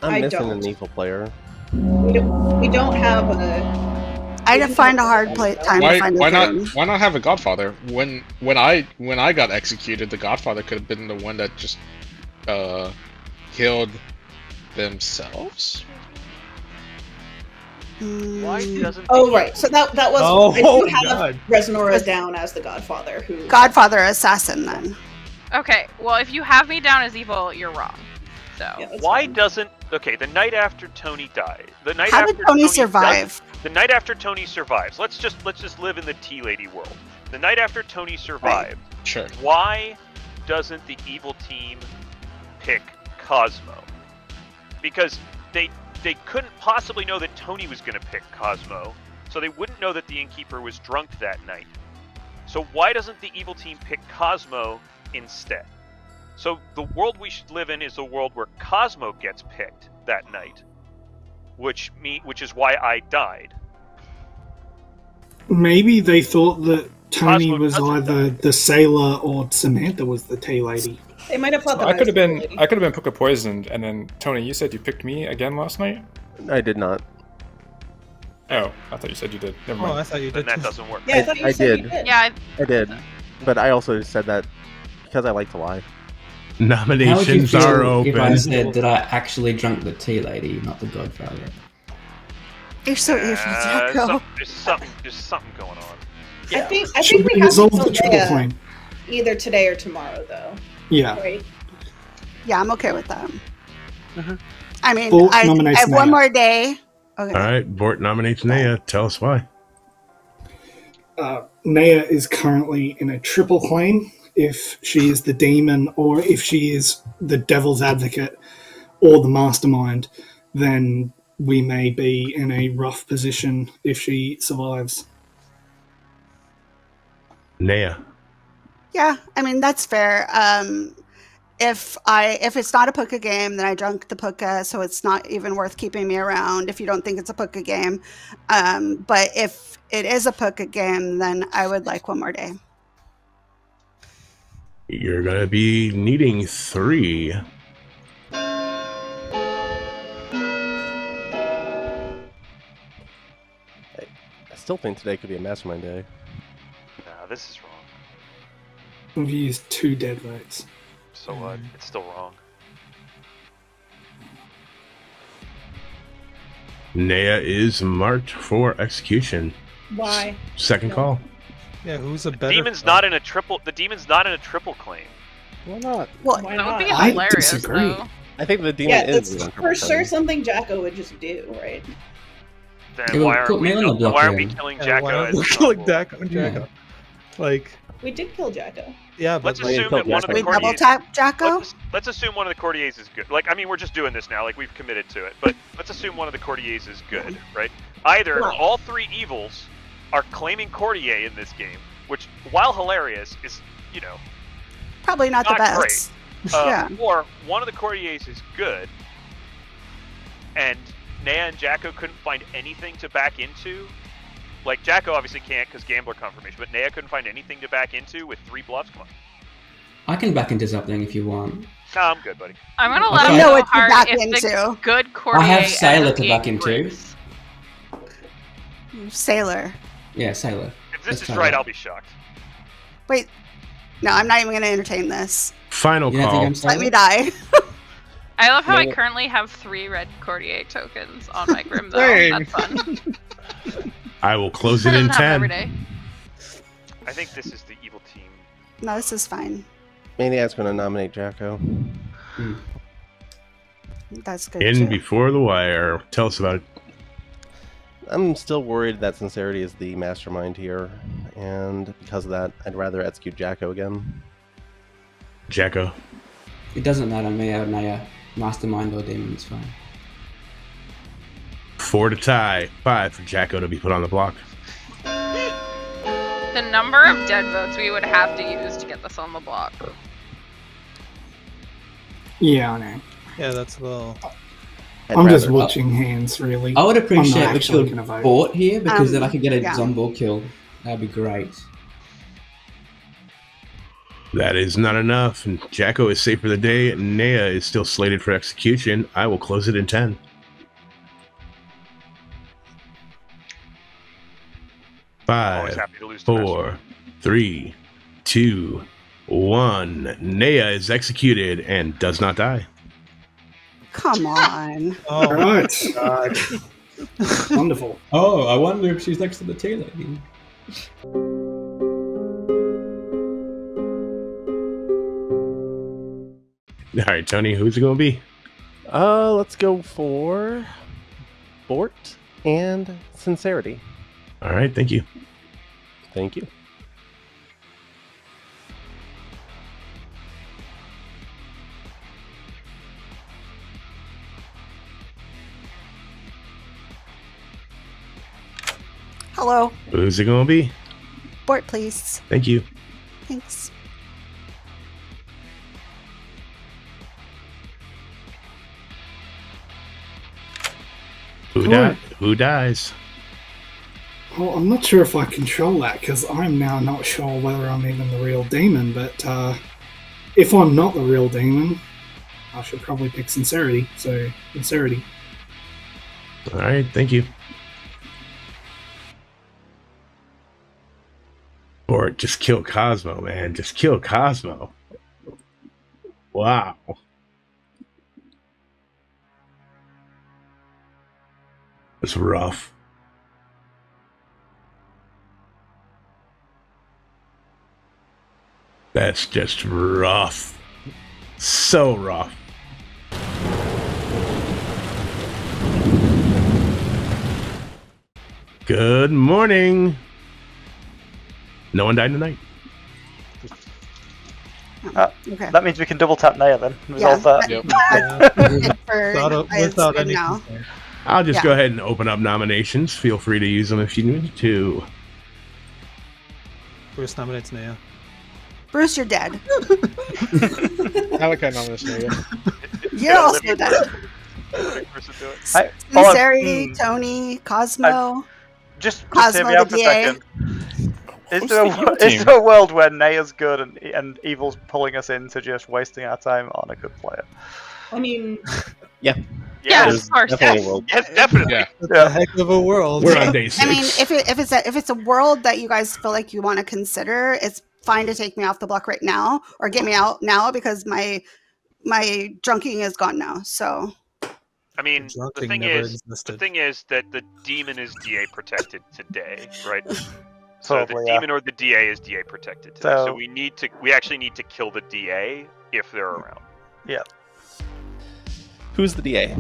Speaker 10: I'm
Speaker 8: I
Speaker 10: missing
Speaker 8: don't.
Speaker 10: an evil player.
Speaker 8: We don't have a...
Speaker 3: I find a hard time to find a goon.
Speaker 7: Why not have a Godfather? When I got executed, the Godfather could have been the one that just killed themselves.
Speaker 12: Why doesn't...
Speaker 8: Oh, right. So that was...
Speaker 3: Oh,
Speaker 8: I do have
Speaker 3: God.
Speaker 8: Resnora down as the Godfather, who...
Speaker 3: Godfather assassin, then.
Speaker 9: Okay, well, if you have me down as evil, you're wrong. So
Speaker 12: Why doesn't... Okay, the night after Tony died... The night
Speaker 3: How
Speaker 12: after
Speaker 3: did Tony survive?
Speaker 12: does- The night after Tony survives. Let's just live in the Tea Lady world. The night after Tony survived.
Speaker 7: Sure.
Speaker 12: Why doesn't the evil team pick Cosmo? Because they couldn't possibly know that Tony was going to pick Cosmo, so they wouldn't know that the innkeeper was drunk that night. So why doesn't the evil team pick Cosmo instead? So the world we should live in is a world where Cosmo gets picked that night. which is why I died.
Speaker 4: Maybe they thought that Tony
Speaker 12: Cosmo
Speaker 4: was
Speaker 12: doesn't
Speaker 4: either the sailor or Samantha was the tea lady.
Speaker 8: They might have thought that
Speaker 14: I could have been.
Speaker 8: lady.
Speaker 14: I could have been Puka poisoned, and then Tony, you said you picked me again last night.
Speaker 10: I did not.
Speaker 14: Oh, I thought you said you did. Never mind.
Speaker 1: Oh, I thought you
Speaker 12: Then
Speaker 1: did.
Speaker 12: that doesn't work.
Speaker 8: Yeah, I thought you
Speaker 10: I
Speaker 8: said
Speaker 10: did.
Speaker 8: you did.
Speaker 9: Yeah,
Speaker 10: I did. But I also said that because I like to lie.
Speaker 5: How would you
Speaker 2: Nominations
Speaker 5: feel
Speaker 2: are open.
Speaker 5: if I said that I actually drank the tea lady, not the Godfather?
Speaker 3: You're so evil, Jacko.
Speaker 12: There's something going on.
Speaker 8: I think
Speaker 4: Should
Speaker 8: we
Speaker 4: we
Speaker 8: have to
Speaker 4: resolve the triple
Speaker 8: Leia
Speaker 4: claim?
Speaker 8: either today or tomorrow, though.
Speaker 4: Yeah.
Speaker 8: Right?
Speaker 3: Yeah, I'm okay with that.
Speaker 12: Mm-hmm.
Speaker 3: I mean,
Speaker 4: Bort
Speaker 3: I
Speaker 4: nominates
Speaker 3: have one
Speaker 4: Naya.
Speaker 3: more day. Okay.
Speaker 2: All right, Bort nominates Naya. Tell us why.
Speaker 4: Naya is currently in a triple claim. If she is the demon, or if she is the devil's advocate, or the mastermind, then we may be in a rough position if she survives.
Speaker 2: Naya.
Speaker 3: Yeah, I mean that's fair. If it's not a Puka game, then I drunk the Puka, so it's not even worth keeping me around if you don't think it's a Puka game. But if it is a Puka game, then I would like one more day.
Speaker 2: You're going to be needing 3.
Speaker 10: I still think today could be a mastermind day.
Speaker 12: Nah, this is wrong.
Speaker 4: We've used 2 dead votes.
Speaker 12: So what? It's still wrong.
Speaker 2: Naya is marked for execution.
Speaker 8: Why?
Speaker 2: Second call.
Speaker 1: Yeah, who's a
Speaker 12: The
Speaker 1: better?
Speaker 12: demon's not in a triple. The demon's not in a triple claim.
Speaker 10: Why not?
Speaker 3: Well,
Speaker 8: Why
Speaker 9: that would
Speaker 8: not?
Speaker 9: be
Speaker 4: I
Speaker 9: hilarious,
Speaker 4: disagree.
Speaker 9: though.
Speaker 10: I think the demon
Speaker 8: Yeah,
Speaker 10: is.
Speaker 8: that's for sure something Jacko would just do, right?
Speaker 12: Then
Speaker 5: It will
Speaker 12: why aren't
Speaker 5: put
Speaker 12: we?
Speaker 5: me on the block
Speaker 12: Why aren't we
Speaker 5: then.
Speaker 12: killing
Speaker 1: Yeah,
Speaker 12: Jacko?
Speaker 1: why aren't
Speaker 12: as
Speaker 1: we
Speaker 12: the
Speaker 1: killing
Speaker 12: double?
Speaker 1: Jacko? Like,
Speaker 8: We did kill Jacko.
Speaker 1: yeah, but
Speaker 12: Let's
Speaker 1: like,
Speaker 12: assume that one of the
Speaker 3: we double
Speaker 12: courtiers.
Speaker 3: tap Jacko.
Speaker 12: Let's assume one of the courtiers is good. Like, I mean, we're just doing this now. Like, we've committed to it. But let's assume one of the courtiers is good, right? Either
Speaker 8: Right.
Speaker 12: all 3 evils are claiming courtier in this game, which, while hilarious, is, you know,
Speaker 3: Probably not the
Speaker 12: not
Speaker 3: best. Yeah.
Speaker 12: or one of the courtiers is good, and Naya and Jacko couldn't find anything to back into. Like, Jacko obviously can't because gambler confirmation, but Naya couldn't find anything to back into with 3 bluffs. Come on.
Speaker 5: I can back into something if you want.
Speaker 12: Nah, I'm good, buddy.
Speaker 9: I'm gonna
Speaker 5: Okay.
Speaker 9: let
Speaker 5: I
Speaker 9: him
Speaker 5: know
Speaker 9: know
Speaker 3: what to
Speaker 9: hard
Speaker 3: back
Speaker 9: if the
Speaker 3: into.
Speaker 9: good courtier
Speaker 5: I have Sailor
Speaker 9: ends
Speaker 5: to
Speaker 9: up
Speaker 5: back
Speaker 9: being
Speaker 5: into.
Speaker 9: Bruce.
Speaker 3: Sailor.
Speaker 5: Yeah, Sailor.
Speaker 12: If this
Speaker 5: Let's
Speaker 12: is
Speaker 5: try
Speaker 12: right,
Speaker 5: that.
Speaker 12: I'll be shocked.
Speaker 3: Wait. No, I'm not even going to entertain this.
Speaker 2: Final
Speaker 5: You don't
Speaker 2: call.
Speaker 5: think I'm Sailor?
Speaker 3: Let me die.
Speaker 9: I love how I
Speaker 5: Yeah.
Speaker 9: currently have 3 red courtier tokens on my Grim, though.
Speaker 1: Dang.
Speaker 9: That's fun.
Speaker 2: I will close it
Speaker 9: Doesn't
Speaker 2: in
Speaker 9: happen every
Speaker 2: 10.
Speaker 9: day.
Speaker 12: I think this is the evil team.
Speaker 3: No, this is fine.
Speaker 10: Maniac's going to nominate Jacko.
Speaker 3: That's good.
Speaker 2: In
Speaker 3: too.
Speaker 2: before the wire. Tell us about it.
Speaker 10: I'm still worried that Sincerity is the mastermind here, and because of that, I'd rather execute Jacko again.
Speaker 2: Jacko.
Speaker 5: It doesn't matter, me or Naya. Mastermind or demon is fine.
Speaker 2: 4 to tie. 5 for Jacko to be put on the block.
Speaker 9: The number of dead votes we would have to use to get this on the block.
Speaker 4: Yeah, I know.
Speaker 1: yeah, that's a little.
Speaker 4: I'm just watching hands, really.
Speaker 5: I would
Speaker 4: I'm
Speaker 5: appreciate
Speaker 4: not
Speaker 5: we
Speaker 4: actually
Speaker 5: could
Speaker 4: going to vote.
Speaker 5: Bort here because then I could get a
Speaker 3: yeah.
Speaker 5: Zombo kill. That'd be great.
Speaker 2: That is not enough, and Jacko is safe for the day. Naya is still slated for execution. I will close it in 10.
Speaker 12: Always
Speaker 2: 5,
Speaker 12: happy to lose to
Speaker 2: 4, 3, 2, 1. Naya is executed and does not die.
Speaker 3: Come on.
Speaker 1: Oh,
Speaker 4: All right.
Speaker 1: God.
Speaker 4: Wonderful.
Speaker 5: Oh, I wonder if she's next to the tea lady.
Speaker 2: All right, Tony, who's it going to be?
Speaker 10: Let's go for Bort and Sincerity.
Speaker 2: All right, thank you.
Speaker 10: Thank you.
Speaker 3: Hello.
Speaker 2: Who's it going to be?
Speaker 3: Bort, please.
Speaker 2: Thank you.
Speaker 3: Thanks.
Speaker 2: Who dies?
Speaker 4: Well, I'm not sure if I control that, because I'm now not sure whether I'm even the real demon, but if I'm not the real demon, I should probably pick sincerity. So, sincerity.
Speaker 2: Alright, thank you. Or just kill Cosmo, man. Just kill Cosmo. Wow. It's rough. That's just rough. So rough. Good morning. No one died tonight.
Speaker 3: Okay.
Speaker 6: That means we can double tap Naya then. Resolve that.
Speaker 1: Without any
Speaker 3: now.
Speaker 1: concern.
Speaker 2: I'll just
Speaker 3: Yeah.
Speaker 2: go ahead and open up nominations. Feel free to use them if you need to.
Speaker 1: Bruce nominates Naya.
Speaker 3: Bruce, you're dead.
Speaker 7: Malachi nominates Naya.
Speaker 3: You're also dead. Sincerity, Tony, Cosmo.
Speaker 6: Just hear
Speaker 3: Cosmo
Speaker 6: me out
Speaker 3: the
Speaker 6: for a
Speaker 3: DA.
Speaker 6: second. Is
Speaker 14: Who's
Speaker 6: there,
Speaker 14: the evil
Speaker 6: is
Speaker 14: team?
Speaker 6: there a world where Naya's good and evil's pulling us into just wasting our time on a good player?
Speaker 8: I mean,
Speaker 9: Yeah,
Speaker 12: Yes.
Speaker 9: of course.
Speaker 10: Definitely
Speaker 9: Yes.
Speaker 10: a world.
Speaker 12: Yes, definitely.
Speaker 7: Yeah.
Speaker 1: It's a heck of a world.
Speaker 2: We're on day 6.
Speaker 3: I mean, if it's a world that you guys feel like you want to consider, it's fine to take me off the block right now or get me out now, because my drunking is gone now. So
Speaker 12: I mean, the
Speaker 1: Drunking
Speaker 12: thing
Speaker 1: never
Speaker 12: is
Speaker 1: existed.
Speaker 12: that the demon is DA protected today, right? So
Speaker 6: Probably,
Speaker 12: the
Speaker 6: yeah.
Speaker 12: demon or the DA is DA protected today. So
Speaker 6: So-
Speaker 12: we actually need to kill the DA if they're around.
Speaker 10: Who's the DA?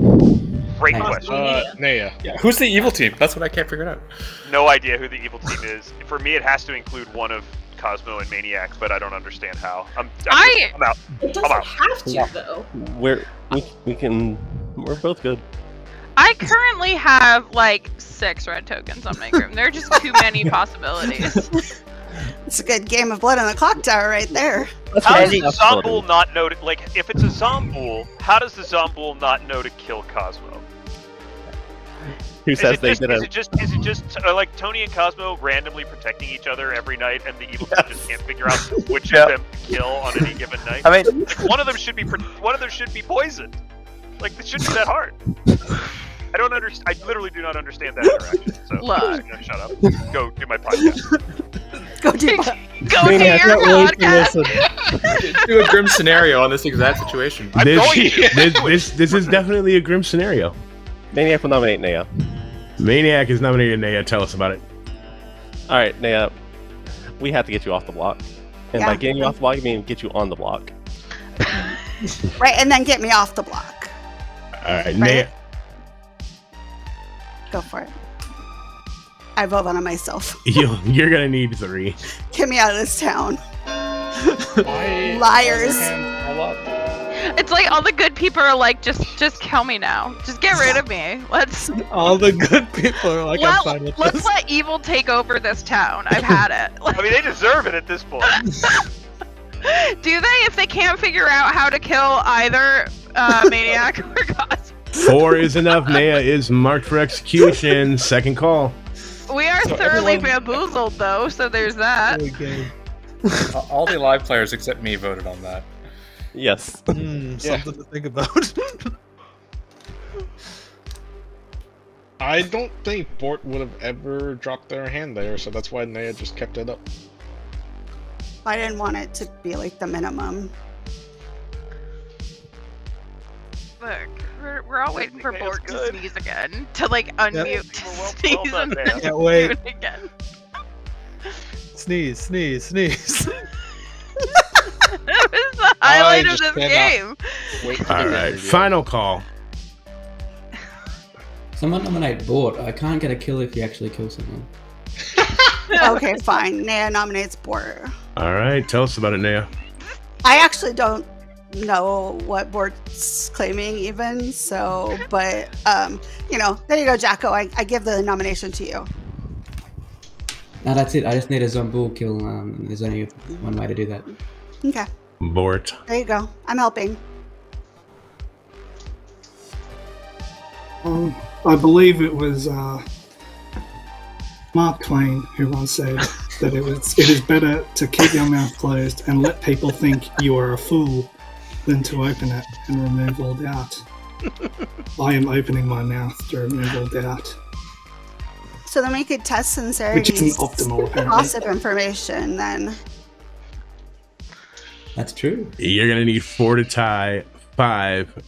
Speaker 12: Great
Speaker 5: Nice.
Speaker 12: question.
Speaker 7: Naya.
Speaker 14: Yeah, who's the evil team? That's what I can't figure out.
Speaker 12: No idea who the evil team is. For me, it has to include one of Cosmo and Maniac, but I don't understand how. I'm out.
Speaker 8: it doesn't
Speaker 12: out.
Speaker 8: have to though.
Speaker 10: We're both good.
Speaker 9: I currently have like 6 red tokens on my group. There are just too many possibilities.
Speaker 3: it's a good game of blood on the clock tower right there.
Speaker 12: How does
Speaker 10: Any-
Speaker 12: the Zomboul not know to, like, if it's a Zomboul, how does the Zomboul not know to kill Cosmo?
Speaker 10: Who says they did
Speaker 12: is
Speaker 10: a
Speaker 12: it just like Tony and Cosmo randomly protecting each other every night, and the evil team just can't figure out which of them to kill on any given night?
Speaker 6: I mean,
Speaker 12: like, one of them should be poisoned. Like, this shouldn't be that hard. I don't understand. I literally do not understand that interaction. So I'm just gonna shut up. Go do my podcast.
Speaker 3: Go do
Speaker 9: Go to your podcast.
Speaker 14: Do a grim scenario on this exact situation.
Speaker 12: I'm going to.
Speaker 2: This is definitely a grim scenario.
Speaker 10: Maniac will nominate Naya.
Speaker 2: Maniac is nominated Naya. Tell us about it.
Speaker 10: All right, Naya. We have to get you off the block, and by
Speaker 3: Yeah.
Speaker 10: getting you off the block, I mean get you on the block.
Speaker 3: Right, and then get me off the block.
Speaker 2: All right, Naya.
Speaker 3: Go for it. I vote on myself.
Speaker 2: You're gonna need 3.
Speaker 3: Get me out of this town.
Speaker 14: Why-
Speaker 3: Liars.
Speaker 9: It's like all the good people are like, just kill me now. Just get rid of me. Let's
Speaker 1: All the good people are like, I'm fine with
Speaker 9: let's
Speaker 1: this.
Speaker 9: let evil take over this town. I've had it.
Speaker 12: I mean, they deserve it at this point.
Speaker 9: Do they? If they can't figure out how to kill either Maniac or Cosmo?
Speaker 2: 4 is enough. Naya is marked for execution. Second call.
Speaker 9: We are
Speaker 14: So
Speaker 9: thoroughly
Speaker 14: everyone-
Speaker 9: bamboozled, though, so there's that.
Speaker 1: Okay.
Speaker 14: All the live players except me voted on that.
Speaker 10: Yes.
Speaker 1: Something to think about.
Speaker 7: I don't think Bort would have ever dropped their hand there, so that's why Naya just kept it up.
Speaker 3: I didn't want it to be like the minimum.
Speaker 9: Look, we're all waiting for
Speaker 12: Naya's
Speaker 9: Bort to
Speaker 12: good.
Speaker 9: sneeze again. To like unmute, to
Speaker 12: Well
Speaker 9: sneeze,
Speaker 12: done,
Speaker 9: and
Speaker 12: Naya.
Speaker 9: then
Speaker 1: Can't wait.
Speaker 9: do it again.
Speaker 1: Sneeze, sneeze, sneeze.
Speaker 9: That was the highlight of
Speaker 7: just
Speaker 9: this
Speaker 7: cannot
Speaker 9: game.
Speaker 7: Wait for
Speaker 2: All
Speaker 7: the
Speaker 2: right,
Speaker 7: interview.
Speaker 2: final call.
Speaker 5: Someone nominate Bort. I can't get a kill if you actually kill someone.
Speaker 3: Okay, fine. Naya nominates Bort.
Speaker 2: All right, tell us about it, Naya.
Speaker 3: I actually don't know what Bort's claiming even, so, but, there you go, Jacko. I give the nomination to you.
Speaker 5: No, that's it. I just need a Zomboul kill. There's only one way to do that.
Speaker 3: Okay,
Speaker 2: Bort.
Speaker 3: there you go. I'm helping.
Speaker 4: I believe it was Mark Twain who once said that it is better to keep your mouth closed and let people think you are a fool than to open it and remove all doubt. I am opening my mouth to remove all doubt.
Speaker 3: So then we could test sincerity.
Speaker 4: Which isn't optimal, apparently.
Speaker 3: Gossip information then.
Speaker 5: That's true.
Speaker 2: You're gonna need 4 to tie, 5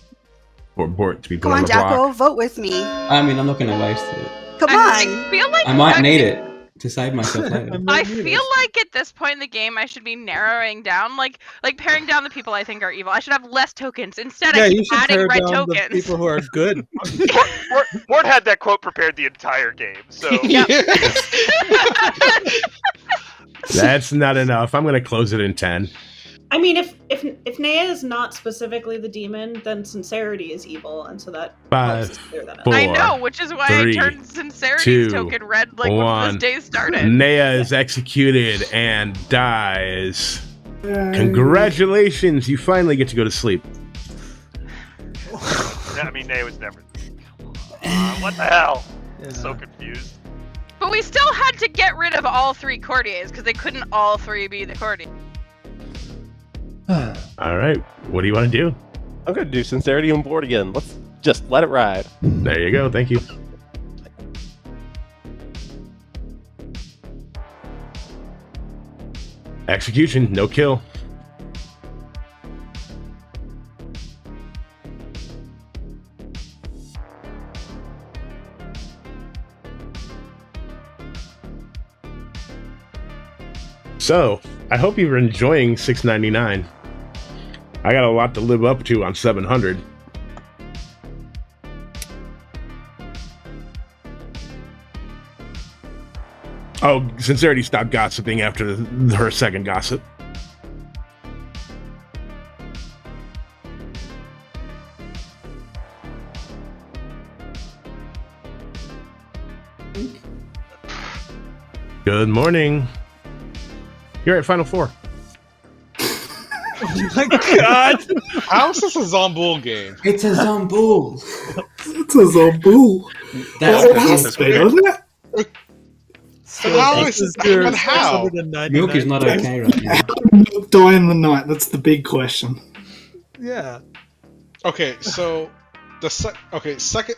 Speaker 2: for Bort to be put
Speaker 3: Come
Speaker 2: on
Speaker 3: on,
Speaker 2: the block.
Speaker 3: Jacko, vote with me.
Speaker 5: I mean, I'm not going to waste it.
Speaker 3: Come on.
Speaker 9: I feel like
Speaker 5: I might need it to save myself later.
Speaker 9: I feel like at this point in the game, I should be narrowing down, like paring down the people I think are evil. I should have less tokens. Instead, I
Speaker 1: you
Speaker 9: keep
Speaker 1: should
Speaker 9: adding
Speaker 1: pare
Speaker 9: red
Speaker 1: down the
Speaker 9: tokens.
Speaker 1: people who are good.
Speaker 12: Ward had that quote prepared the entire game, so
Speaker 2: That's not enough. I'm gonna close it in 10.
Speaker 8: I mean, if Nea is not specifically the demon, then sincerity is evil, and so that
Speaker 2: 5,
Speaker 8: helps clear that up.
Speaker 2: 4,
Speaker 9: I know, which is why
Speaker 2: 3,
Speaker 9: I turned sincerity's
Speaker 2: 2,
Speaker 9: token red like when
Speaker 2: 1.
Speaker 9: this day started.
Speaker 2: Nea is executed and dies. Congratulations! You finally get to go to sleep.
Speaker 12: I mean, Nay was never. What the hell? I'm so confused.
Speaker 9: But we still had to get rid of all 3 courtiers because they couldn't all 3 be the courtier.
Speaker 2: All right, what do you want to do?
Speaker 10: I'm gonna do sincerity on board again. Let's just let it ride.
Speaker 2: There you go. Thank you. Execution, no kill. So, I hope you're enjoying 699. I got a lot to live up to on 700. Oh, Sincerity stopped gossiping after her second gossip. Good morning. You're at Final Four.
Speaker 7: Oh my god! How is this a Zombool game?
Speaker 5: It's a Zombool.
Speaker 4: It's a Zombool.
Speaker 5: That's
Speaker 4: it has to be, doesn't it?
Speaker 7: So how is
Speaker 1: your
Speaker 7: but how?
Speaker 1: 699.
Speaker 5: Milk is not okay right now.
Speaker 4: Die in the night. That's the big question.
Speaker 1: Yeah.
Speaker 7: Okay, so the second.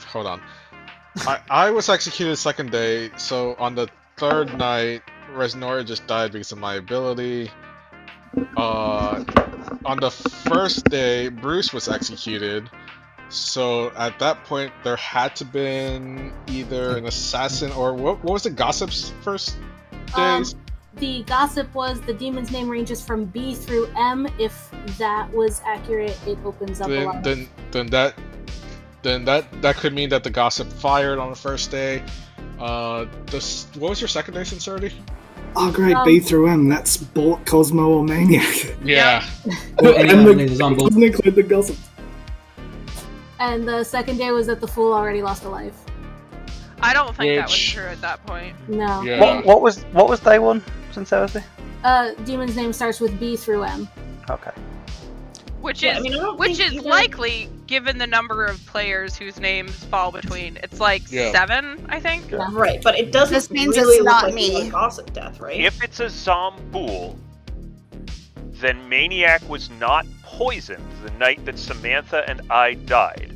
Speaker 7: Hold on. I was executed second day, so on the third night, Resnora just died because of my ability. On the first day, Bruce was executed. So at that point, there had to been either an assassin or what was the gossip's first days?
Speaker 11: The gossip was the demon's name ranges from B through M. If that was accurate, it opens up a lot.
Speaker 7: Then that could mean that the gossip fired on the first day. What was your second day, Sincerity?
Speaker 4: Oh great, B through M. That's Bort, Cosmo, or Maniac.
Speaker 7: Yeah.
Speaker 4: And doesn't include the gossip.
Speaker 11: And the second day was that the fool already lost a life.
Speaker 9: I don't think that was true at that point.
Speaker 11: No.
Speaker 7: Yeah.
Speaker 6: What was day one, Sincerity?
Speaker 11: Demon's name starts with B through M.
Speaker 6: Okay.
Speaker 9: Which
Speaker 8: Yeah,
Speaker 9: is
Speaker 8: I mean, I don't
Speaker 9: which
Speaker 8: think
Speaker 9: is
Speaker 8: either-
Speaker 9: likely given the number of players whose names fall between. It's like
Speaker 7: Yeah.
Speaker 9: 7, I think.
Speaker 8: Right, but it doesn't
Speaker 3: This means
Speaker 8: really
Speaker 3: it's
Speaker 8: look
Speaker 3: not
Speaker 8: like
Speaker 3: me.
Speaker 8: a gossip death, right?
Speaker 12: If it's a Zombool, then Maniac was not poisoned the night that Samantha and I died.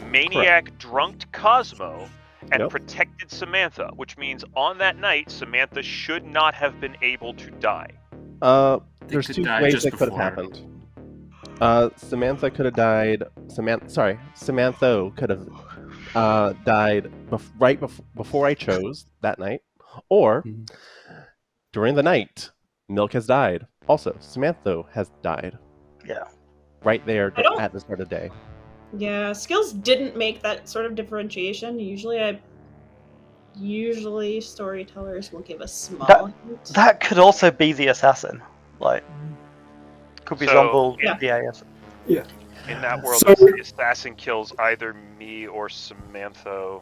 Speaker 12: Maniac drunked Cosmo and protected Samantha, which means on that night, Samantha should not have been able to die.
Speaker 10: There's
Speaker 13: could
Speaker 10: 2
Speaker 13: die
Speaker 10: ways
Speaker 13: just
Speaker 10: that could have
Speaker 13: before.
Speaker 10: happened. Samantha could have died. Samantha could have died before I chose that night, or during the night, Milk has died. Also, Samantha has died.
Speaker 6: Yeah.
Speaker 10: Right there
Speaker 8: I don't-
Speaker 10: at the start of the day.
Speaker 8: Yeah, Skilz didn't make that sort of differentiation. Usually storytellers will give a small hint.
Speaker 6: That could also be the assassin. Like, could be
Speaker 12: So,
Speaker 6: Zombool,
Speaker 8: yeah.
Speaker 6: DAS.
Speaker 4: Yeah.
Speaker 12: In that world,
Speaker 4: So-
Speaker 12: the assassin kills either me or Samantha.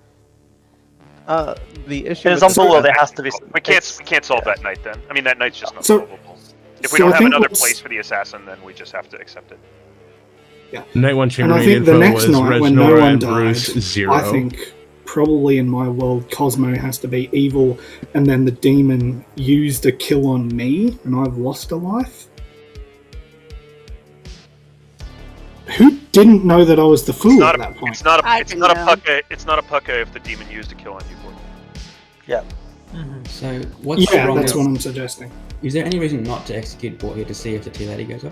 Speaker 10: The issue
Speaker 6: In
Speaker 10: with
Speaker 6: Zombool, there has to be.
Speaker 12: We can't solve that night then. I mean, that night's just not
Speaker 4: So-
Speaker 12: solvable. If we
Speaker 4: so
Speaker 12: don't
Speaker 4: I
Speaker 12: have
Speaker 4: think
Speaker 12: another
Speaker 4: what's-
Speaker 12: place for the assassin, then we just have to accept it.
Speaker 4: Yeah.
Speaker 2: Night 1
Speaker 4: And
Speaker 2: chambermaid
Speaker 4: I think the
Speaker 2: info
Speaker 4: next
Speaker 2: was
Speaker 4: night, when no
Speaker 2: Resnora
Speaker 4: one
Speaker 2: and
Speaker 4: died,
Speaker 2: Bruce 0.
Speaker 4: I think probably in my world, Cosmo has to be evil, and then the demon used a kill on me, and I've lost a life. Who didn't know that I was the fool at that point?
Speaker 12: It's not a
Speaker 3: I
Speaker 12: it's
Speaker 3: can
Speaker 12: not a
Speaker 3: know.
Speaker 12: pucka. It's not a pucka if the demon used a kill on you.
Speaker 6: Yeah.
Speaker 5: So what's
Speaker 4: Yeah,
Speaker 5: wrong?
Speaker 4: that's
Speaker 5: with-
Speaker 4: what I'm suggesting.
Speaker 5: Is there any reason not to execute Bort here to see if the tea lady goes up?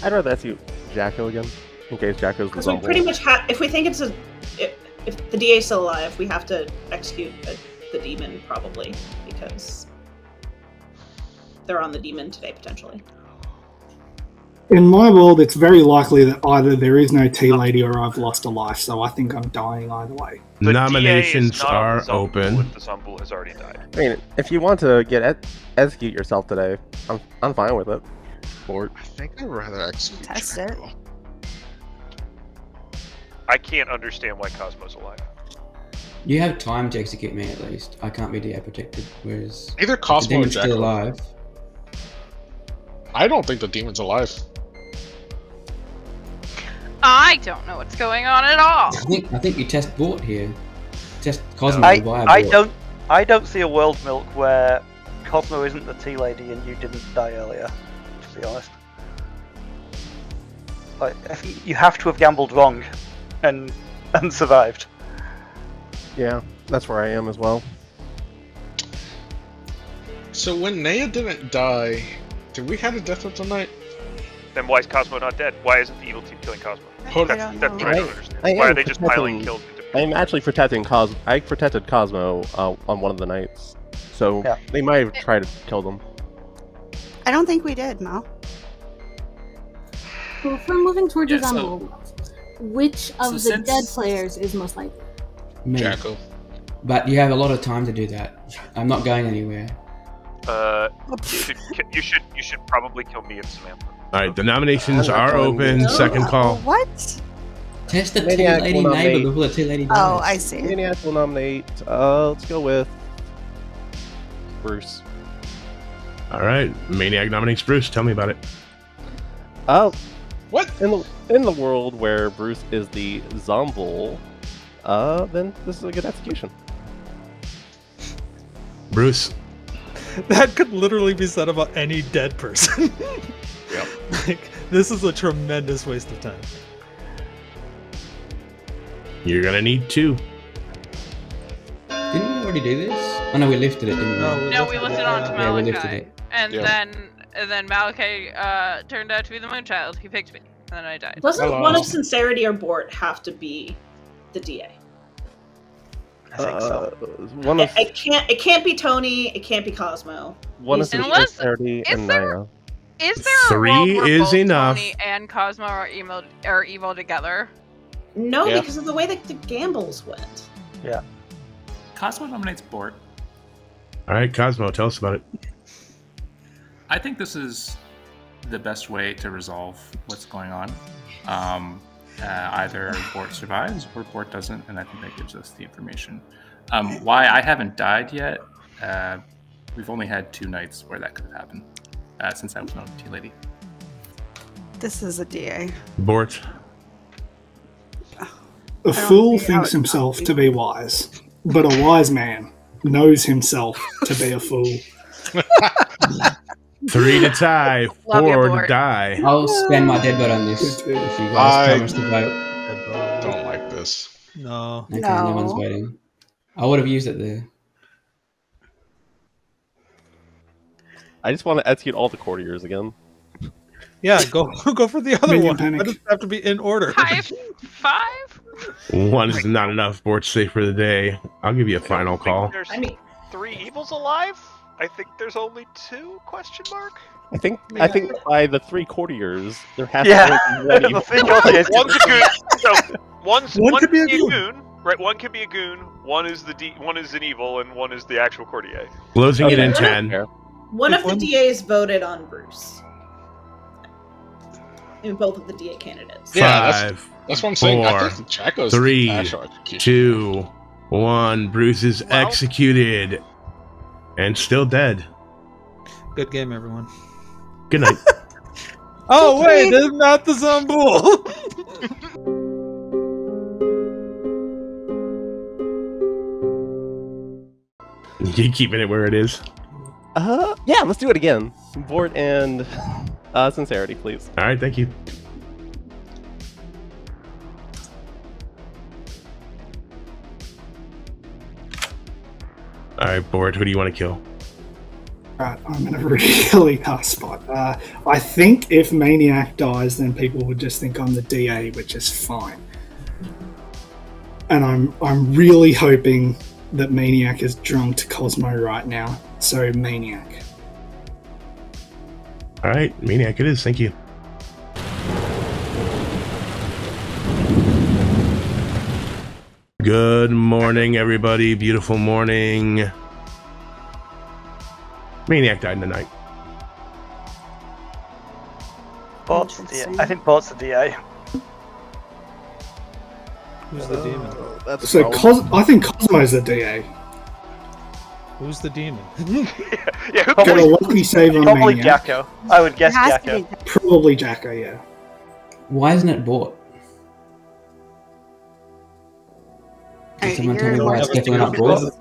Speaker 10: I'd rather execute Jacko again, in case Jacko's the
Speaker 8: Because we
Speaker 10: Zombo.
Speaker 8: pretty much have. If we think it's if the DA is still alive, we have to execute the demon probably because they're on the demon today potentially.
Speaker 4: In my world, it's very likely that either there is no tea lady or I've lost a life, so I think I'm dying either way.
Speaker 12: The
Speaker 2: Nominations
Speaker 12: DA is not on
Speaker 2: are
Speaker 12: the Zombo
Speaker 2: open.
Speaker 12: if the Zombo has already died.
Speaker 10: I mean, if you want to execute yourself today, I'm fine with it. Or
Speaker 7: I think I'd rather execute
Speaker 3: Test it.
Speaker 7: Jacko.
Speaker 12: I can't understand why Cosmo's alive.
Speaker 5: You have time to execute me at least. I can't be DA protected, whereas
Speaker 7: Either
Speaker 5: if the
Speaker 7: Cosmo or
Speaker 5: demon's still
Speaker 7: Jacko.
Speaker 5: alive.
Speaker 7: I don't think the demon's alive.
Speaker 9: I don't know what's going on at all.
Speaker 5: I think you test Bort here. Test Cosmo via Bort.
Speaker 6: I don't see a world, Milk, where Cosmo isn't the tea lady and you didn't die earlier. To be honest, like I think you have to have gambled wrong, and survived.
Speaker 10: yeah, that's where I am as well.
Speaker 7: So when Naya didn't die, did we have a death of the night?
Speaker 12: Then why is Cosmo not dead? Why isn't the evil team killing Cosmo?
Speaker 7: Hold
Speaker 12: That's,
Speaker 3: on.
Speaker 12: that's what I don't understand.
Speaker 10: I
Speaker 12: Why
Speaker 10: am
Speaker 12: are they just piling
Speaker 10: protecting-
Speaker 12: kills?
Speaker 10: I'm actually protecting I protected Cosmo on one of the nights, so
Speaker 6: Yeah.
Speaker 10: they might have tried to kill them.
Speaker 3: I don't think we did, Mo.
Speaker 11: Well, if we're moving towards
Speaker 13: Yeah,
Speaker 11: a zombie world, which of the
Speaker 13: since-
Speaker 11: dead players is most likely?
Speaker 5: Me.
Speaker 7: Jacko.
Speaker 5: But you have a lot of time to do that. I'm not going anywhere.
Speaker 12: You should probably kill me and Samantha.
Speaker 2: All right, the nominations are open.
Speaker 3: No.
Speaker 2: Second call.
Speaker 3: What?
Speaker 5: Test the tea
Speaker 10: Maniac
Speaker 5: lady
Speaker 10: will
Speaker 5: neighbor
Speaker 10: nominate-
Speaker 5: before the tea lady dies.
Speaker 3: Oh, I see.
Speaker 10: Maniac will nominate. Let's go with Bruce.
Speaker 2: All right, Maniac nominates Bruce. Tell me about it.
Speaker 7: What?
Speaker 10: In the world where Bruce is the Zombo, then this is a good execution.
Speaker 2: Bruce.
Speaker 1: That could literally be said about any dead person.
Speaker 7: Yep.
Speaker 1: Like, this is a tremendous waste of time.
Speaker 2: You're gonna need 2.
Speaker 5: Didn't we already do this? Oh no, we lifted it, didn't we?
Speaker 9: No, we lifted onto
Speaker 5: Yeah, we lifted
Speaker 9: Malachi,
Speaker 5: it.
Speaker 9: and
Speaker 7: Yeah.
Speaker 9: then Malachi turned out to be the Moonchild. He picked me, and then I died.
Speaker 8: Doesn't
Speaker 7: Hello.
Speaker 8: one of Sincerity or Bort have to be the DA?
Speaker 6: I think so.
Speaker 10: One of
Speaker 8: It can't be Tony. It can't be Cosmo.
Speaker 10: one of
Speaker 9: Unless-
Speaker 10: Sincerity
Speaker 9: is
Speaker 10: and
Speaker 9: there-
Speaker 10: Naya.
Speaker 9: Is there a
Speaker 2: 3
Speaker 9: world where
Speaker 2: is
Speaker 9: both
Speaker 2: enough.
Speaker 9: Tony and Cosmo are evil together?
Speaker 8: No,
Speaker 7: Yeah.
Speaker 8: because of the way that the gambles went.
Speaker 13: Cosmo nominates Bort.
Speaker 2: All right, Cosmo, tell us about it.
Speaker 13: I think this is the best way to resolve what's going on. Either Bort survives or Bort doesn't, and I think that gives us the information. Why I haven't died yet, we've only had 2 nights where that could have happened, since I was not a tea lady.
Speaker 3: This is a DA.
Speaker 2: Bort.
Speaker 4: A
Speaker 3: I don't
Speaker 4: fool
Speaker 3: see how
Speaker 4: thinks
Speaker 3: it's
Speaker 4: himself
Speaker 3: not
Speaker 4: to be wise, but a wise man knows himself to be a fool.
Speaker 2: 3 to tie,
Speaker 9: Love you,
Speaker 2: 4 to
Speaker 9: Bort.
Speaker 2: die.
Speaker 5: I'll spend my dead vote on this.
Speaker 4: Good
Speaker 5: If
Speaker 4: too.
Speaker 5: you guys
Speaker 7: I-
Speaker 5: promise to vote.
Speaker 7: Don't like this.
Speaker 1: No.
Speaker 5: Okay, no one's
Speaker 3: No.
Speaker 5: voting. I would have used it there.
Speaker 10: I just want to execute all the courtiers again.
Speaker 1: Yeah, go go for the other
Speaker 4: Minion
Speaker 1: one.
Speaker 4: panic.
Speaker 1: That doesn't have to be in order.
Speaker 9: High 5?
Speaker 2: 1 is not enough. Bort's safe for the day. I'll give you a final
Speaker 12: I think
Speaker 2: call.
Speaker 12: There's
Speaker 8: I mean,
Speaker 12: 3 evils alive. I think there's only 2? Question mark.
Speaker 10: I think by the 3 courtiers there has
Speaker 6: Yeah.
Speaker 10: to be one
Speaker 6: The
Speaker 10: evil.
Speaker 6: thing is-
Speaker 12: One's a goon. So one
Speaker 1: One
Speaker 12: could
Speaker 1: could be a
Speaker 12: goon. Right, one could be a goon. One is one is an evil, and one is the actual courtier.
Speaker 2: Closing it in
Speaker 5: Okay.
Speaker 2: 10.
Speaker 10: Fair.
Speaker 8: one
Speaker 1: If
Speaker 8: of the
Speaker 1: one-
Speaker 8: DAs voted on Bruce. In both of the DA candidates.
Speaker 7: Yeah,
Speaker 2: 5,
Speaker 7: That's what I'm saying. I
Speaker 2: 4,
Speaker 7: think Jacko's
Speaker 2: 3,
Speaker 7: actual execution.
Speaker 2: 2, 1. Bruce is
Speaker 12: Well-
Speaker 2: executed and still dead.
Speaker 1: Good game, everyone.
Speaker 2: Good night.
Speaker 1: Oh wait, it's not the Zambul.
Speaker 2: You keeping it where it is?
Speaker 10: Yeah, let's do it again. Bort and Sincerity, please.
Speaker 2: All right, thank you. All right, Bort, who do you want to kill?
Speaker 4: Right, I'm in a really tough spot. I think if Maniac dies, then people would just think I'm the DA, which is fine. And I'm really hoping that Maniac is drunk to Cosmo right now. So Maniac.
Speaker 2: All right, Maniac it is. Thank you. Good morning, everybody. Beautiful morning. Maniac died in the night.
Speaker 6: Bort's the DA. I think Bort's the DA.
Speaker 1: Who's the demon?
Speaker 4: So I think Cosmo's the DA.
Speaker 1: Who's the demon?
Speaker 12: Yeah, who
Speaker 4: Got a lucky save on
Speaker 6: Probably
Speaker 4: Maniac.
Speaker 6: Jacko. I would guess
Speaker 3: It has to
Speaker 6: Jacko.
Speaker 3: be
Speaker 4: Probably Jacko, yeah.
Speaker 5: Why isn't it Bort? Can someone tell me why it's definitely not Bort?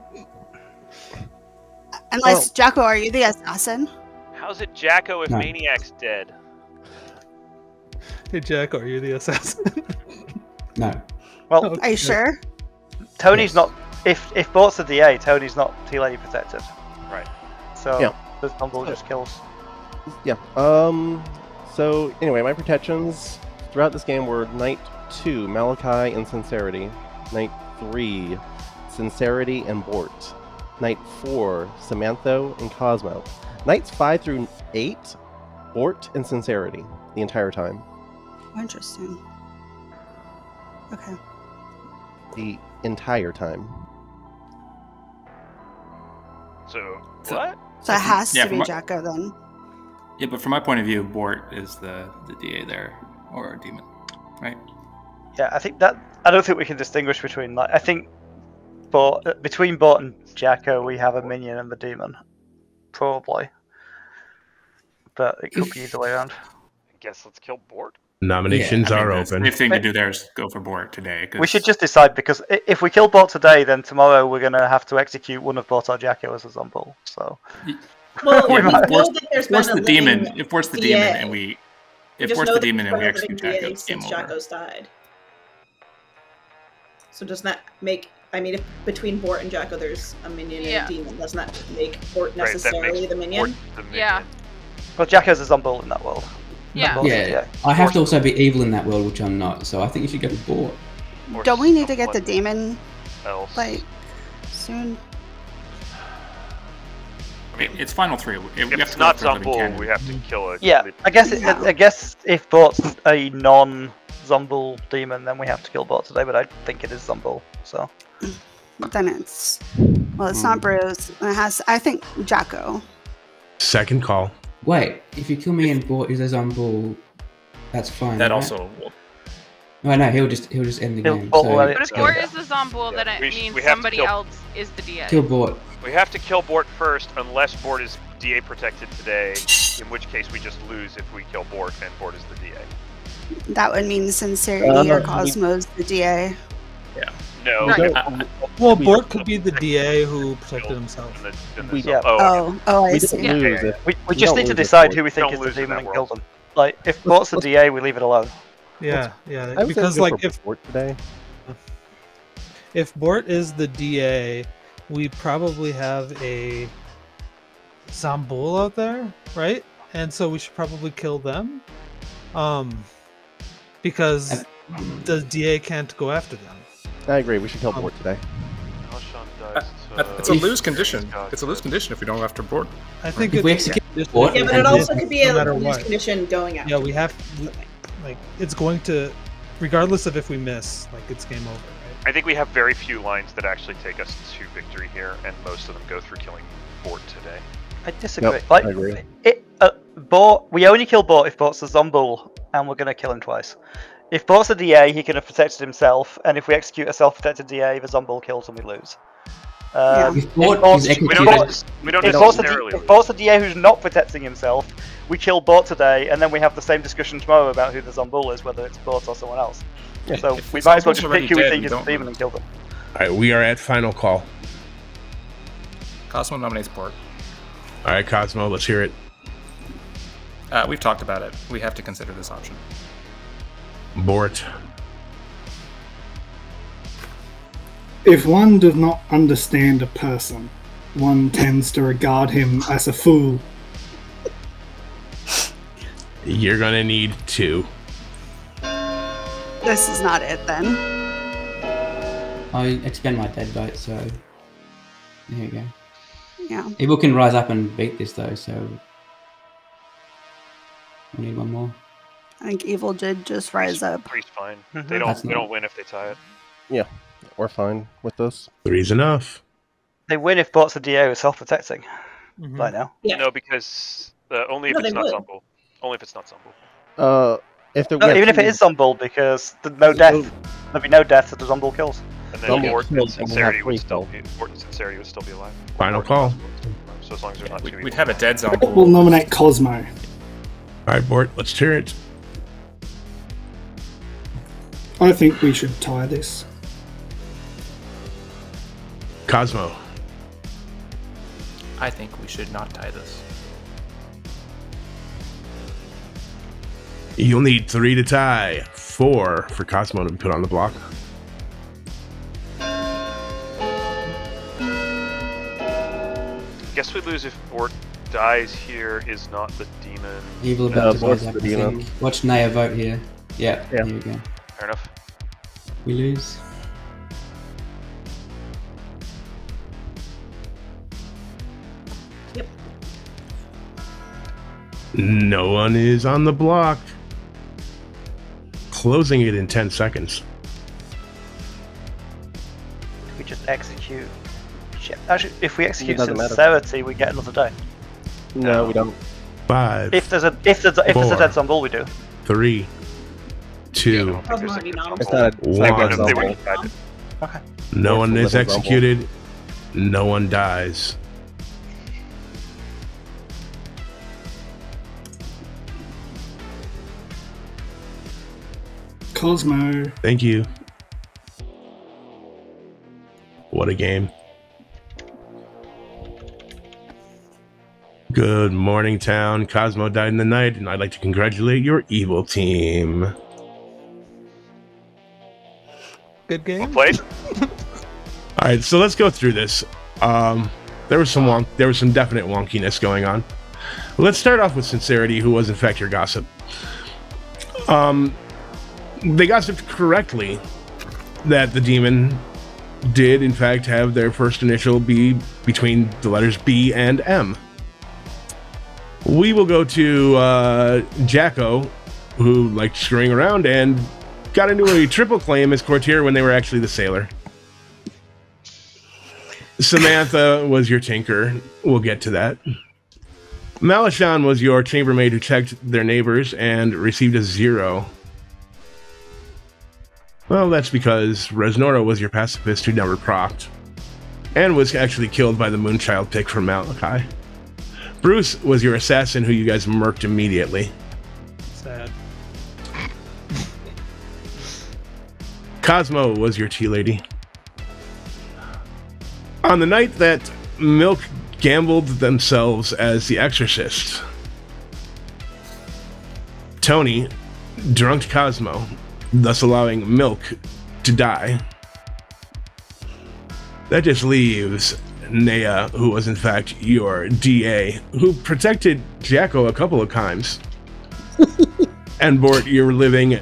Speaker 3: Unless Jacko, are you the assassin?
Speaker 12: How's it Jacko if
Speaker 5: No.
Speaker 12: Maniac's dead?
Speaker 1: Hey Jacko, are you the assassin?
Speaker 5: No.
Speaker 6: Well,
Speaker 3: Are you sure?
Speaker 6: Tony's not. If Bort's the DA, Tony's not T-Lady protected.
Speaker 12: Right.
Speaker 6: So
Speaker 10: Yeah.
Speaker 6: the Zambul just kills.
Speaker 10: Yeah. So anyway, my protections throughout this game were Night 2, Malachi and Sincerity. Night 3, Sincerity and Bort. Night 4, Samantha and Cosmo. Nights 5 through 8, Bort and Sincerity the entire time.
Speaker 3: Interesting. Okay.
Speaker 10: The entire time.
Speaker 12: So what?
Speaker 3: So it has
Speaker 13: Yeah,
Speaker 3: to be
Speaker 13: from
Speaker 3: Jacko then.
Speaker 13: Yeah, but from my point of view, Bort is the DA there, or a demon, right?
Speaker 6: Yeah, I think that. I don't think we can distinguish between. Like, I think, between Bort and Jacko, we have a minion and the demon, probably. But it could be either way around.
Speaker 12: I guess let's kill Bort.
Speaker 2: Nominations
Speaker 13: Yeah, I mean,
Speaker 2: are
Speaker 13: the
Speaker 2: open.
Speaker 13: safe thing to do there is go for Bort today. 'cause
Speaker 6: We should just decide, because if we kill Bort today, then tomorrow we're gonna have to execute one of Bort or Jacko as a Zambul. So.
Speaker 8: Well,
Speaker 6: We
Speaker 8: we know
Speaker 6: might-
Speaker 8: that there's been
Speaker 13: Force
Speaker 8: a
Speaker 13: the demon.
Speaker 8: living
Speaker 13: If Force the
Speaker 8: DA.
Speaker 13: demon and we, if
Speaker 8: just
Speaker 13: Force
Speaker 8: know
Speaker 13: the
Speaker 8: that
Speaker 13: demon
Speaker 8: there's
Speaker 13: and we
Speaker 8: been a
Speaker 13: execute
Speaker 8: living
Speaker 13: Jacko,
Speaker 8: DA
Speaker 13: it's game
Speaker 8: since
Speaker 13: over.
Speaker 8: Jacko's died. So doesn't that make? I mean, if between Bort and Jacko there's a minion and
Speaker 9: Yeah.
Speaker 8: a demon, doesn't that make Bort
Speaker 12: Right, that
Speaker 8: necessarily
Speaker 12: makes
Speaker 8: the minion?
Speaker 12: Bort the minion.
Speaker 9: Yeah.
Speaker 6: Well, Jacko's a Zambul in that world.
Speaker 9: Yeah.
Speaker 6: Zambuls,
Speaker 5: Yeah, I have to also be evil in that world, which I'm not. So I think you should go for Bort.
Speaker 12: Or
Speaker 3: Don't we need to get the
Speaker 12: someone
Speaker 3: demon
Speaker 12: else.
Speaker 3: like soon?
Speaker 12: I mean,
Speaker 13: It's final three. We have
Speaker 12: if
Speaker 13: to
Speaker 12: it's
Speaker 13: go
Speaker 12: not
Speaker 13: after living
Speaker 12: Zambul,
Speaker 13: canon.
Speaker 12: we have to kill it.
Speaker 6: Yeah, I guess if Bort's a non-Zambul demon, then we have to kill Bort today. But I think it is Zambul. So.
Speaker 3: Then it's not Bruce. It has. I think Jacko.
Speaker 2: Second call.
Speaker 5: Wait, if you kill me and Bort is a Zambul, that's fine.
Speaker 13: That
Speaker 5: right?
Speaker 13: also.
Speaker 5: No, no, he'll just end the
Speaker 6: He'll
Speaker 5: game.
Speaker 6: Bort
Speaker 5: So,
Speaker 6: will let it
Speaker 9: But if
Speaker 6: go.
Speaker 9: Bort is the Zambul, then it
Speaker 12: we
Speaker 9: means
Speaker 12: have to
Speaker 9: somebody
Speaker 12: kill-
Speaker 9: else is the DA.
Speaker 5: kill Bort.
Speaker 12: We have to kill Bort first, unless Bort is DA protected today, in which case we just lose if we kill Bort and Bort is the DA.
Speaker 3: That would mean Sincerity or Cosmo's the DA.
Speaker 12: No.
Speaker 9: Right.
Speaker 1: Well, Bort could be the DA who protected himself.
Speaker 10: We-
Speaker 6: Yeah.
Speaker 3: I
Speaker 10: We
Speaker 3: see.
Speaker 10: didn't lose if
Speaker 6: We
Speaker 10: we
Speaker 6: just
Speaker 10: don't
Speaker 6: need to
Speaker 10: lose if
Speaker 6: decide
Speaker 10: Bort-
Speaker 6: who we think
Speaker 12: Don't
Speaker 6: is the
Speaker 12: lose in
Speaker 6: demon
Speaker 12: that
Speaker 6: and kill
Speaker 12: world.
Speaker 6: them. Like, if Bort's the DA, we leave it alone.
Speaker 1: Yeah,
Speaker 10: I
Speaker 1: yeah.
Speaker 10: would say
Speaker 1: Because
Speaker 10: go
Speaker 1: like
Speaker 10: for
Speaker 1: if
Speaker 10: Bort today.
Speaker 1: Bort is the DA, we probably have a Zambul out there, right? And so we should probably kill them. Because the DA can't go after them.
Speaker 10: I agree. We should kill Bort today.
Speaker 14: It's a lose condition. It's a lose condition if we don't go after Bort.
Speaker 1: I think
Speaker 5: If we
Speaker 1: it's
Speaker 5: execute Bort,
Speaker 8: Yeah, but
Speaker 5: and
Speaker 8: it also could be
Speaker 1: no
Speaker 8: a
Speaker 1: matter
Speaker 8: lose
Speaker 1: what.
Speaker 8: condition going after.
Speaker 1: Yeah, we have like it's going to, regardless of if we miss, like it's game over, right?
Speaker 12: I think we have very few lines that actually take us to victory here, and most of them go through killing Bort today.
Speaker 6: I disagree.
Speaker 10: Nope,
Speaker 6: like,
Speaker 10: I agree.
Speaker 6: Bort, we only kill Bort if Bort's a Zambul, and we're gonna kill him twice. If Bort's a DA, he can have protected himself, and if we execute a self-protected DA, the Zambul kills and we lose.
Speaker 5: If Bort is executed,
Speaker 12: We don't
Speaker 6: If
Speaker 12: necessarily.
Speaker 6: Bort's the DA who's not protecting himself, we kill Bort today, and then we have the same discussion tomorrow about who the Zombul is, whether it's Bort or someone else.
Speaker 10: Yeah.
Speaker 6: So
Speaker 13: If
Speaker 6: we
Speaker 13: the
Speaker 6: might as well
Speaker 13: Zombul's
Speaker 6: just
Speaker 13: already
Speaker 6: pick who we
Speaker 13: dead,
Speaker 6: think
Speaker 13: we
Speaker 6: is the
Speaker 13: don't
Speaker 6: demon and kill them.
Speaker 2: All right, we are at final call.
Speaker 13: Cosmo nominates Bort.
Speaker 2: All right, Cosmo, let's hear it.
Speaker 13: We've talked about it. We have to consider this option.
Speaker 2: Bort.
Speaker 4: If one does not understand a person, one tends to regard him as a fool.
Speaker 2: You're gonna need 2.
Speaker 3: This is not it then.
Speaker 5: I expend my dead vote, so there you go.
Speaker 3: Yeah.
Speaker 5: Evil can rise up and beat this though, so we need one more.
Speaker 3: I think Evil did just rise up.
Speaker 12: Priest fine.
Speaker 6: Mhm.
Speaker 12: They
Speaker 5: That's
Speaker 12: don't
Speaker 5: not-
Speaker 12: win if they tie it.
Speaker 10: Yeah, we're fine with this.
Speaker 2: 3's enough.
Speaker 6: They win if Bort's the DA who's self-protecting
Speaker 1: Mhm.
Speaker 6: by now.
Speaker 8: Yeah.
Speaker 12: No, because only if
Speaker 8: No,
Speaker 12: it's
Speaker 8: they
Speaker 12: not
Speaker 8: would.
Speaker 12: Zombul. Only if it's not Zombul.
Speaker 10: If there
Speaker 6: No, even if it is Zombul, because no death, there'll be no death if the Zombul kills.
Speaker 12: And then
Speaker 10: Zombul
Speaker 12: Bort
Speaker 10: killed,
Speaker 12: and
Speaker 10: and we'll
Speaker 12: Sincerity
Speaker 10: have
Speaker 12: would
Speaker 10: three
Speaker 12: still
Speaker 10: kills.
Speaker 12: be Bort and Sincerity would still be alive.
Speaker 2: Final
Speaker 12: Bort
Speaker 2: call.
Speaker 12: and Cosmo. So as long as there's not two
Speaker 13: We'd
Speaker 12: evil.
Speaker 13: have a dead
Speaker 4: We'll
Speaker 13: Zombul.
Speaker 4: nominate Cosmo.
Speaker 2: All right, Bort, let's hear it.
Speaker 4: I think we should tie this.
Speaker 2: Cosmo.
Speaker 13: I think we should not tie this.
Speaker 2: You'll need 3 to tie. 4 for Cosmo to be put on the block.
Speaker 12: Guess we lose if Bort dies here is not the demon.
Speaker 5: Evil about to
Speaker 10: Bort's
Speaker 5: rise up,
Speaker 10: the
Speaker 5: I
Speaker 10: demon.
Speaker 5: think. Watch Naya vote here. Yeah,
Speaker 10: Yeah.
Speaker 5: here we go.
Speaker 12: Fair enough.
Speaker 5: We lose.
Speaker 2: No one is on the block. Closing it in 10 seconds.
Speaker 6: We just execute. Shit. Actually, if we execute
Speaker 10: doesn't matter.
Speaker 6: Sincerity, we get another day.
Speaker 10: No, we don't.
Speaker 2: 5,
Speaker 6: If there's a dead Zombul, we do.
Speaker 2: 3, 2,
Speaker 12: I don't think there's a demon
Speaker 10: It's
Speaker 12: Zombul.
Speaker 10: not a
Speaker 2: Wow.
Speaker 12: They
Speaker 10: second
Speaker 12: wouldn't- they
Speaker 10: Zombul.
Speaker 12: wouldn't have died.
Speaker 6: Okay.
Speaker 2: no
Speaker 10: Or
Speaker 2: one
Speaker 10: for
Speaker 2: is
Speaker 10: little Zombul.
Speaker 2: executed. No one dies.
Speaker 4: Cosmo.
Speaker 2: Thank you. What a game. Good morning, town. Cosmo died in the night, and I'd like to congratulate your evil team.
Speaker 1: Good game.
Speaker 12: Well played.
Speaker 2: All right, so let's go through this. There was some definite wonkiness going on. Let's start off with Sincerity, who was in fact your gossip. They gossiped correctly that the demon did in fact have their first initial be between the letters B and M. We will go to Jacko, who liked screwing around and got into a triple claim as courtier when they were actually the sailor. Samantha was your tinker. We'll get to that. Malashan was your chambermaid who checked their neighbors and received a 0. Well, that's because Resnora was your pacifist who never procced, and was actually killed by the Moonchild pick from Malachi. Bruce was your assassin who you guys murked immediately.
Speaker 1: Sad.
Speaker 2: Cosmo was your tea lady. On the night that Milk gambled themselves as the exorcist, Tony drunked Cosmo, thus allowing Milk to die. That just leaves Nea, who was in fact your DA, who protected Jacko a couple of times. And Bort, your living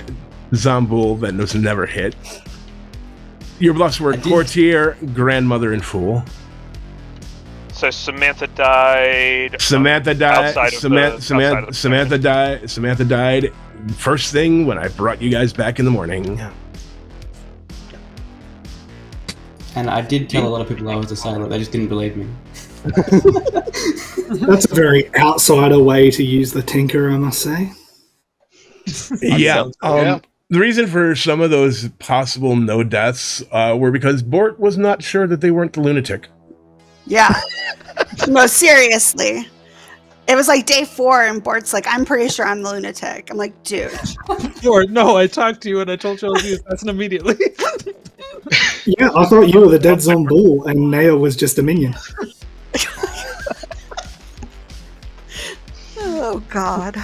Speaker 2: Zombul that was never hit. Your bluffs were Courtier, Grandmother, and Fool.
Speaker 12: So Samantha died.
Speaker 2: Samantha died.
Speaker 12: outside of the- outside of the
Speaker 2: Samantha died. Samantha died first thing when I brought you guys back in the morning.
Speaker 5: And I did tell a lot of people I was a sailor, they just didn't believe me.
Speaker 4: That's a very outsider way to use the tinker, I must say.
Speaker 2: Yeah.
Speaker 7: Yeah.
Speaker 2: The reason for some of those possible no deaths were because Bort was not sure that they weren't the lunatic.
Speaker 3: Yeah. No, seriously. It was like day 4, and Bort's like, I'm pretty sure I'm the lunatic. I'm like, dude.
Speaker 1: Or no, I talked to you and I told you I was the assassin immediately.
Speaker 4: Yeah, I thought you were the dead zone bull, and Naya was just a minion.
Speaker 3: Oh, God.